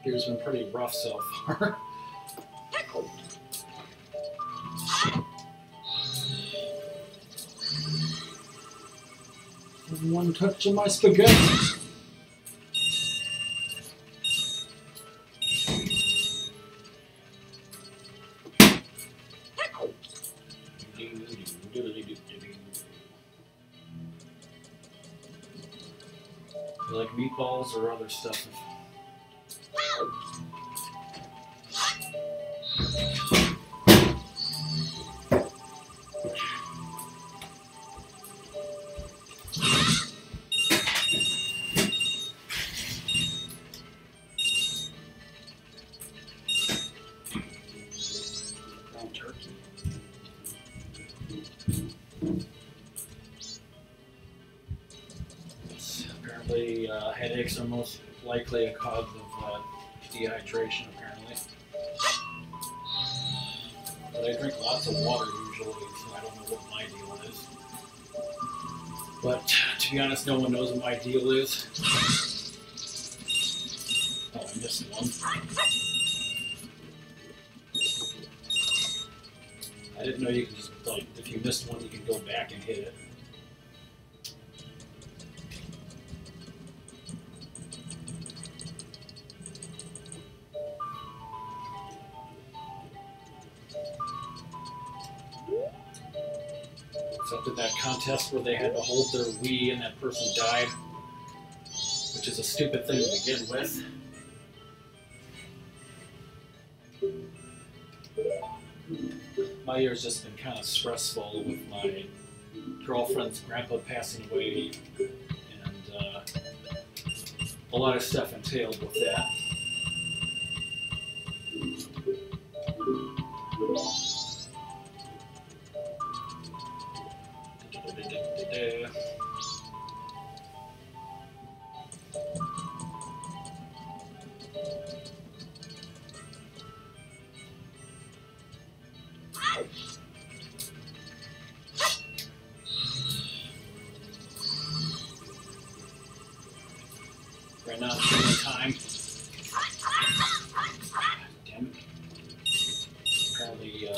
Year's been pretty rough so far. One touch of my spaghetti. You like meatballs or other stuff? Ground turkey. Apparently, headaches are most likely a cause of dehydration, apparently. But I drink lots of water usually, so I don't know what my deal is. But to be honest, no one knows what my deal is. Oh, I missed one. I didn't know you could just, like, if you missed one, you could go back and hit it. Except in that contest where they had to hold their Wii and that person died, which is a stupid thing to begin with. My year's just been kind of stressful with my girlfriend's grandpa passing away, and a lot of stuff entailed with that. Right now, it's training time. Damn it. Apparently,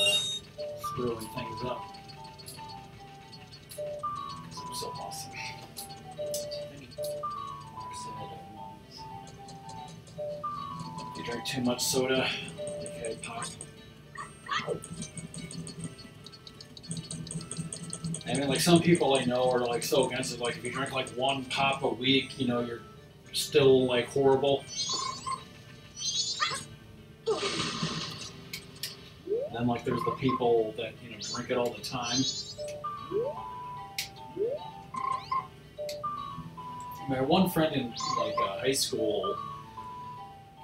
screwing things up. I'm so awesome. If you drink too much soda, your head pops. I mean, like, some people I know are like so against it. Like, if you drink like one pop a week, you know, you're still like horrible. And then like there's the people that, you know, drink it all the time. I had one friend in like high school.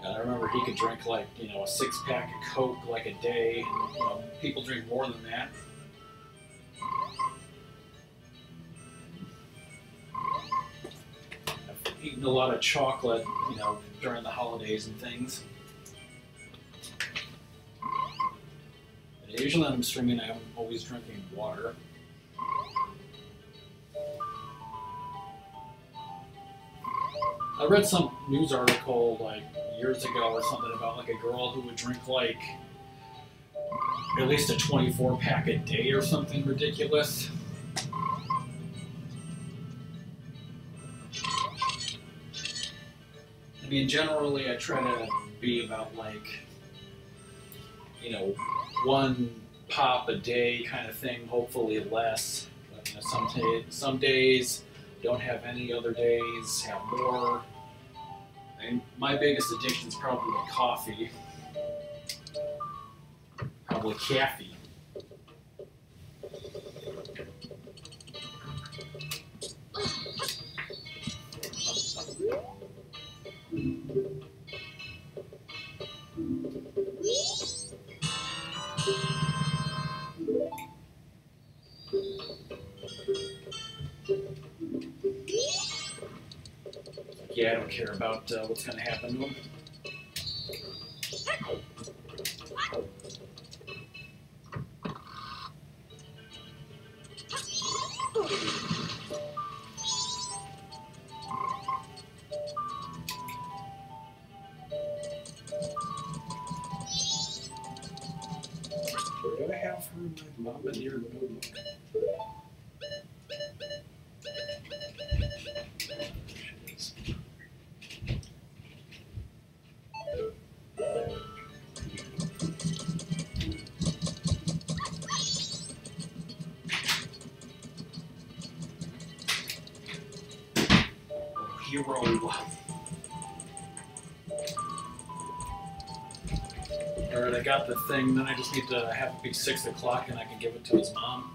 I remember he could drink like, you know, a 6-pack of Coke like a day. You know, people drink more than that. I've eaten a lot of chocolate, you know, during the holidays and things. And usually when I'm streaming, I'm always drinking water. I read some news article like years ago or something about like a girl who would drink like at least a 24-pack a day or something ridiculous. I mean, generally I try to be about like, you know, one pop a day kind of thing, hopefully less. But, you know, some days don't have any, other days have more. And my biggest addiction is probably coffee. Probably caffeine. Yeah, I don't care about what's going to happen to him. What do I have for my bombardier notebook? Hero. Alright, I got the thing, then I just need to have it be 6 o'clock and I can give it to his mom.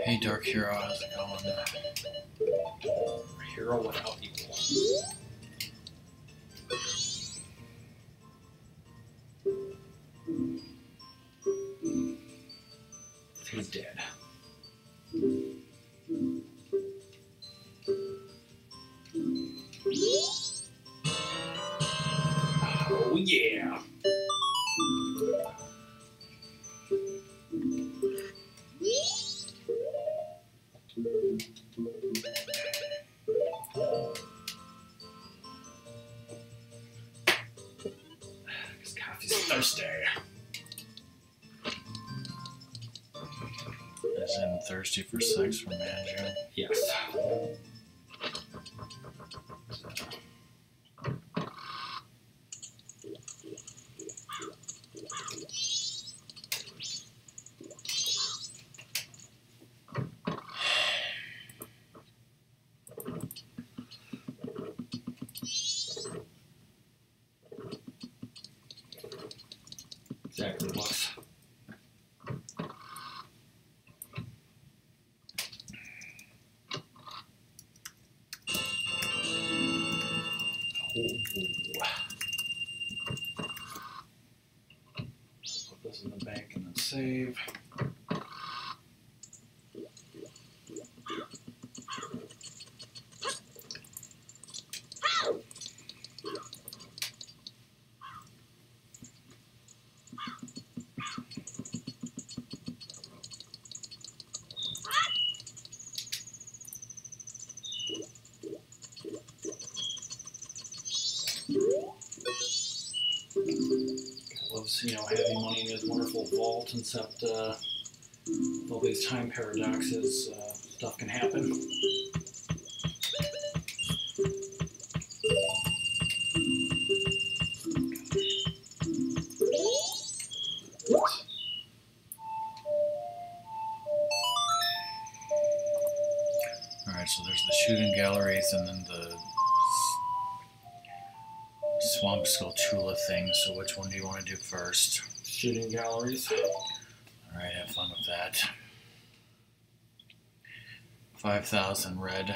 Hey, Dark Hero, how's it going? Hero without equal. He's dead. Oh yeah. This coffee's thirsty. As in thirsty for sex from Majora? Yes. Exactly what. Put this in the bank and then save. Loves, having money in his wonderful vault, except with all these time paradoxes, stuff can happen. Alright, so there's the shooting galleries and then the Swamp Skulltula thing, so which one do you want to do first? Shooting galleries. Alright, have fun with that. 5,000 red.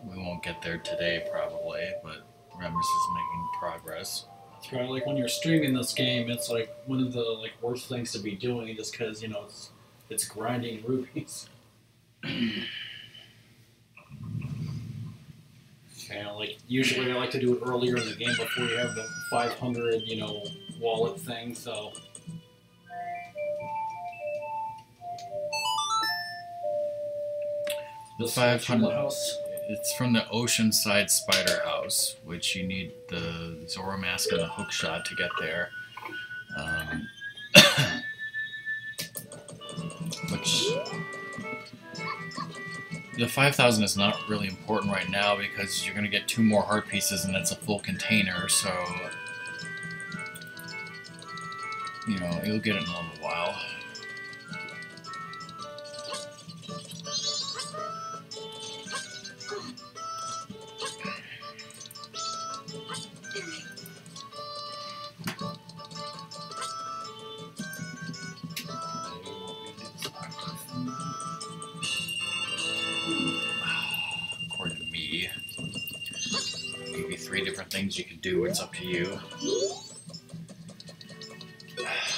We won't get there today, probably, but Ratmus is making progress. It's probably like when you're streaming this game, it's like one of the worst things to be doing, just because it's grinding rubies. Usually I like to do it earlier in the game before you have the 500, wallet thing, so. The 500 house. It's from the Oceanside Spider House, which you need the Zora mask and the hook shot to get there. Which the 5,000 is not really important right now because you're going to get 2 more heart pieces and that's a full container, so you'll get it in a little while. Things you can do, it's up to you.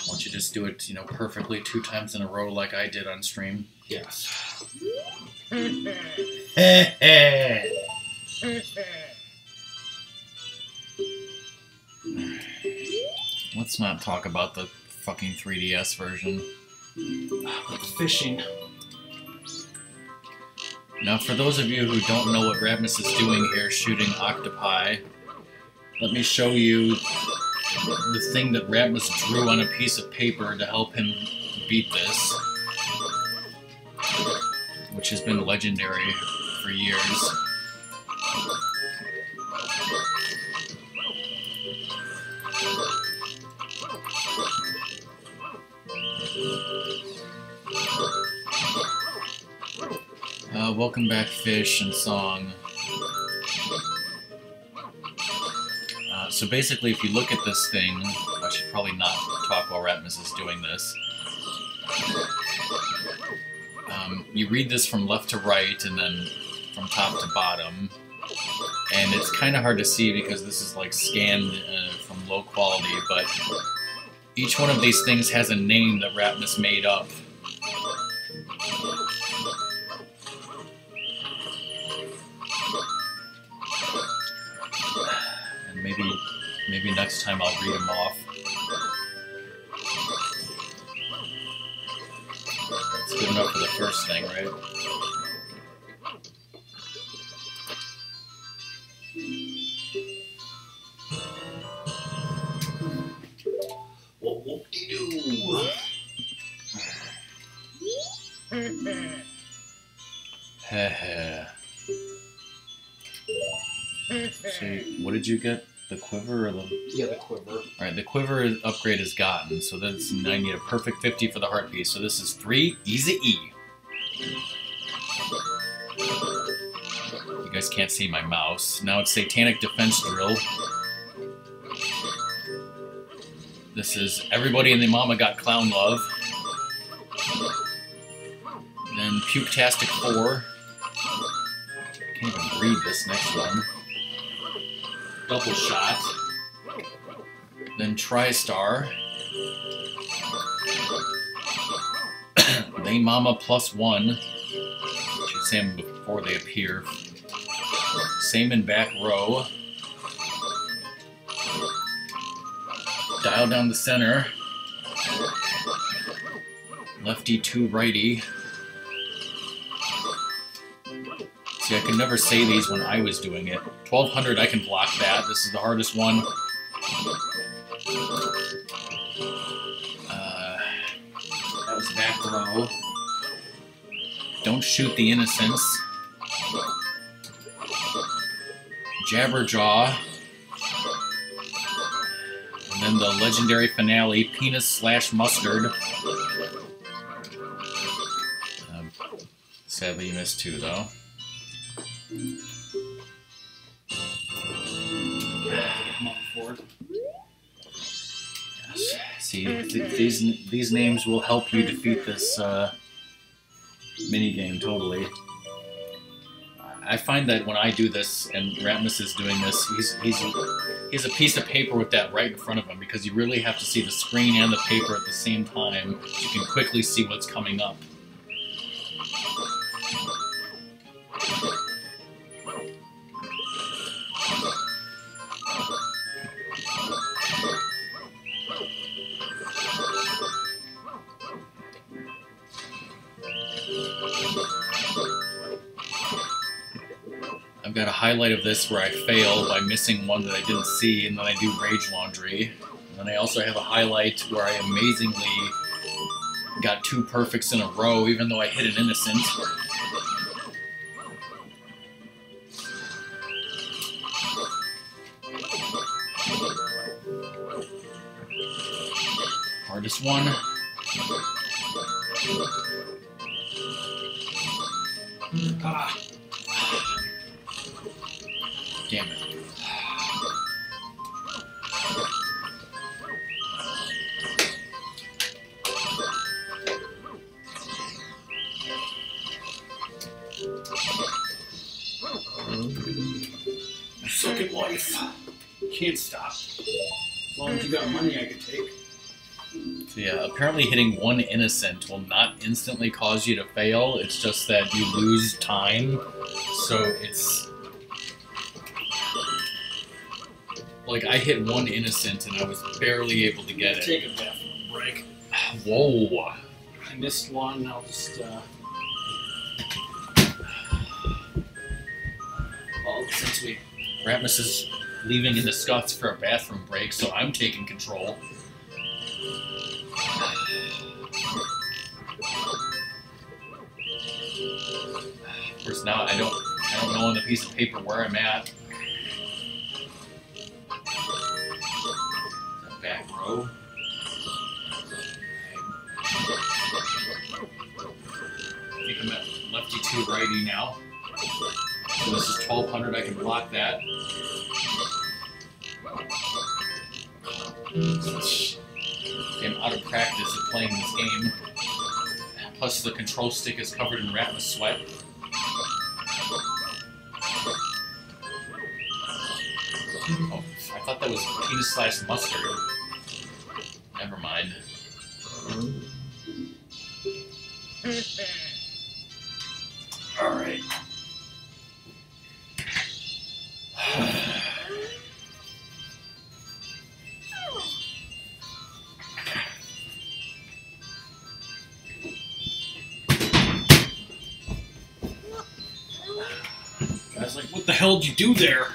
Won't you just do it, perfectly 2 times in a row like I did on stream? Yes. Let's not talk about the fucking 3DS version. Fishing. Now, for those of you who don't know what Ratmus is doing here, shooting octopi, let me show you the thing that Ratmus drew on a piece of paper to help him beat this, which has been legendary for years. Welcome back, Fish and Song. So basically, if you look at this thing, I should probably not talk while Ratmus is doing this. You read this from left to right and then from top to bottom. And it's kind of hard to see because this is scanned from low quality, but each one of these things has a name that Ratmus made up. Maybe next time I'll read them off. That's good enough for the first thing, right? Whoop-de-doo! Heh. So, what did you get? The quiver or the... Yeah, the quiver. Alright, the quiver upgrade is gotten, so that's, I need a perfect 50 for the heart piece. So this is 3, easy E. You guys can't see my mouse. Now it's Satanic Defense Drill. This is Everybody and the Mama Got Clown Love. Then Puketastic 4. I can't even read this next one. double shot. Then TriStar. They Mama +1. Should say them before they appear. Same in back row. Dial down the center. Lefty 2 righty. See, I could never say these when I was doing it. 1200, I can block that. This is the hardest one. That was back row. Don't shoot the innocents. Jabberjaw. And then the legendary finale, Penis/Mustard. Sadly, you missed 2, though. Yes. See, these names will help you defeat this minigame totally. I find that when I do this, and Ratmus is doing this, he has a piece of paper with that right in front of him, because you really have to see the screen and the paper at the same time. So you can quickly see what's coming up. I've got a highlight of this where I fail by missing one that I didn't see, and then I do Rage Laundry. And then I also have a highlight where I amazingly got 2 perfects in a row, even though I hit an innocent. Hardest one. Ah. Damn it. Second life. Can't stop. As long as you got money I could take. So yeah, apparently hitting 1 innocent will not instantly cause you to fail. It's just that you lose time. So it's... like, I hit 1 innocent and I was barely able to get it. Take a bathroom break. Whoa. I missed one. I'll just, well, since Ratmus is leaving in the scuffs for a bathroom break, so I'm taking control. Of course, now I don't know on the piece of paper where I'm at. Back row. I think I'm at lefty 2 righty now. So this is 1200, I can block that. I'm out of practice at playing this game. Plus the control stick is covered in Ratmus sweat. Oh, I thought that was Penis/Mustard. Never mind. Alright. Guy's like, what the hell did you do there?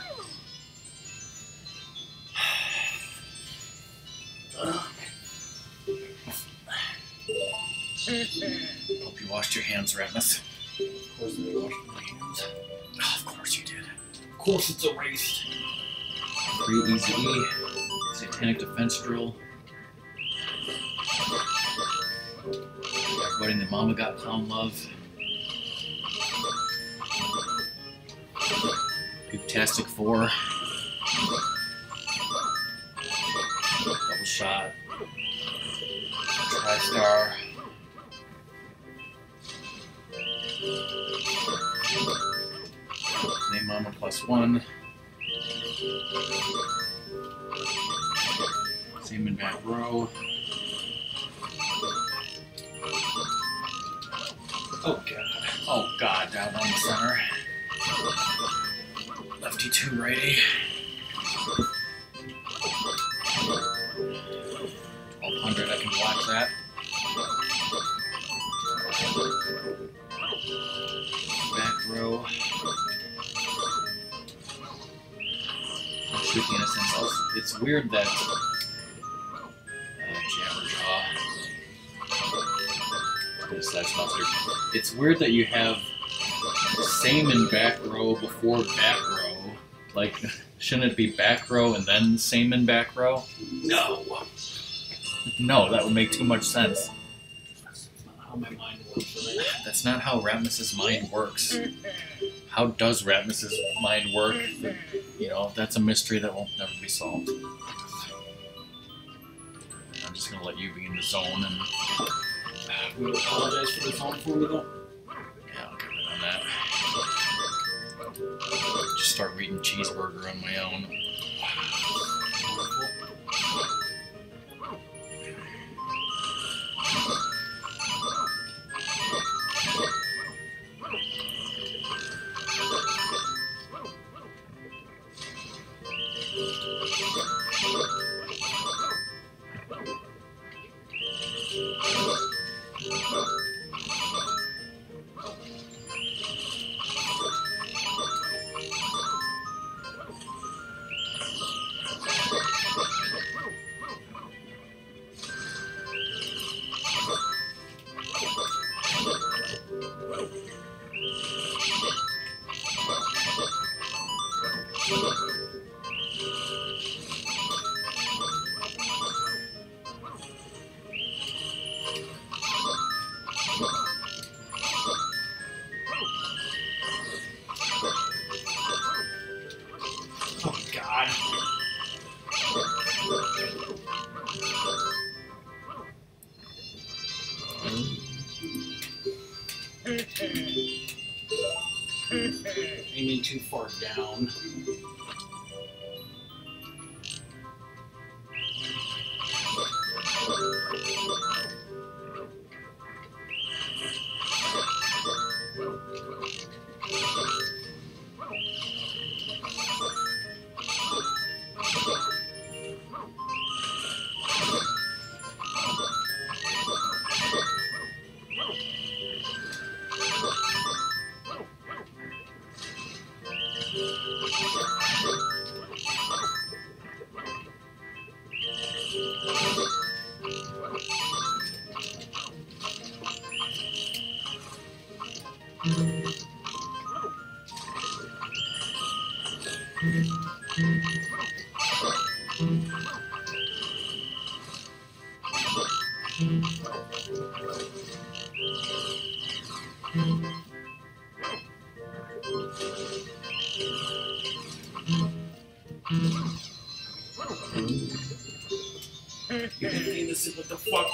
Hope you washed your hands, Ratmus. Of course I washed my hands. Oh, of course you did. Of course it's erased. 3 easy E. Satanic defense drill. Everybody in the Mama got clown love. Fantastic 4. Double shot. TriStar. Name Mama +1. Same in back row. Oh god. Oh god, down on the center. Lefty 2 righty. 1200, I can watch that. Back row. Shoot the innocence. Also, it's weird that Jabberjaw. That's mustard. It's weird that you have same in back row before back row. Like, shouldn't it be back row and then same in back row? No. No, that would make too much sense. That's not how my mind works. Right? That's not how Ratmus's mind works. How does Ratmus's mind work? You know, that's a mystery that will never be solved. I'm just gonna let you be in the zone and... We apologize for the song for me though. Yeah, I'll get rid of that. Just start reading cheeseburger on my own. Oh god. Aiming too far down. You're innocent, what the fuck?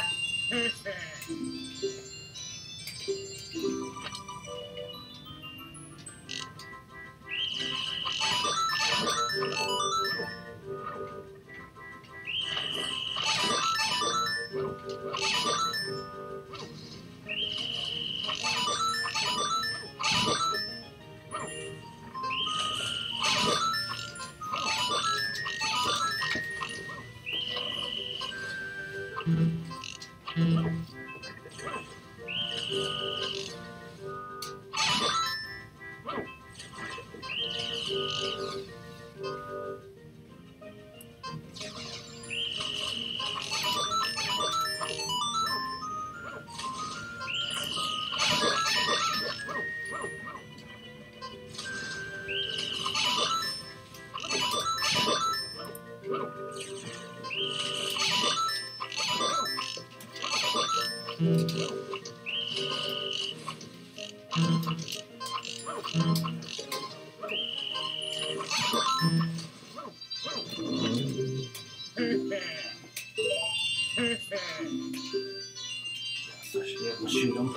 I should be able to shoot him.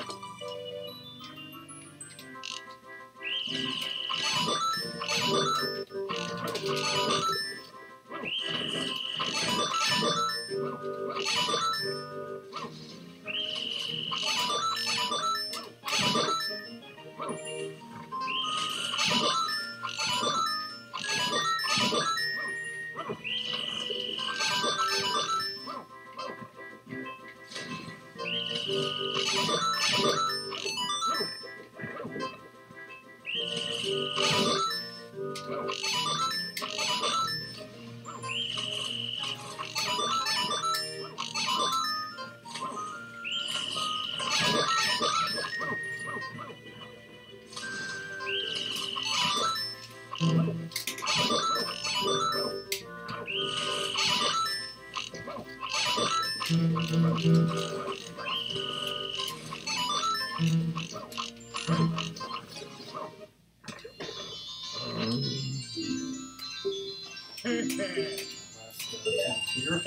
Last attempt here.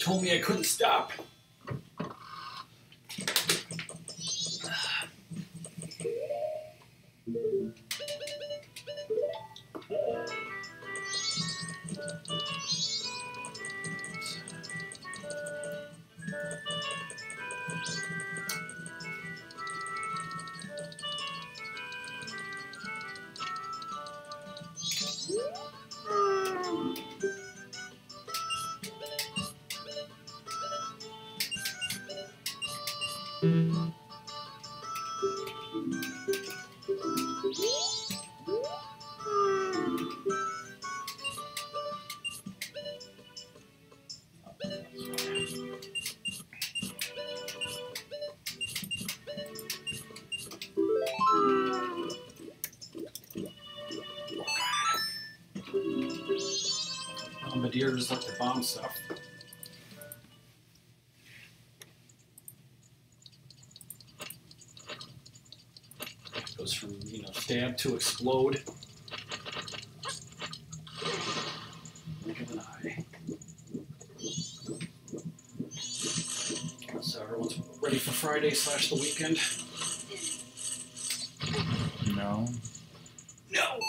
Told me I couldn't stop. Bombardier just like to bomb stuff. Goes from, stab to explode. Blink of an eye. So everyone's ready for Friday / the weekend? No. No!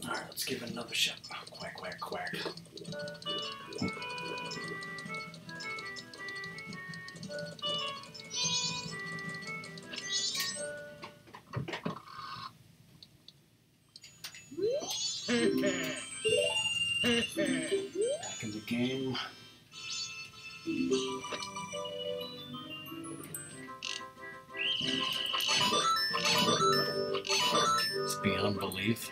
Alright, let's give it another shot. Oh, quack, quack, quack. Back in the game. It's beyond belief.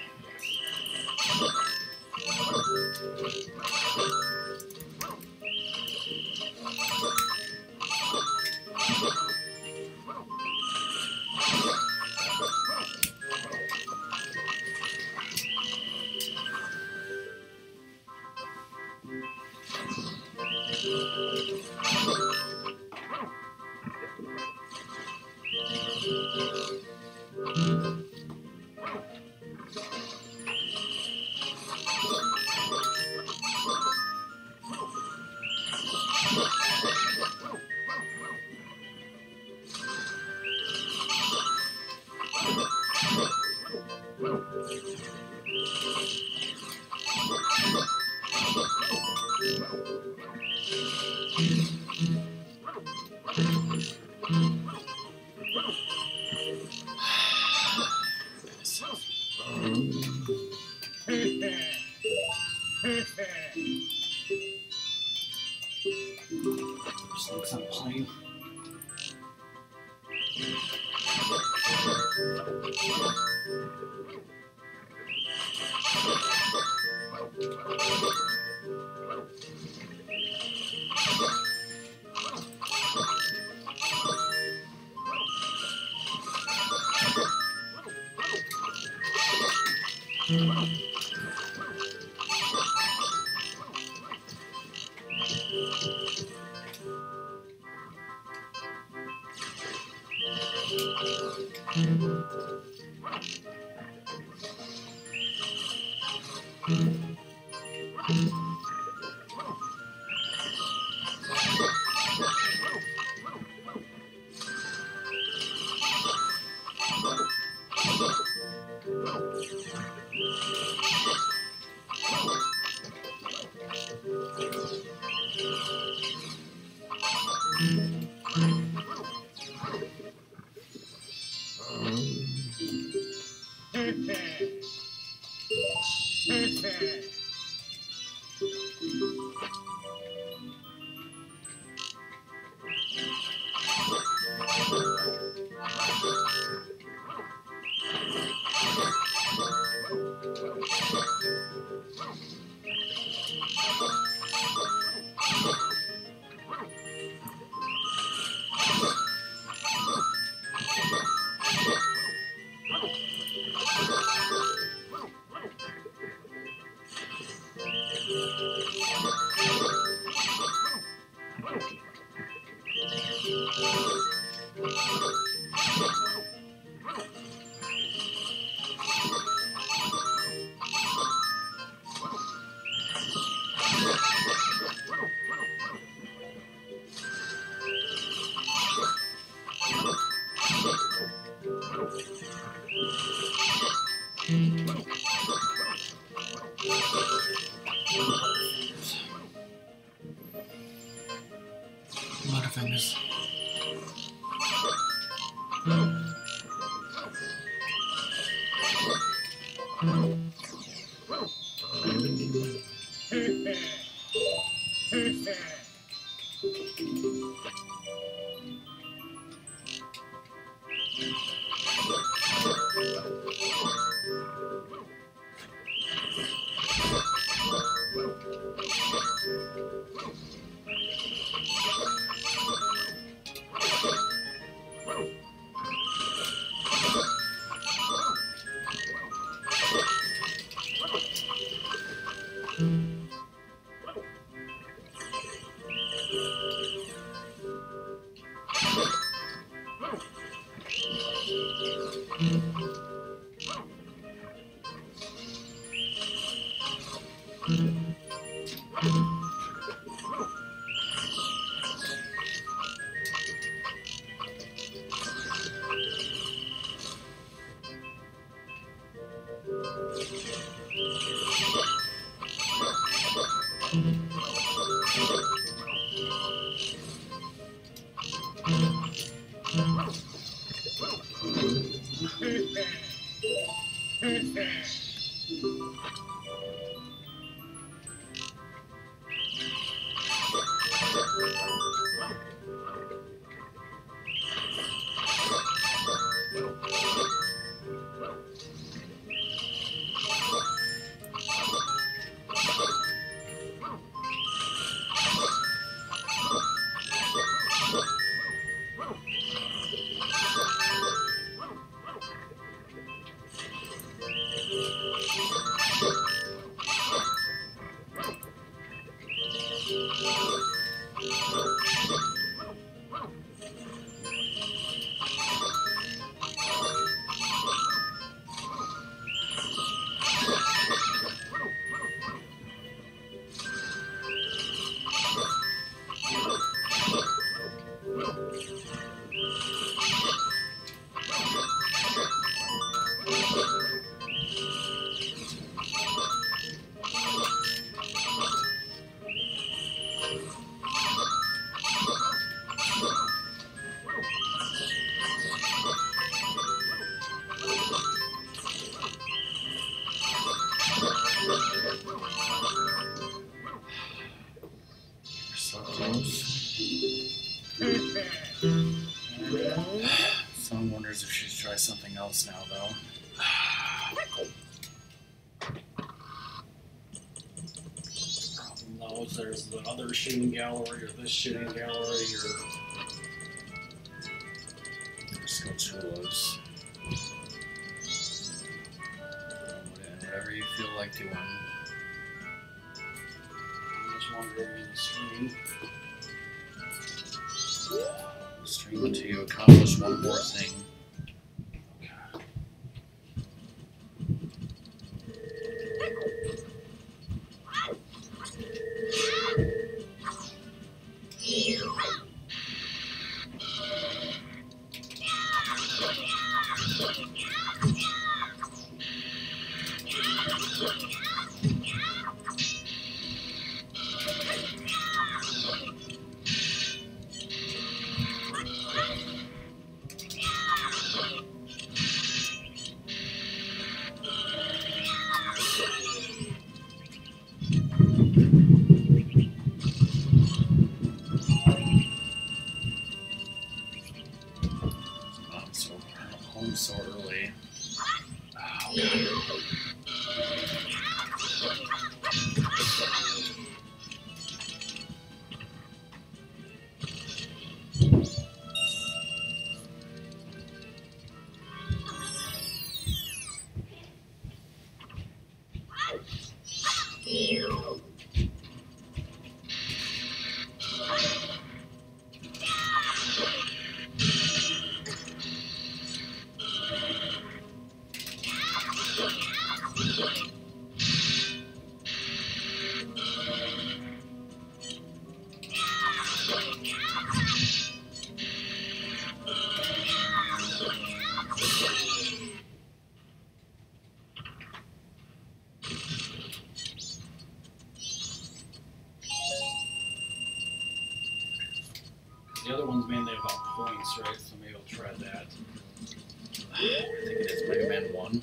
Butterfingers. So close. Someone wonders if she should try something else now, though. Problem though is there's the other shooting gallery or this shooting gallery or Let's go Chulos. Whatever. like doing. Much longer in the stream. Stream until you accomplish one more thing. So early. Oh, God. The other one's mainly about points, right? So maybe I'll try that. I think it is Mega Man 1.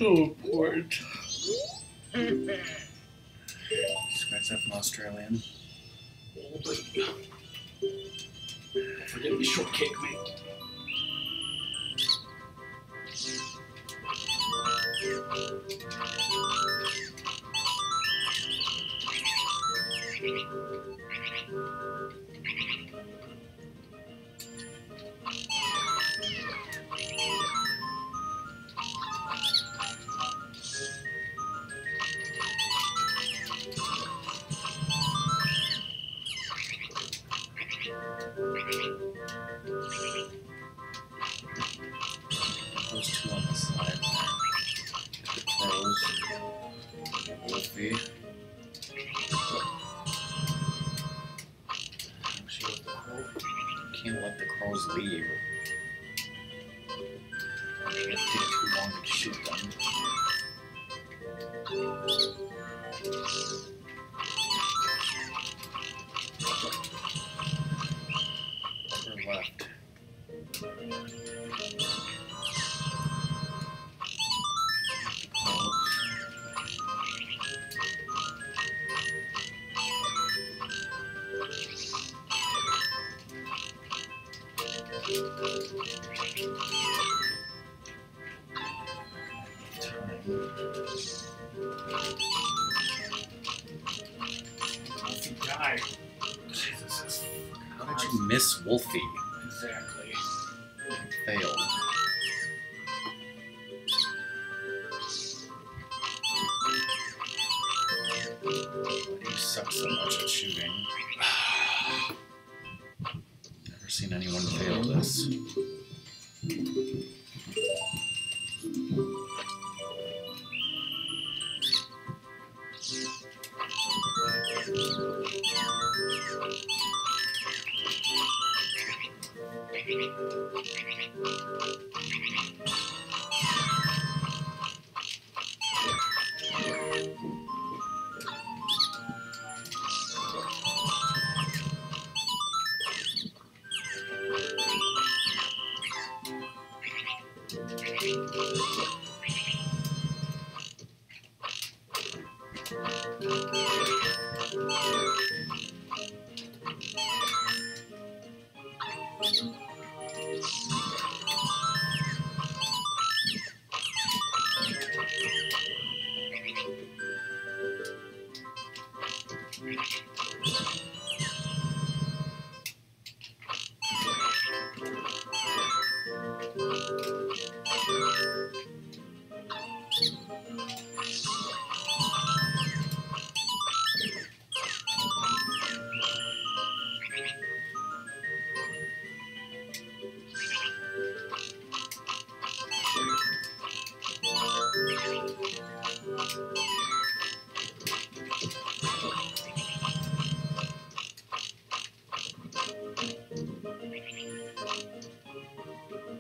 So important. Scratch that from Australian. Don't forget me shortcake, mate. Those two on the side there. The crows. Wolfie. Can't let the crows leave. It takes too long to shoot them. Upper left. Wolfie died. Jesus, that's How did you miss Wolfie? exactly. Failed. so much at shooting. Never seen anyone fail this.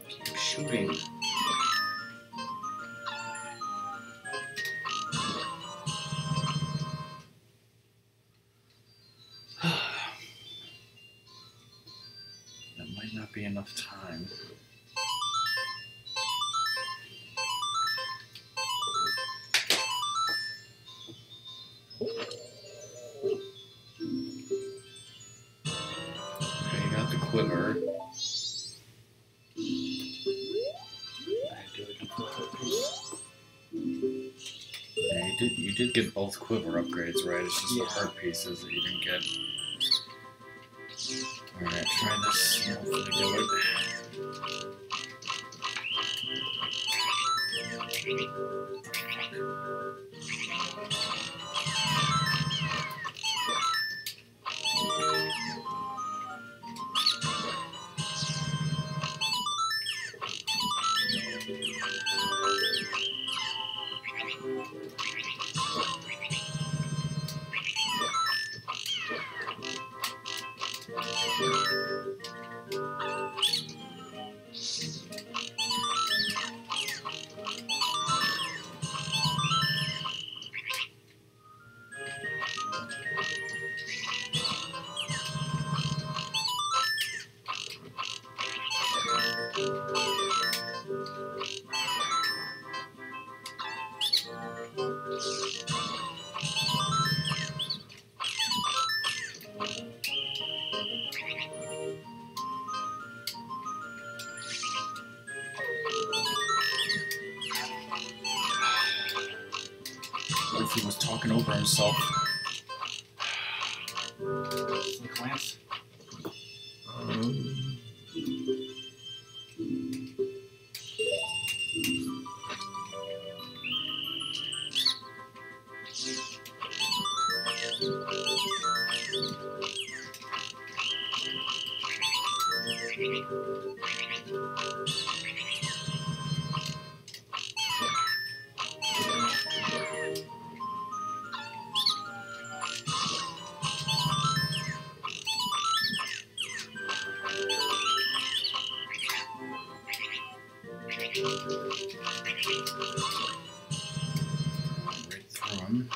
Keep shooting. That might not be enough time. Okay, you got the quiver. Yeah, you did get both quiver upgrades, right? It's just the heart pieces that you didn't get. Alright, try this. Hopefully do it. What if he was talking over himself? Some clamps. Right through him.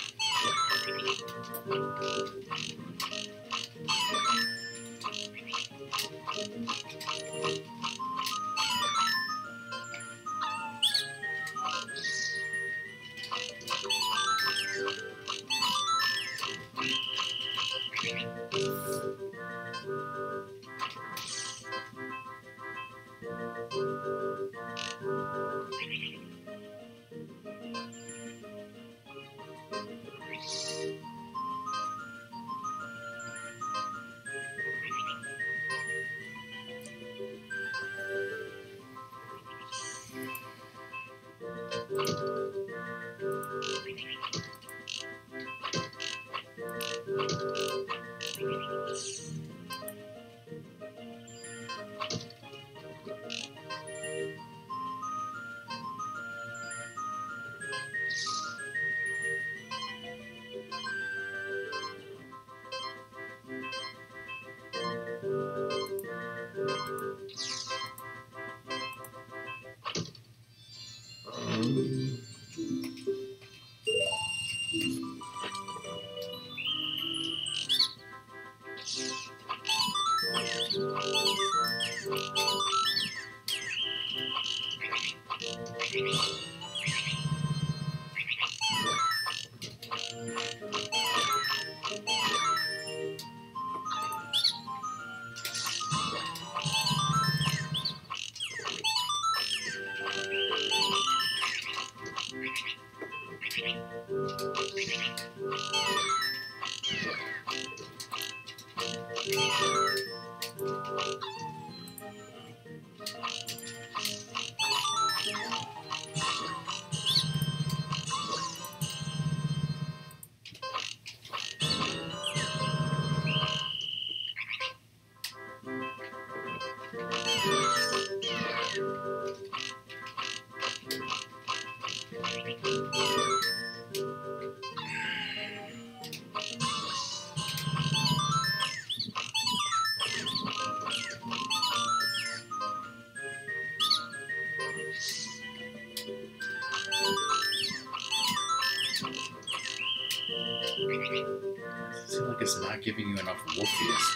I feel like it's not giving you enough wolfies.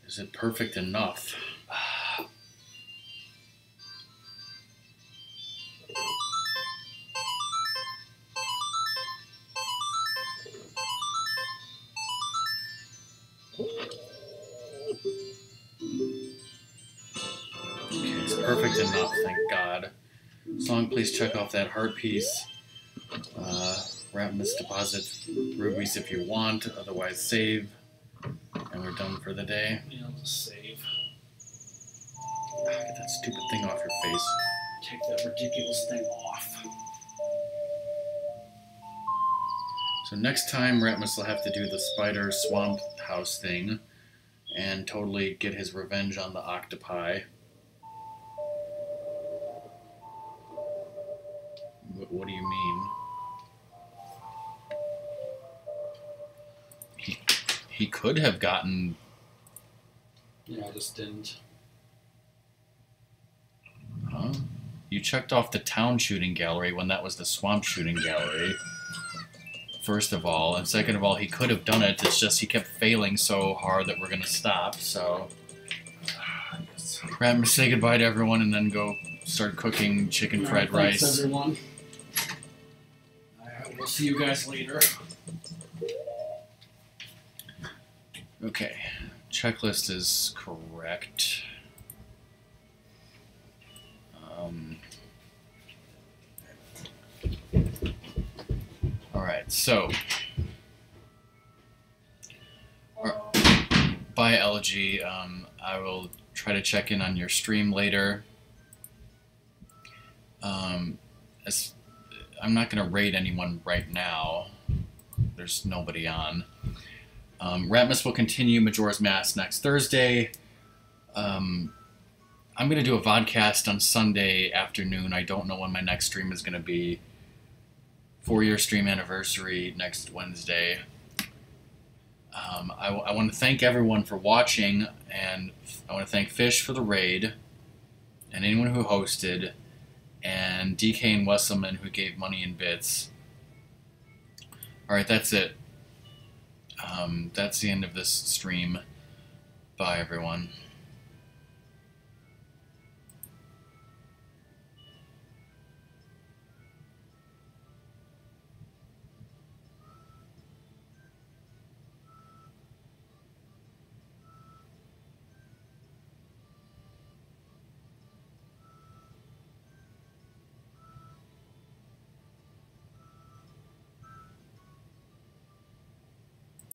Is it perfect enough? Perfect enough, thank God. Song, please check off that heart piece. Ratmus, deposit rubies if you want, otherwise save. And we're done for the day. Yeah, I'll just save. Get that stupid thing off your face. Take that ridiculous thing off. So next time, Ratmus will have to do the spider swamp house thing and totally get his revenge on the octopi. What do you mean? He could have gotten... Yeah, I just didn't. Huh? You checked off the town shooting gallery when that was the swamp shooting gallery. First of all. And second of all, he could have done it. It's just he kept failing so hard that we're going to stop, so... Ratmus, say goodbye to everyone and then go start cooking chicken fried rice. Thanks, everyone. We'll see you guys later. Okay, checklist is correct. Alright, so bye LG. I will try to check in on your stream later. I'm not going to raid anyone right now. There's nobody on. Ratmus will continue Majora's Mask next Thursday. I'm going to do a vodcast on Sunday afternoon. I don't know when my next stream is going to be. 4-year stream anniversary next Wednesday. I want to thank everyone for watching, and I want to thank Fish for the raid, and anyone who hosted, and DK and Wesselman who gave money in bits. Alright, that's it. That's the end of this stream. Bye, everyone.